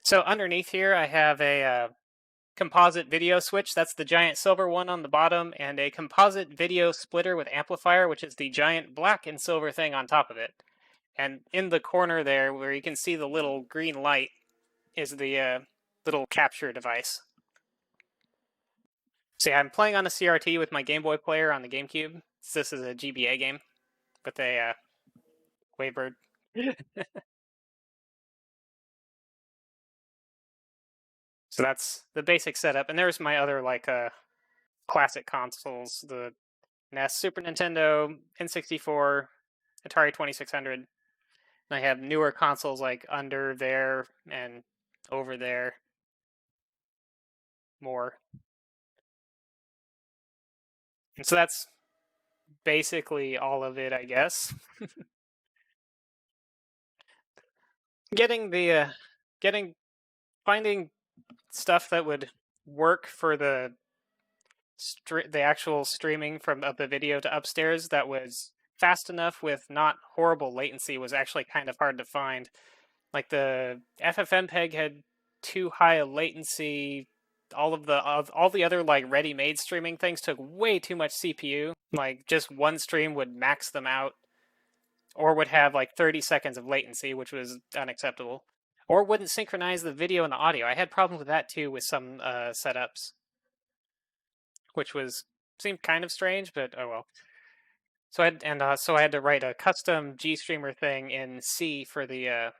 So underneath here, I have a composite video switch. That's the giant silver one on the bottom, and a composite video splitter with amplifier, which is the giant black and silver thing on top of it. And in the corner there, where you can see the little green light, is the little capture device. So yeah, I'm playing on a CRT with my Game Boy player on the GameCube. So this is a GBA game with a Wavebird. So that's the basic setup. And there's my other like classic consoles: the NES, Super Nintendo, N64, Atari 2600. And I have newer consoles like under there and over there. More. And so that's basically all of it, I guess. Finding stuff that would work for the the actual streaming of the video to upstairs that was fast enough with not horrible latency was actually kind of hard to find. Like the FFmpeg had too high a latency. All the other like ready-made streaming things took way too much CPU. Like just one stream would max them out, or would have like 30 seconds of latency, which was unacceptable, or wouldn't synchronize the video and the audio. I had problems with that too with some setups, which seemed kind of strange, but oh well. So I had to write a custom GStreamer thing in C for the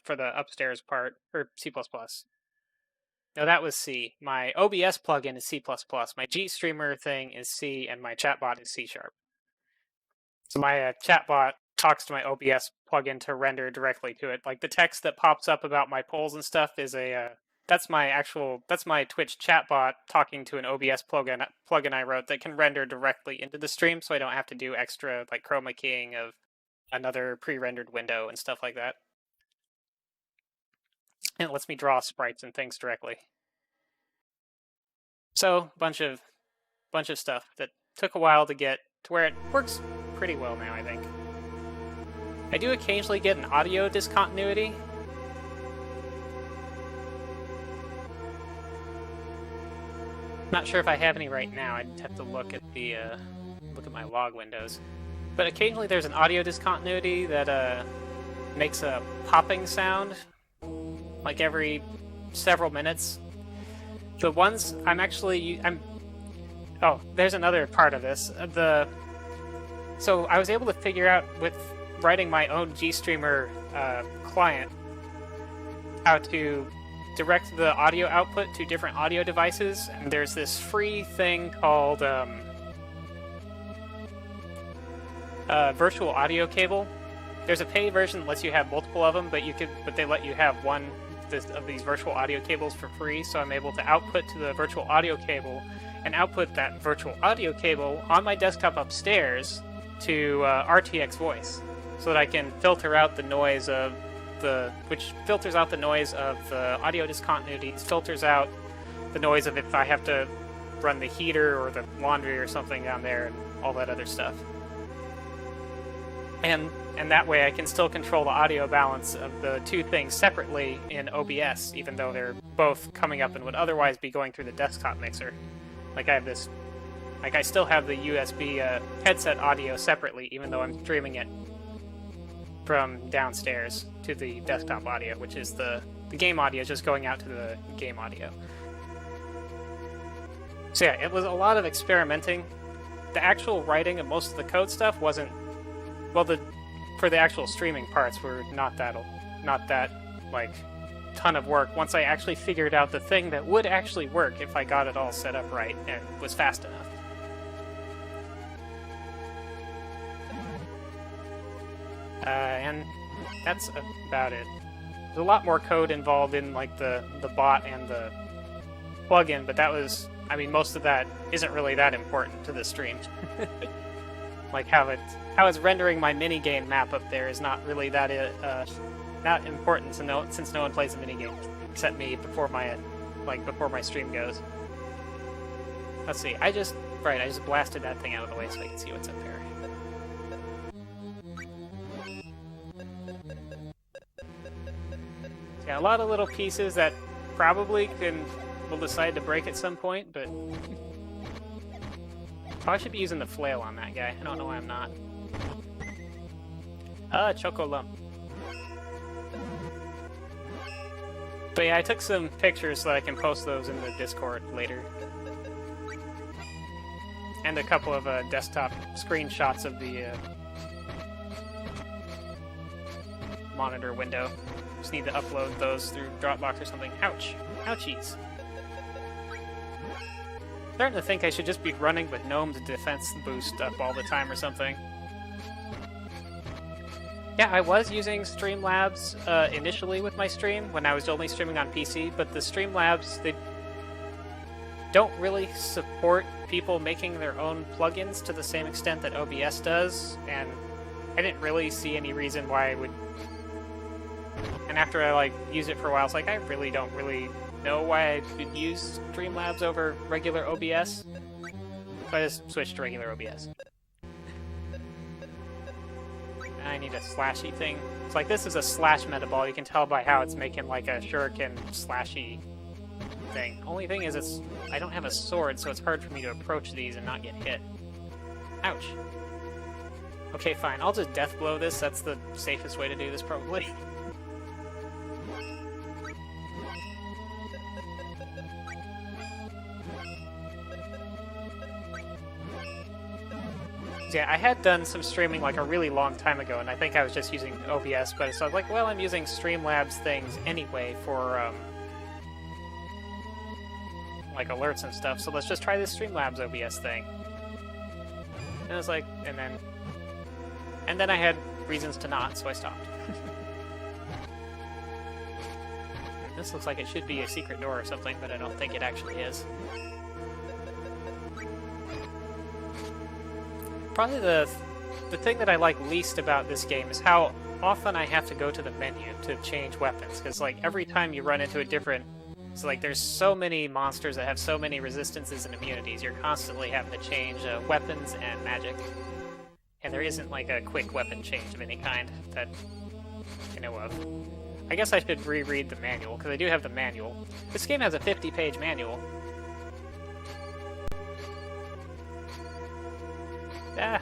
for the upstairs part, or C++. No, that was C. My OBS plugin is C++. My GStreamer thing is C, and my chatbot is C#. So my chatbot talks to my OBS plugin to render directly to it. Like the text that pops up about my polls and stuff is that's my Twitch chatbot talking to an OBS plugin I wrote that can render directly into the stream, so I don't have to do extra like chroma keying of another pre-rendered window and stuff like that. And it lets me draw sprites and things directly. So bunch of stuff that took a while to get to where it works pretty well now, I think. I do occasionally get an audio discontinuity. Not sure if I have any right now. I'd have to look at my log windows. But occasionally there's an audio discontinuity that makes a popping sound, like every several minutes. The ones oh, there's another part of this. So I was able to figure out with writing my own GStreamer client how to direct the audio output to different audio devices. And there's this free thing called virtual audio cable. There's a paid version that lets you have multiple of them, but they let you have one of these virtual audio cables for free. So I'm able to output to the virtual audio cable and output that virtual audio cable on my desktop upstairs to RTX voice, so that I can filter out the noise of which filters out the noise of the audio discontinuities, filters out the noise of if I have to run the heater or the laundry or something down there and all that other stuff. And that way I can still control the audio balance of the two things separately in OBS, even though they're both coming up and would otherwise be going through the desktop mixer. Like I still have the USB headset audio separately, even though I'm streaming it from downstairs to the desktop audio, which is the game audio just going out to the game audio. So yeah, it was a lot of experimenting. The actual writing of most of the code stuff wasn't, well, for the actual streaming parts were not that like ton of work once I actually figured out the thing that would actually work if I got it all set up right and was fast enough. And that's about it. There's a lot more code involved in like the bot and the plugin, but that was, I mean, most of that isn't really that important to the stream. Like how it's rendering my minigame map up there is not really that not important since no one plays the minigame except me before my stream goes. Let's see. I just blasted that thing out of the way so I can see what's up there. Yeah, a lot of little pieces that probably will decide to break at some point, but probably should be using the flail on that guy. I don't know why I'm not. Choco lump. But yeah, I took some pictures so that I can post those in the Discord later. And a couple of desktop screenshots of the monitor window. Just need to upload those through Dropbox or something. Ouch. Ouchies. Starting to think I should just be running with Gnome's defense boost up all the time or something. Yeah, I was using Streamlabs initially with my stream when I was only streaming on PC, but the Streamlabs, they don't really support people making their own plugins to the same extent that OBS does, and I didn't really see any reason why I would. And after I use it for a while, it's like I really don't know why I would use Streamlabs over regular OBS. So I just switched to regular OBS. I need a slashy thing. It's like this is a slash metaball. You can tell by how it's making like a shuriken slashy thing. Only thing is I don't have a sword, so it's hard for me to approach these and not get hit. Ouch. Okay, fine. I'll just deathblow this. That's the safest way to do this, probably. Yeah, I had done some streaming like a really long time ago, and I think I was just using OBS, but so I was like, well, I'm using Streamlabs things anyway for, like alerts and stuff, so let's just try this Streamlabs OBS thing. And I was like, and then I had reasons to not, so I stopped. This looks like it should be a secret door or something, but I don't think it actually is. Probably the thing that I like least about this game is how often I have to go to the menu to change weapons, because like every time you run into a different... So like there's so many monsters that have so many resistances and immunities, you're constantly having to change weapons and magic. And there isn't like a quick weapon change of any kind that I know of. I guess I should reread the manual, because I do have the manual. This game has a 50-page manual. Ah.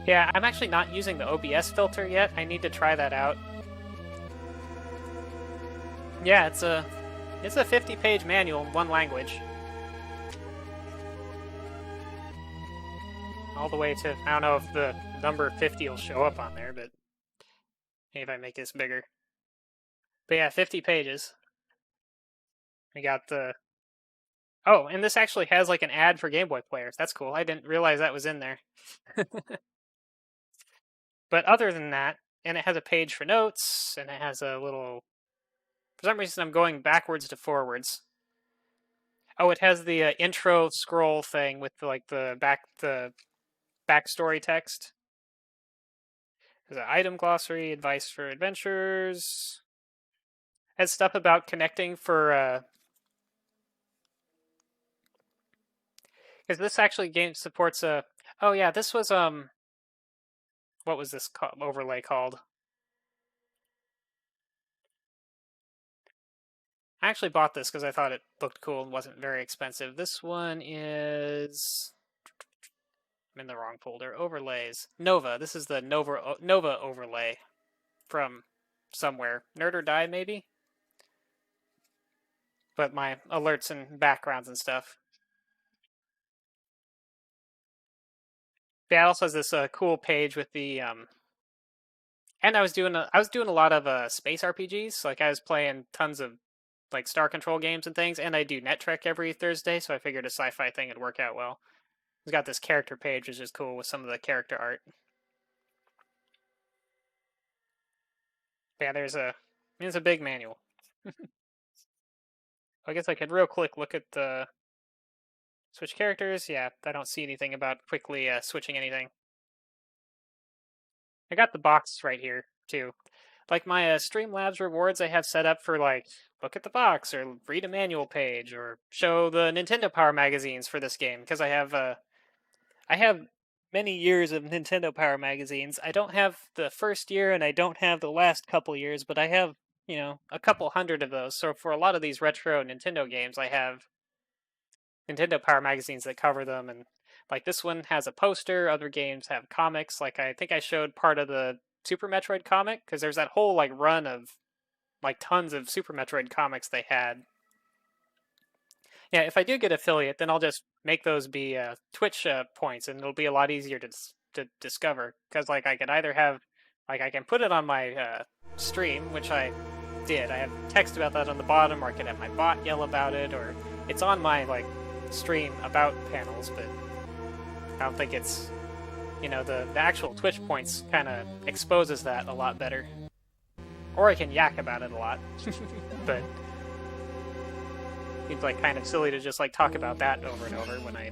Yeah, I'm actually not using the OBS filter yet. I need to try that out. Yeah, it's a 50-page manual in one language. All the way to, I don't know if the number 50 will show up on there, but maybe if I make this bigger. But yeah, 50 pages. We got the... Oh, and this actually has like an ad for Game Boy players. That's cool. I didn't realize that was in there. But other than that, and it has a page for notes, and it has a little... For some reason, I'm going backwards to forwards. Oh, it has the intro scroll thing with like the backstory text. There's an item glossary, advice for adventurers. It has stuff about connecting for... Because this actually game supports a... Oh yeah, this was, what was this overlay called? I actually bought this because I thought it looked cool and wasn't very expensive. This one is... I'm in the wrong folder. Overlays. Nova. This is the Nova overlay from somewhere. Nerd or Die, maybe? But my alerts and backgrounds and stuff. Yeah, it also has this cool page with the and I was doing a lot of space RPGs. Like I was playing tons of like Star Control games and things, and I do Net Trek every Thursday, so I figured a sci-fi thing would work out well. It's got this character page, which is cool with some of the character art. Yeah, there's a big manual. I guess I could real quick look at the switch characters. Yeah, I don't see anything about quickly switching anything. I got the box right here, too. Like my Streamlabs rewards I have set up for like, look at the box, or read a manual page, or show the Nintendo Power magazines for this game, because I have many years of Nintendo Power magazines. I don't have the first year, and I don't have the last couple years, but I have, a couple hundred of those. So for a lot of these retro Nintendo games, I have Nintendo Power magazines that cover them, and like this one has a poster, other games have comics. Like I think I showed part of the Super Metroid comic, because there's that whole like run of like tons of Super Metroid comics they had. Yeah, if I do get affiliate, then I'll just make those be Twitch points, and it'll be a lot easier to discover. Because like I could either have, like I can put it on my stream, which I did. I have text about that on the bottom, or I could have my bot yell about it, or it's on my like stream about panels, but I don't think it's, the actual Twitch points kind of exposes that a lot better. Or I can yak about it a lot, but it's like kind of silly to just like talk about that over and over when I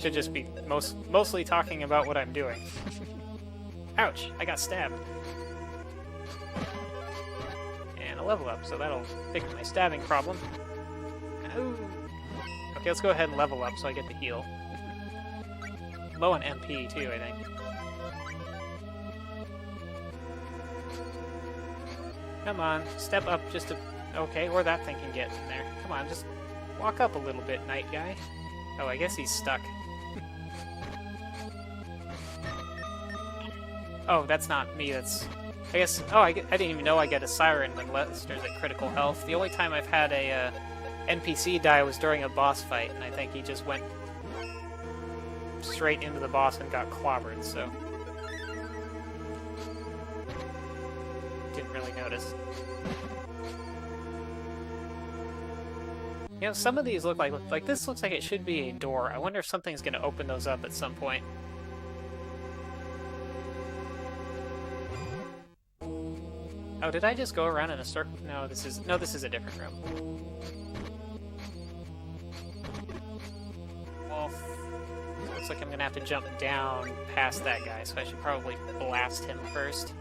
should just be mostly talking about what I'm doing. Ouch! I got stabbed. And a level up, so that'll fix my stabbing problem. Ooh. Okay, let's go ahead and level up so I get the heal. Low on MP, too, I think. Come on, step up just to... Okay, or that thing can get in there. Come on, just walk up a little bit, night guy. Oh, I guess he's stuck. Oh, that's not me, that's... I guess... Oh, I didn't even know I get a siren unless there's a critical health. The only time I've had a NPC die was during a boss fight, and I think he just went straight into the boss and got clobbered, so... Didn't really notice. You know, some of these look like this looks like it should be a door. I wonder if something's going to open those up at some point. Oh, did I just go around in a circle? No, this is a different room. Well, looks like I'm going to have to jump down past that guy, so I should probably blast him first.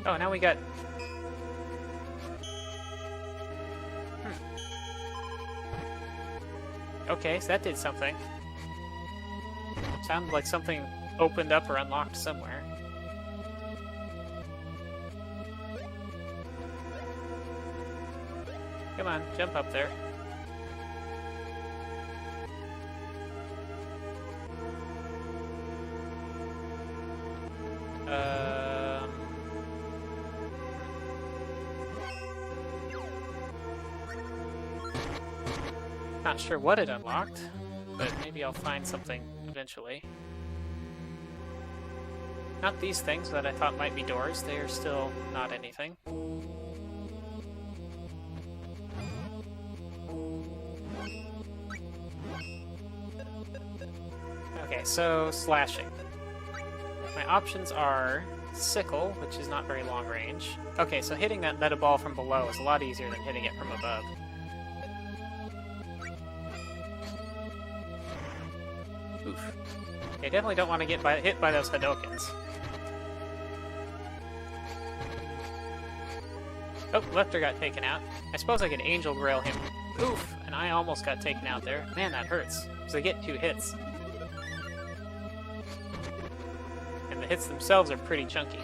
Oh, now we got... Okay, so that did something. Sounded like something opened up or unlocked somewhere. Come on, jump up there. Not sure what it unlocked, but maybe I'll find something eventually. Not these things that I thought might be doors, they are still not anything. Okay, so slashing. My options are sickle, which is not very long range. Okay, so hitting that meta ball from below is a lot easier than hitting it from above. Oof. I definitely don't want to get hit by those Hadokens. Oh, Lecter got taken out. I suppose I could Angel Grail him. Oof! And I almost got taken out there. Man, that hurts. Because I get 2 hits. And the hits themselves are pretty chunky.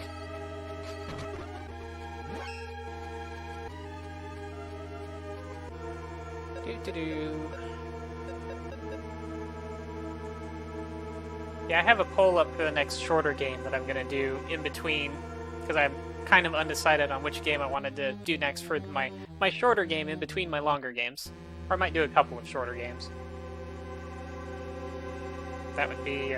Do-do-do. Yeah, I have a poll up for the next shorter game that I'm going to do in between, because I'm kind of undecided on which game I wanted to do next for my shorter game in between my longer games. Or I might do a couple of shorter games. That would be,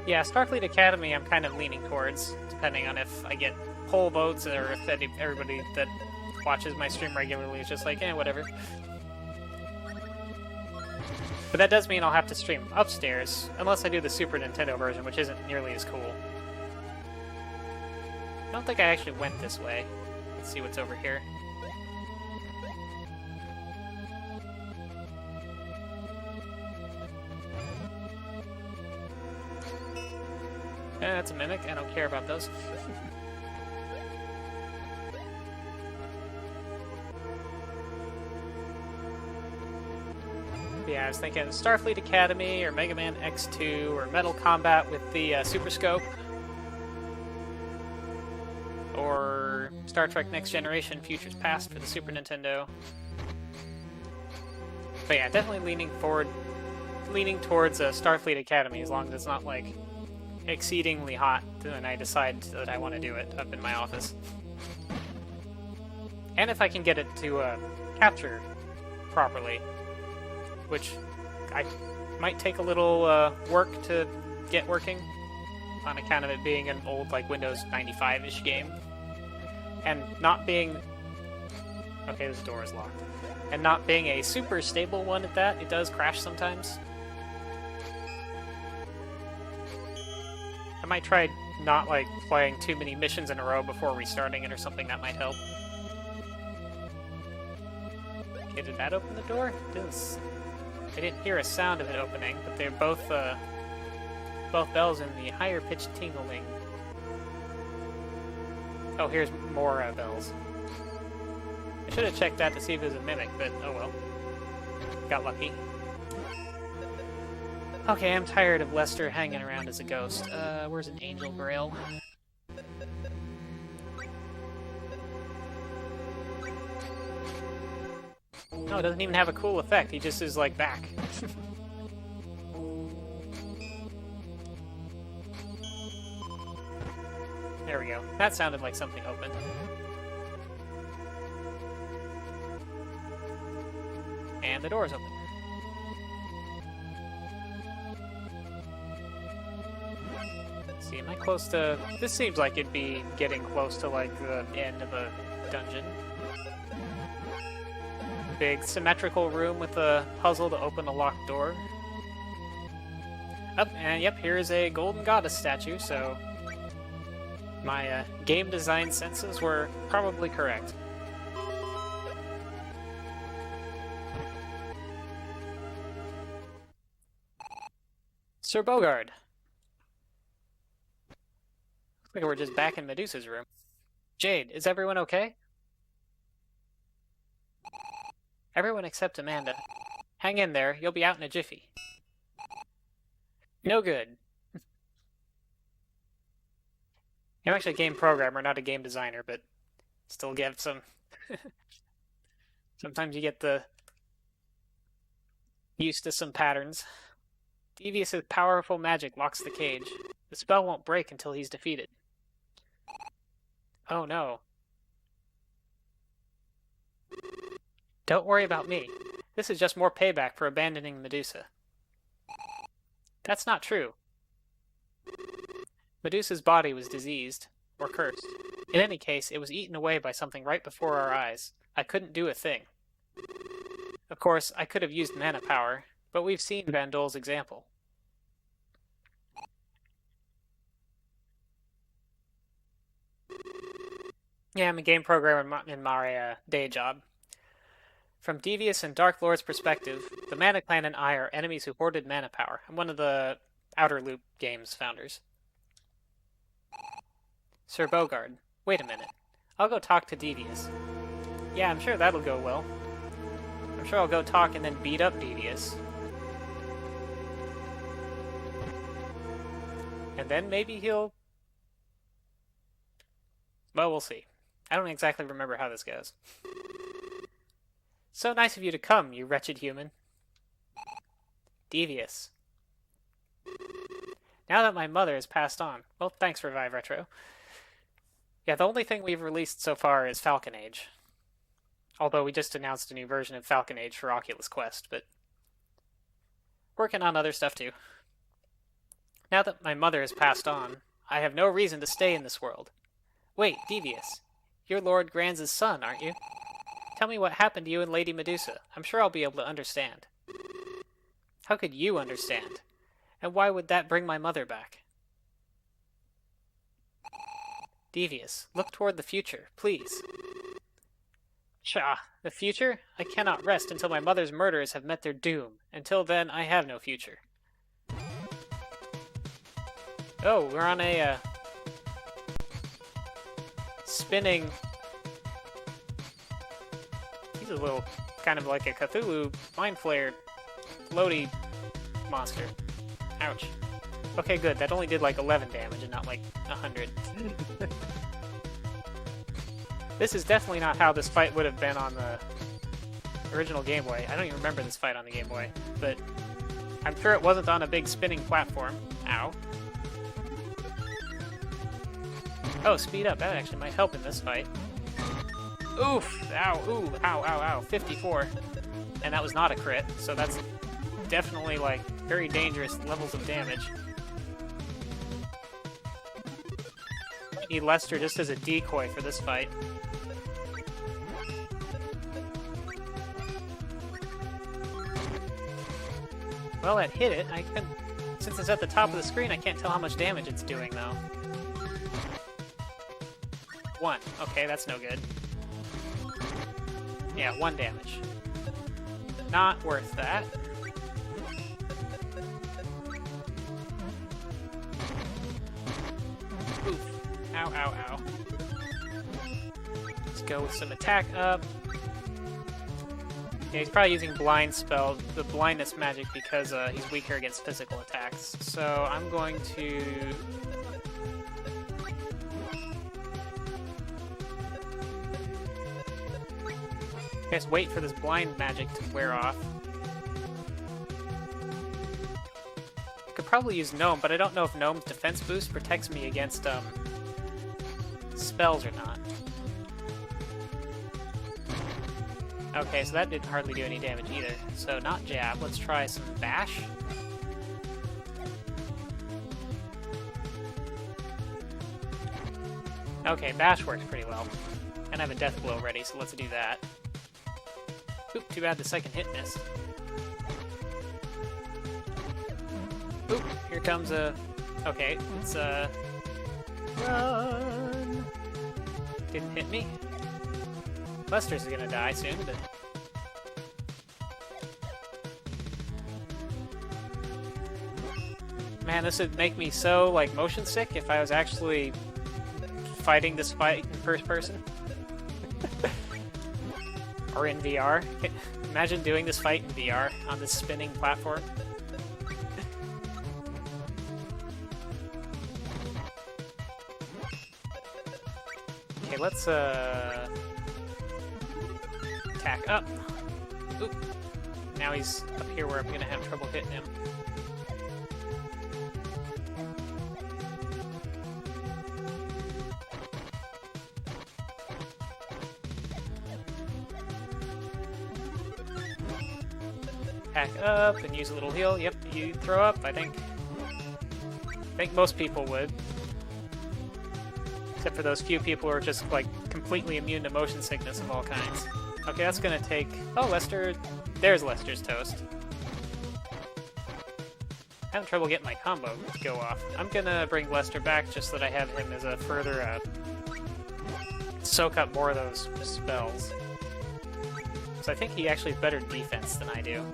Yeah, Starfleet Academy I'm kind of leaning towards, depending on if I get poll votes or if everybody that watches my stream regularly is just like, eh, whatever. But that does mean I'll have to stream upstairs, unless I do the Super Nintendo version, which isn't nearly as cool. I don't think I actually went this way. Let's see what's over here. That's a mimic. I don't care about those. Yeah, I was thinking Starfleet Academy or Mega Man X2 or Metal Combat with the Super Scope. Or Star Trek Next Generation Futures Past for the Super Nintendo. But yeah, definitely leaning towards Starfleet Academy, as long as it's not like exceedingly hot and I decide that I want to do it up in my office. And if I can get it to capture properly, which I might take a little work to get working on account of it being an old like Windows 95-ish game. And not being... Okay, this door is locked. And not being a super stable one at that, it does crash sometimes. might try not, like, playing too many missions in a row before restarting it or something. That might help. Okay, did that open the door? It does. I didn't hear a sound of it opening, but they're both bells in the higher pitched tingling. Oh, here's more bells. I should have checked that to see if it was a mimic, but oh well. Got lucky. Okay, I'm tired of Lester hanging around as a ghost. Where's an angel grail? No, it doesn't even have a cool effect. He just is, like, back. There we go. That sounded like something open. And the door's open. Let's see, am I close to... This seems like it'd be getting close to, like, the end of a dungeon. Big symmetrical room with a puzzle to open a locked door. Oh, and yep, here's a golden goddess statue, so my game design senses were probably correct. Sir Bogard. Looks like we're just back in Medusa's room. Jade, is everyone okay? Everyone except Amanda. Hang in there, you'll be out in a jiffy. No good. I'm actually a game programmer, not a game designer, but still get some... Sometimes you get the... used to some patterns. Devius' powerful magic locks the cage. The spell won't break until he's defeated. Oh no. Don't worry about me. This is just more payback for abandoning Medusa. That's not true. Medusa's body was diseased, or cursed. In any case, it was eaten away by something right before our eyes. I couldn't do a thing. Of course, I could have used mana power, but we've seen Van Dole's example. Yeah, I'm a game programmer in my day job. From Devius and Dark Lord's perspective, the Mana Clan and I are enemies who hoarded mana power. I'm one of the Outer Loop Games founders. Sir Bogard, wait a minute. I'll go talk to Devius. Yeah, I'm sure that'll go well. I'm sure I'll go talk and then beat up Devius. And then maybe he'll... Well, we'll see. I don't exactly remember how this goes. So nice of you to come, you wretched human. Devius. Now that my mother has passed on... Well, thanks, Revive Retro. Yeah, the only thing we've released so far is Falcon Age. Although we just announced a new version of Falcon Age for Oculus Quest, but... working on other stuff too. Now that my mother has passed on, I have no reason to stay in this world. Wait, Devius. You're Lord Granz's son, aren't you? Tell me what happened to you and Lady Medusa. I'm sure I'll be able to understand. How could you understand? And why would that bring my mother back? Devius, look toward the future, please. Pshaw, the future? I cannot rest until my mother's murderers have met their doom. Until then, I have no future. Oh, we're on a, spinning... He's a little, kind of like a Cthulhu Mind Flayer floaty monster. Ouch. Okay, good. That only did like 11 damage and not like 100. This is definitely not how this fight would have been on the original Game Boy. I don't even remember this fight on the Game Boy, but I'm sure it wasn't on a big spinning platform. Ow. Oh, speed up. That actually might help in this fight. Oof! Ow! Ooh! Ow! Ow! Ow! 54. And that was not a crit, so that's definitely, like, very dangerous levels of damage. Might need Lester just as a decoy for this fight. Well, that hit it. I couldn't... Since it's at the top of the screen, I can't tell how much damage it's doing, though. 1. Okay, that's no good. Yeah, 1 damage. Not worth that. Oof. Ow, ow, ow. Let's go with some attack up. Yeah, he's probably using blind spell, the blindness magic, because he's weaker against physical attacks. So I'm going to... I guess wait for this blind magic to wear off. I could probably use Gnome, but I don't know if Gnome's defense boost protects me against spells or not. Okay, so that didn't hardly do any damage either. So not jab. Let's try some bash. Okay, bash works pretty well. And I have a death blow ready, so let's do that. Oop, too bad the second hit missed. Oop, here comes a... Okay, it's a... Run! Didn't hit me. Lester's gonna die soon, but... Man, this would make me so, like, motion sick if I was actually fighting this fight in first person. Or in VR. Imagine doing this fight in VR on this spinning platform. Okay, let's, attack up. Oop. Now he's up here where I'm gonna have trouble hitting him. Attack up and use a little heal. Yep, you throw up, I think. I think most people would. Except for those few people who are just, like, completely immune to motion sickness of all kinds. Okay, that's gonna take... Oh, Lester... There's Lester's toast. Having trouble getting my combo to go off. I'm gonna bring Lester back just so that I have him as a further, soak up more of those spells. So I think he actually has better defense than I do.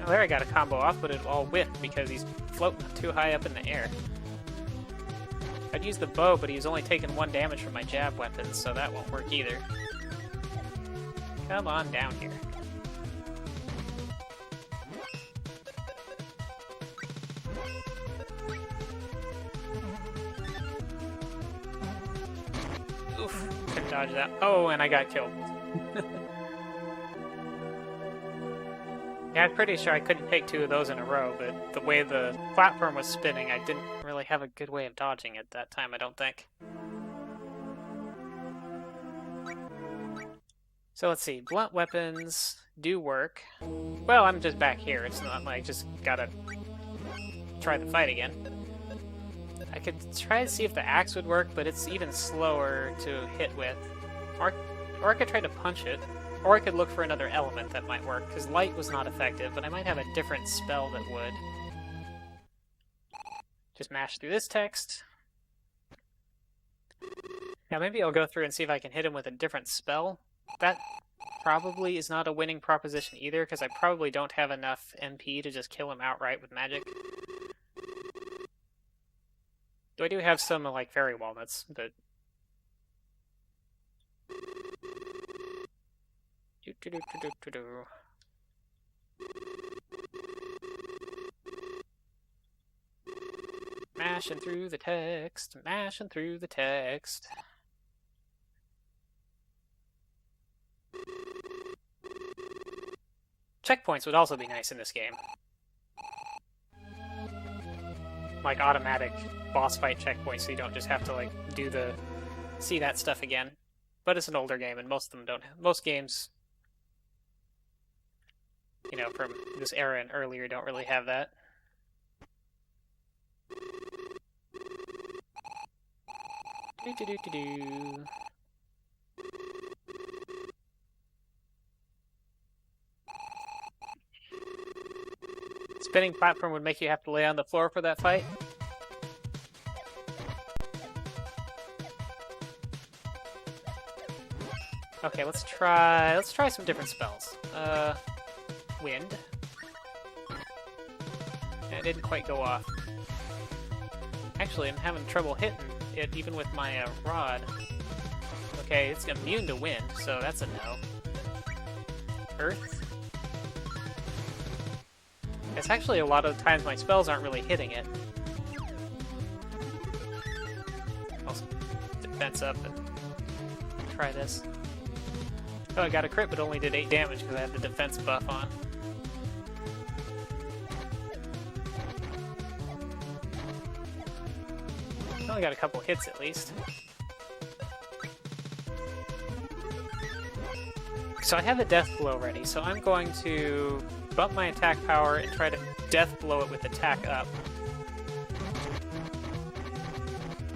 Oh, there I got a combo off, but it all whiffed because he's floating too high up in the air. I'd use the bow, but he's only taken 1 damage from my jab weapon, so that won't work either. Come on down here. Oof, couldn't dodge that. Oh, and I got killed. Yeah, I'm pretty sure I couldn't take 2 of those in a row, but the way the platform was spinning, I didn't really have a good way of dodging it that time, I don't think. So let's see, blunt weapons do work. Well, I'm just back here, it's not like I just gotta try the fight again. I could try to see if the axe would work, but it's even slower to hit with. Or I could try to punch it. Or I could look for another element that might work, because light was not effective, but I might have a different spell that would. Just mash through this text. Now maybe I'll go through and see if I can hit him with a different spell. That probably is not a winning proposition either, because I probably don't have enough MP to just kill him outright with magic. Though I do have some, like, fairy walnuts, but... Mashing through the text, mashing through the text. Checkpoints would also be nice in this game. Like automatic boss fight checkpoints, so you don't just have to, like, see that stuff again. But it's an older game, and most of them don't. Most games, you know, from this era and earlier don't really have that. Do-do-do-do-do. Spinning platform would make you have to lay on the floor for that fight. Okay, let's try some different spells. Wind. It didn't quite go off. Actually, I'm having trouble hitting it even with my rod. Okay, it's immune to wind, so that's a no. Earth. It's actually a lot of the times my spells aren't really hitting it. I'll defense up and try this. Oh, I got a crit, but only did 8 damage because I had the defense buff on. Only got a couple hits at least. So I have the deathblow ready, so I'm going to bump my attack power and try to deathblow it with attack up.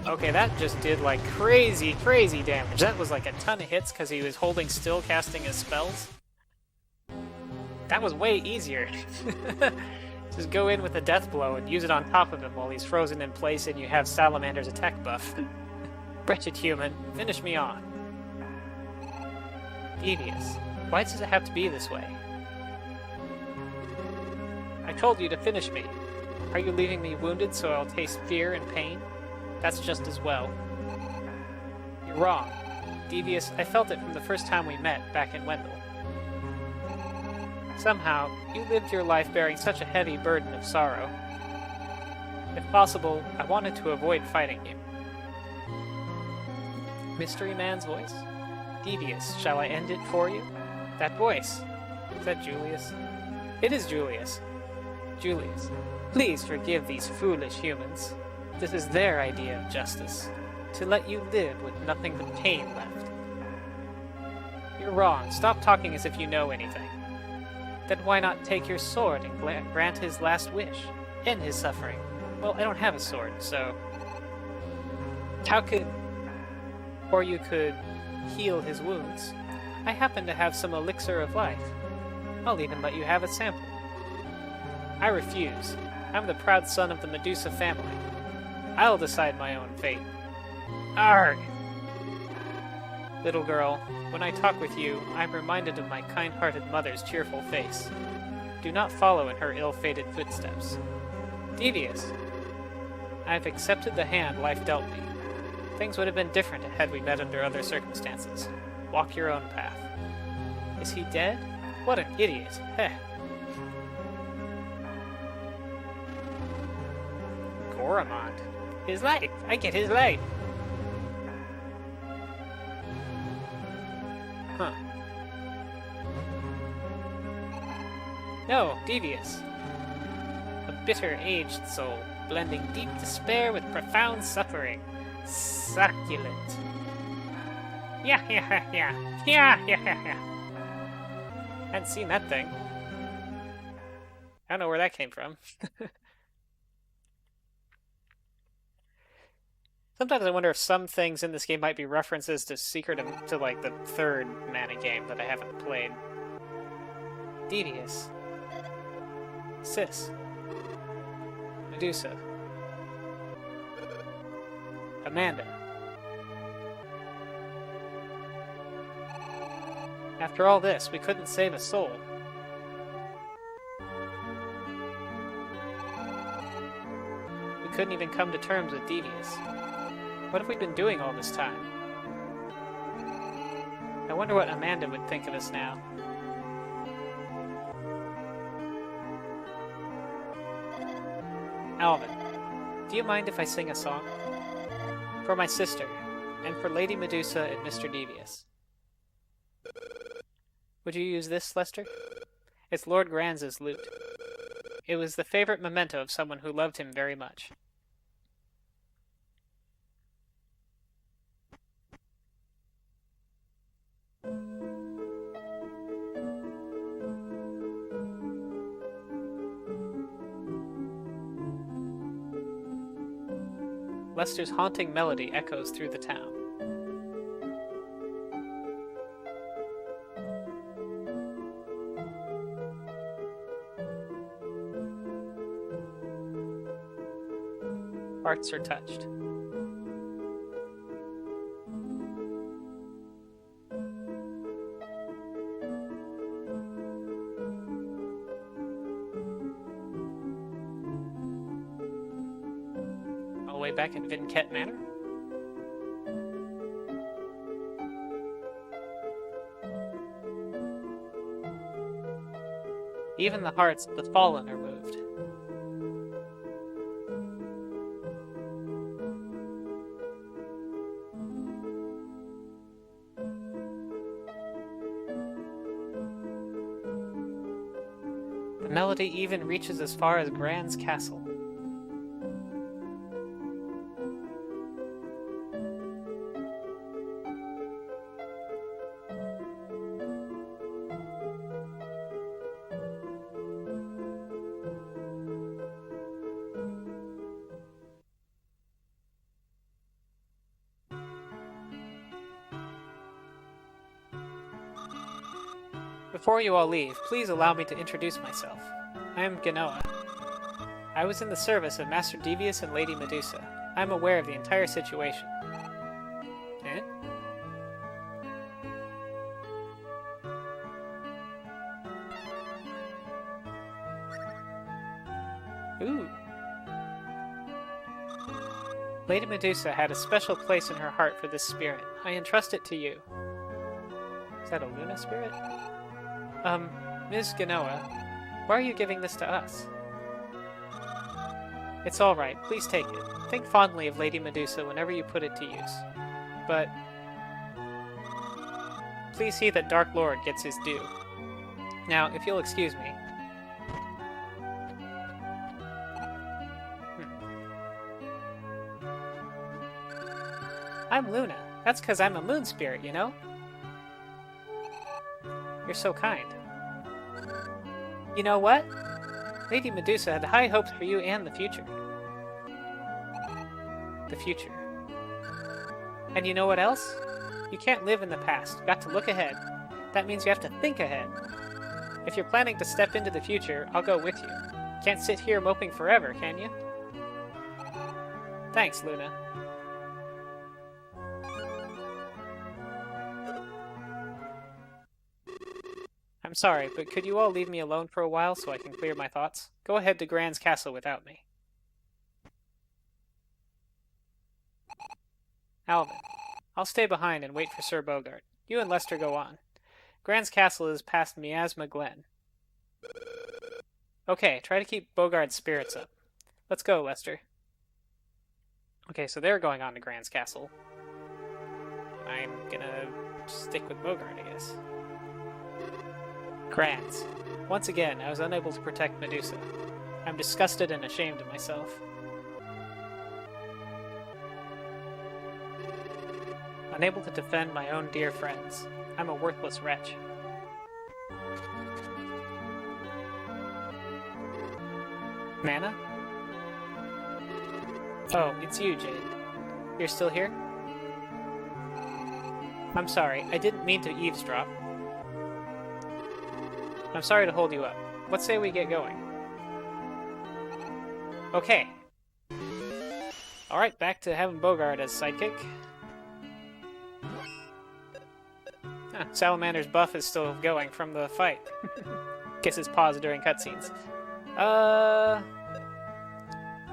Okay, that just did like crazy damage. That was like a ton of hits because he was holding still casting his spells. That was way easier. Just go in with a deathblow and use it on top of him while he's frozen in place and you have Salamander's attack buff. Wretched human, finish me off. Devius, why does it have to be this way? I told you to finish me. Are you leaving me wounded so I'll taste fear and pain? That's just as well. You're wrong. Devius, I felt it from the first time we met back in Wendell. Somehow, you lived your life bearing such a heavy burden of sorrow. If possible, I wanted to avoid fighting you. Mystery Man's voice? Devius, shall I end it for you? That voice. Is that Julius? It is Julius. Julius, please forgive these foolish humans. This is their idea of justice. To let you live with nothing but pain left. You're wrong. Stop talking as if you know anything. Then why not take your sword and grant his last wish? End his suffering. Well, I don't have a sword, so... How could... Or you could heal his wounds. I happen to have some elixir of life. I'll even let you have a sample. I refuse. I'm the proud son of the Medusa family. I'll decide my own fate. Arg! Little girl, when I talk with you, I'm reminded of my kind-hearted mother's cheerful face. Do not follow in her ill-fated footsteps. Devius! I've accepted the hand life dealt me. Things would have been different had we met under other circumstances. Walk your own path. Is he dead? What an idiot! Heh. Goramond. His life! I get his life! Huh. No, Devius. A bitter, aged soul, blending deep despair with profound suffering. Succulent. Yeah. Hadn't seen that thing. I don't know where that came from. Sometimes I wonder if some things in this game might be references to to like the third mana game that I haven't played. Devius. Sis. Medusa. Amanda. After all this, we couldn't save a soul. We couldn't even come to terms with Devius. What have we been doing all this time? I wonder what Amanda would think of us now. Alvin, do you mind if I sing a song? For my sister, and for Lady Medusa and Mr. Devius. Would you use this, Lester? It's Lord Granz's lute. It was the favorite memento of someone who loved him very much. Lester's haunting melody echoes through the town. Hearts are touched. All the way back at Vinquette Manor. Even the hearts of the fallen are moved. The melody even reaches as far as Gran's castle. Before you all leave, please allow me to introduce myself. I am Genoa. I was in the service of Master Devius and Lady Medusa. I am aware of the entire situation. Eh? Ooh. Lady Medusa had a special place in her heart for this spirit. I entrust it to you. Is that a Luna spirit? Ms. Genoa, why are you giving this to us? It's all right. Please take it. Think fondly of Lady Medusa whenever you put it to use. But please see that Dark Lord gets his due. Now, if you'll excuse me. I'm Luna. That's because I'm a moon spirit, you know? You're so kind. You know what? Lady Medusa had high hopes for you and the future. The future. And you know what else? You can't live in the past. You've got to look ahead. That means you have to think ahead. If you're planning to step into the future, I'll go with you. Can't sit here moping forever, can you? Thanks, Luna. I'm sorry, but could you all leave me alone for a while so I can clear my thoughts? Go ahead to Gran's castle without me. Alvin, I'll stay behind and wait for Sir Bogart. You and Lester go on. Gran's castle is past Miasma Glen. Okay, try to keep Bogart's spirits up. Let's go, Lester. Okay, so they're going on to Gran's castle. I'm gonna stick with Bogart, I guess. Grans. Once again, I was unable to protect Medusa. I'm disgusted and ashamed of myself. Unable to defend my own dear friends. I'm a worthless wretch. Mana? Oh, it's you, Jade. You're still here? I'm sorry, I didn't mean to eavesdrop. I'm sorry to hold you up. What say we get going? Okay. Alright, back to having Bogart as sidekick. Salamander's buff is still going from the fight. Gets his pause during cutscenes.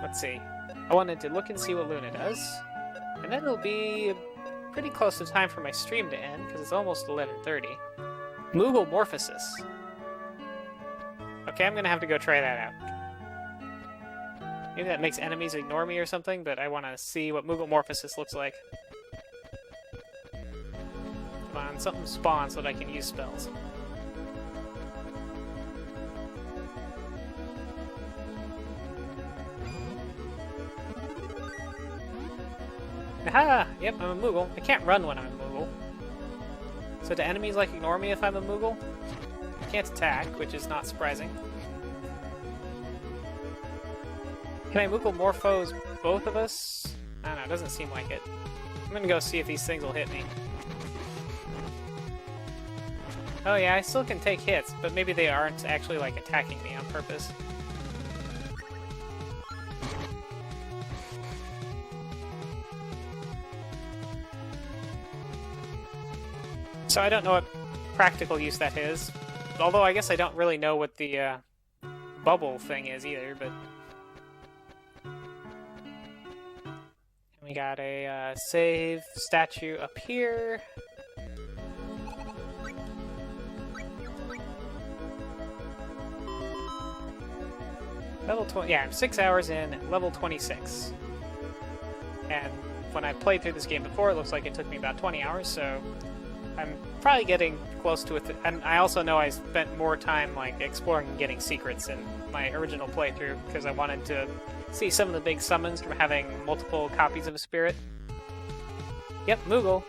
Let's see. I wanted to look and see what Luna does. And then it'll be pretty close to time for my stream to end, because it's almost 11:30. Moogle Morphosis. Okay, I'm gonna have to go try that out. Maybe that makes enemies ignore me or something, but I want to see what Moogle Morphosis looks like. Come on, something spawns so that I can use spells. Aha! Yep, I'm a Moogle. I can't run when I'm a Moogle. So do enemies, like, ignore me if I'm a Moogle? I can't attack, which is not surprising. Can I Moogle Morphose both of us? I don't know, it doesn't seem like it. I'm gonna go see if these things will hit me. Oh yeah, I still can take hits, but maybe they aren't actually, like, attacking me on purpose. So I don't know what practical use that is. Although I guess I don't really know what the bubble thing is either, but... We got a save statue up here. Level 20, yeah, I'm 6 hours in, level 26. And when I played through this game before, it looks like it took me about 20 hours, so I'm probably getting close to it. And I also know I spent more time like exploring and getting secrets in my original playthrough, because I wanted to see some of the big summons from having multiple copies of a spirit. Yep, Moogle.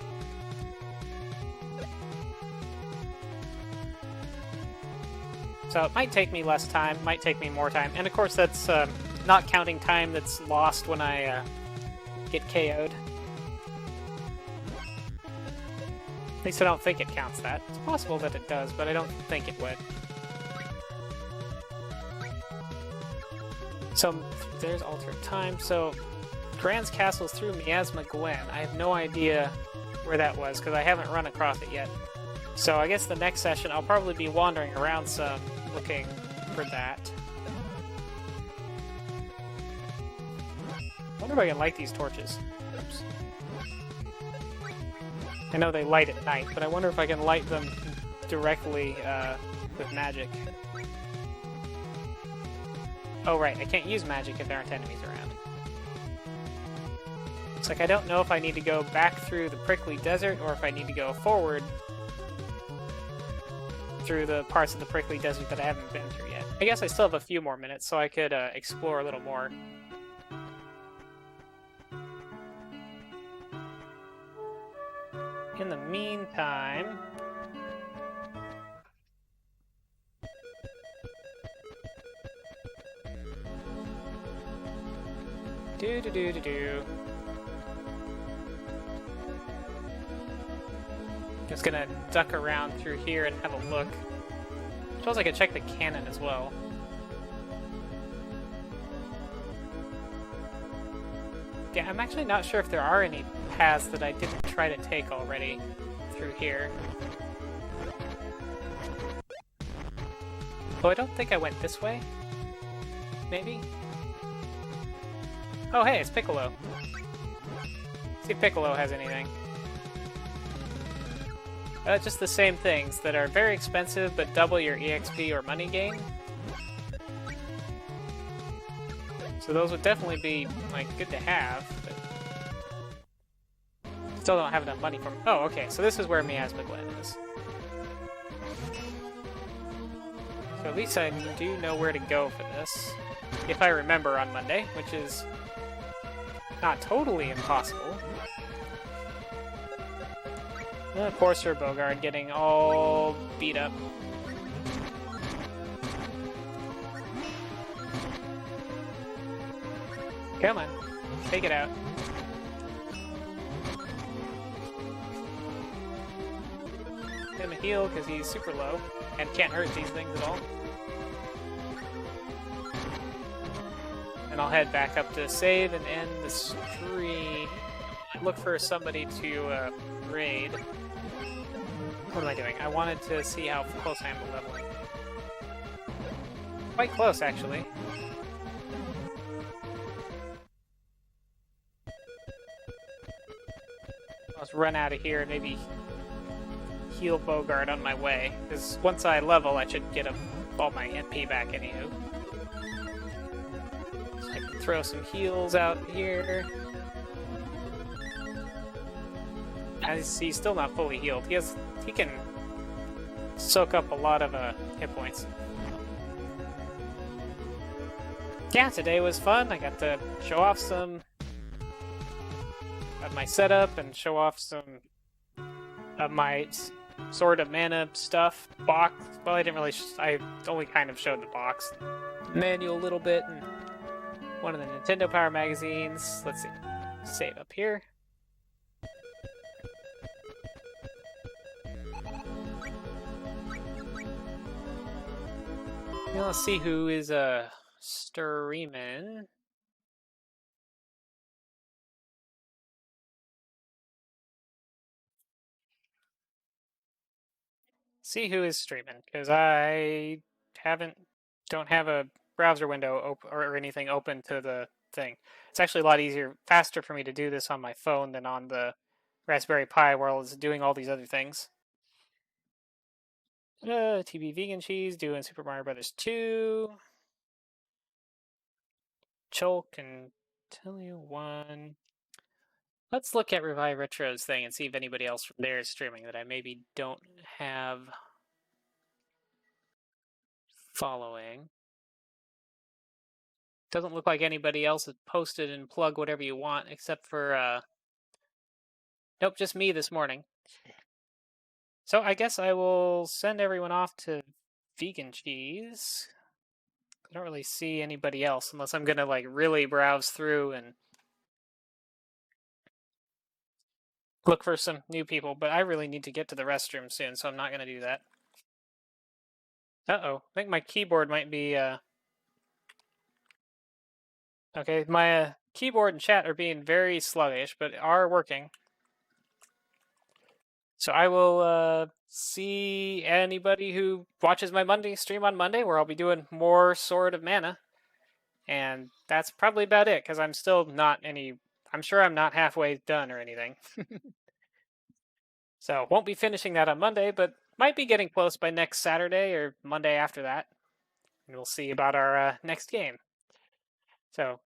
So it might take me less time, might take me more time, and of course that's not counting time that's lost when I get KO'd. At least I don't think it counts that. It's possible that it does, but I don't think it would. So there's altered time. So Grand's Castle's through Miasma Glen. I have no idea where that was because I haven't run across it yet. So I guess the next session I'll probably be wandering around some, looking for that. I wonder if I can light these torches. Oops. I know they light at night, but I wonder if I can light them directly with magic. Oh right, I can't use magic if there aren't enemies around. It's like I don't know if I need to go back through the prickly desert or if I need to go forward through the parts of the prickly desert that I haven't been through yet. I guess I still have a few more minutes, so I could explore a little more. In the meantime... Do-do-do-do-do. Just gonna duck around through here and have a look. I suppose I could check the cannon as well. Yeah, I'm actually not sure if there are any paths that I didn't try to take already through here. Oh, I don't think I went this way. Maybe? Oh, hey, it's Piccolo. See if Piccolo has anything. Just the same things that are very expensive but double your EXP or money gain. So those would definitely be, like, good to have, but... Still don't have enough money for them. Oh, okay, so this is where Miasma Glen is. So at least I do know where to go for this. If I remember on Monday, which is not totally impossible. Poor Sir Bogard getting all beat up. Come on, take it out. Him a heal because he's super low and can't hurt these things at all. And I'll head back up to save and end the stream. Look for somebody to raid. What am I doing? I wanted to see how close I am to leveling. Quite close, actually. Let's run out of here and maybe heal Bogard on my way. Because once I level, I should get all my MP back anywho. So I can throw some heals out here. He's still not fully healed. He can soak up a lot of hit points. Yeah, today was fun. I got to show off some of my setup and show off some of my Sword of Mana stuff. Box. Well, I didn't really. I only kind of showed the box manual a little bit and one of the Nintendo Power magazines. Let's see. Save up here. Now let's see who is streaming. See who is streaming, because I don't have a browser window or anything open to the thing. It's actually a lot faster for me to do this on my phone than on the Raspberry Pi, where it's doing all these other things. TB Vegan Cheese doing Super Mario Brothers 2. Chulk and Tell You One. Let's look at Revive Retro's thing and see if anybody else from there is streaming that I maybe don't have following. Doesn't look like anybody else has posted and plug whatever you want except for nope, just me this morning. So I guess I will send everyone off to Vegan Cheese. I don't really see anybody else unless I'm gonna like really browse through and look for some new people, but I really need to get to the restroom soon, so I'm not gonna do that. Uh-oh, I think my keyboard might be okay, my keyboard and chat are being very sluggish, but are working. So I will see anybody who watches my Monday stream on Monday, where I'll be doing more Sword of Mana. And that's probably about it, because I'm still not I'm sure I'm not halfway done or anything. So won't be finishing that on Monday, but might be getting close by next Saturday or Monday after that. And we'll see about our next game. So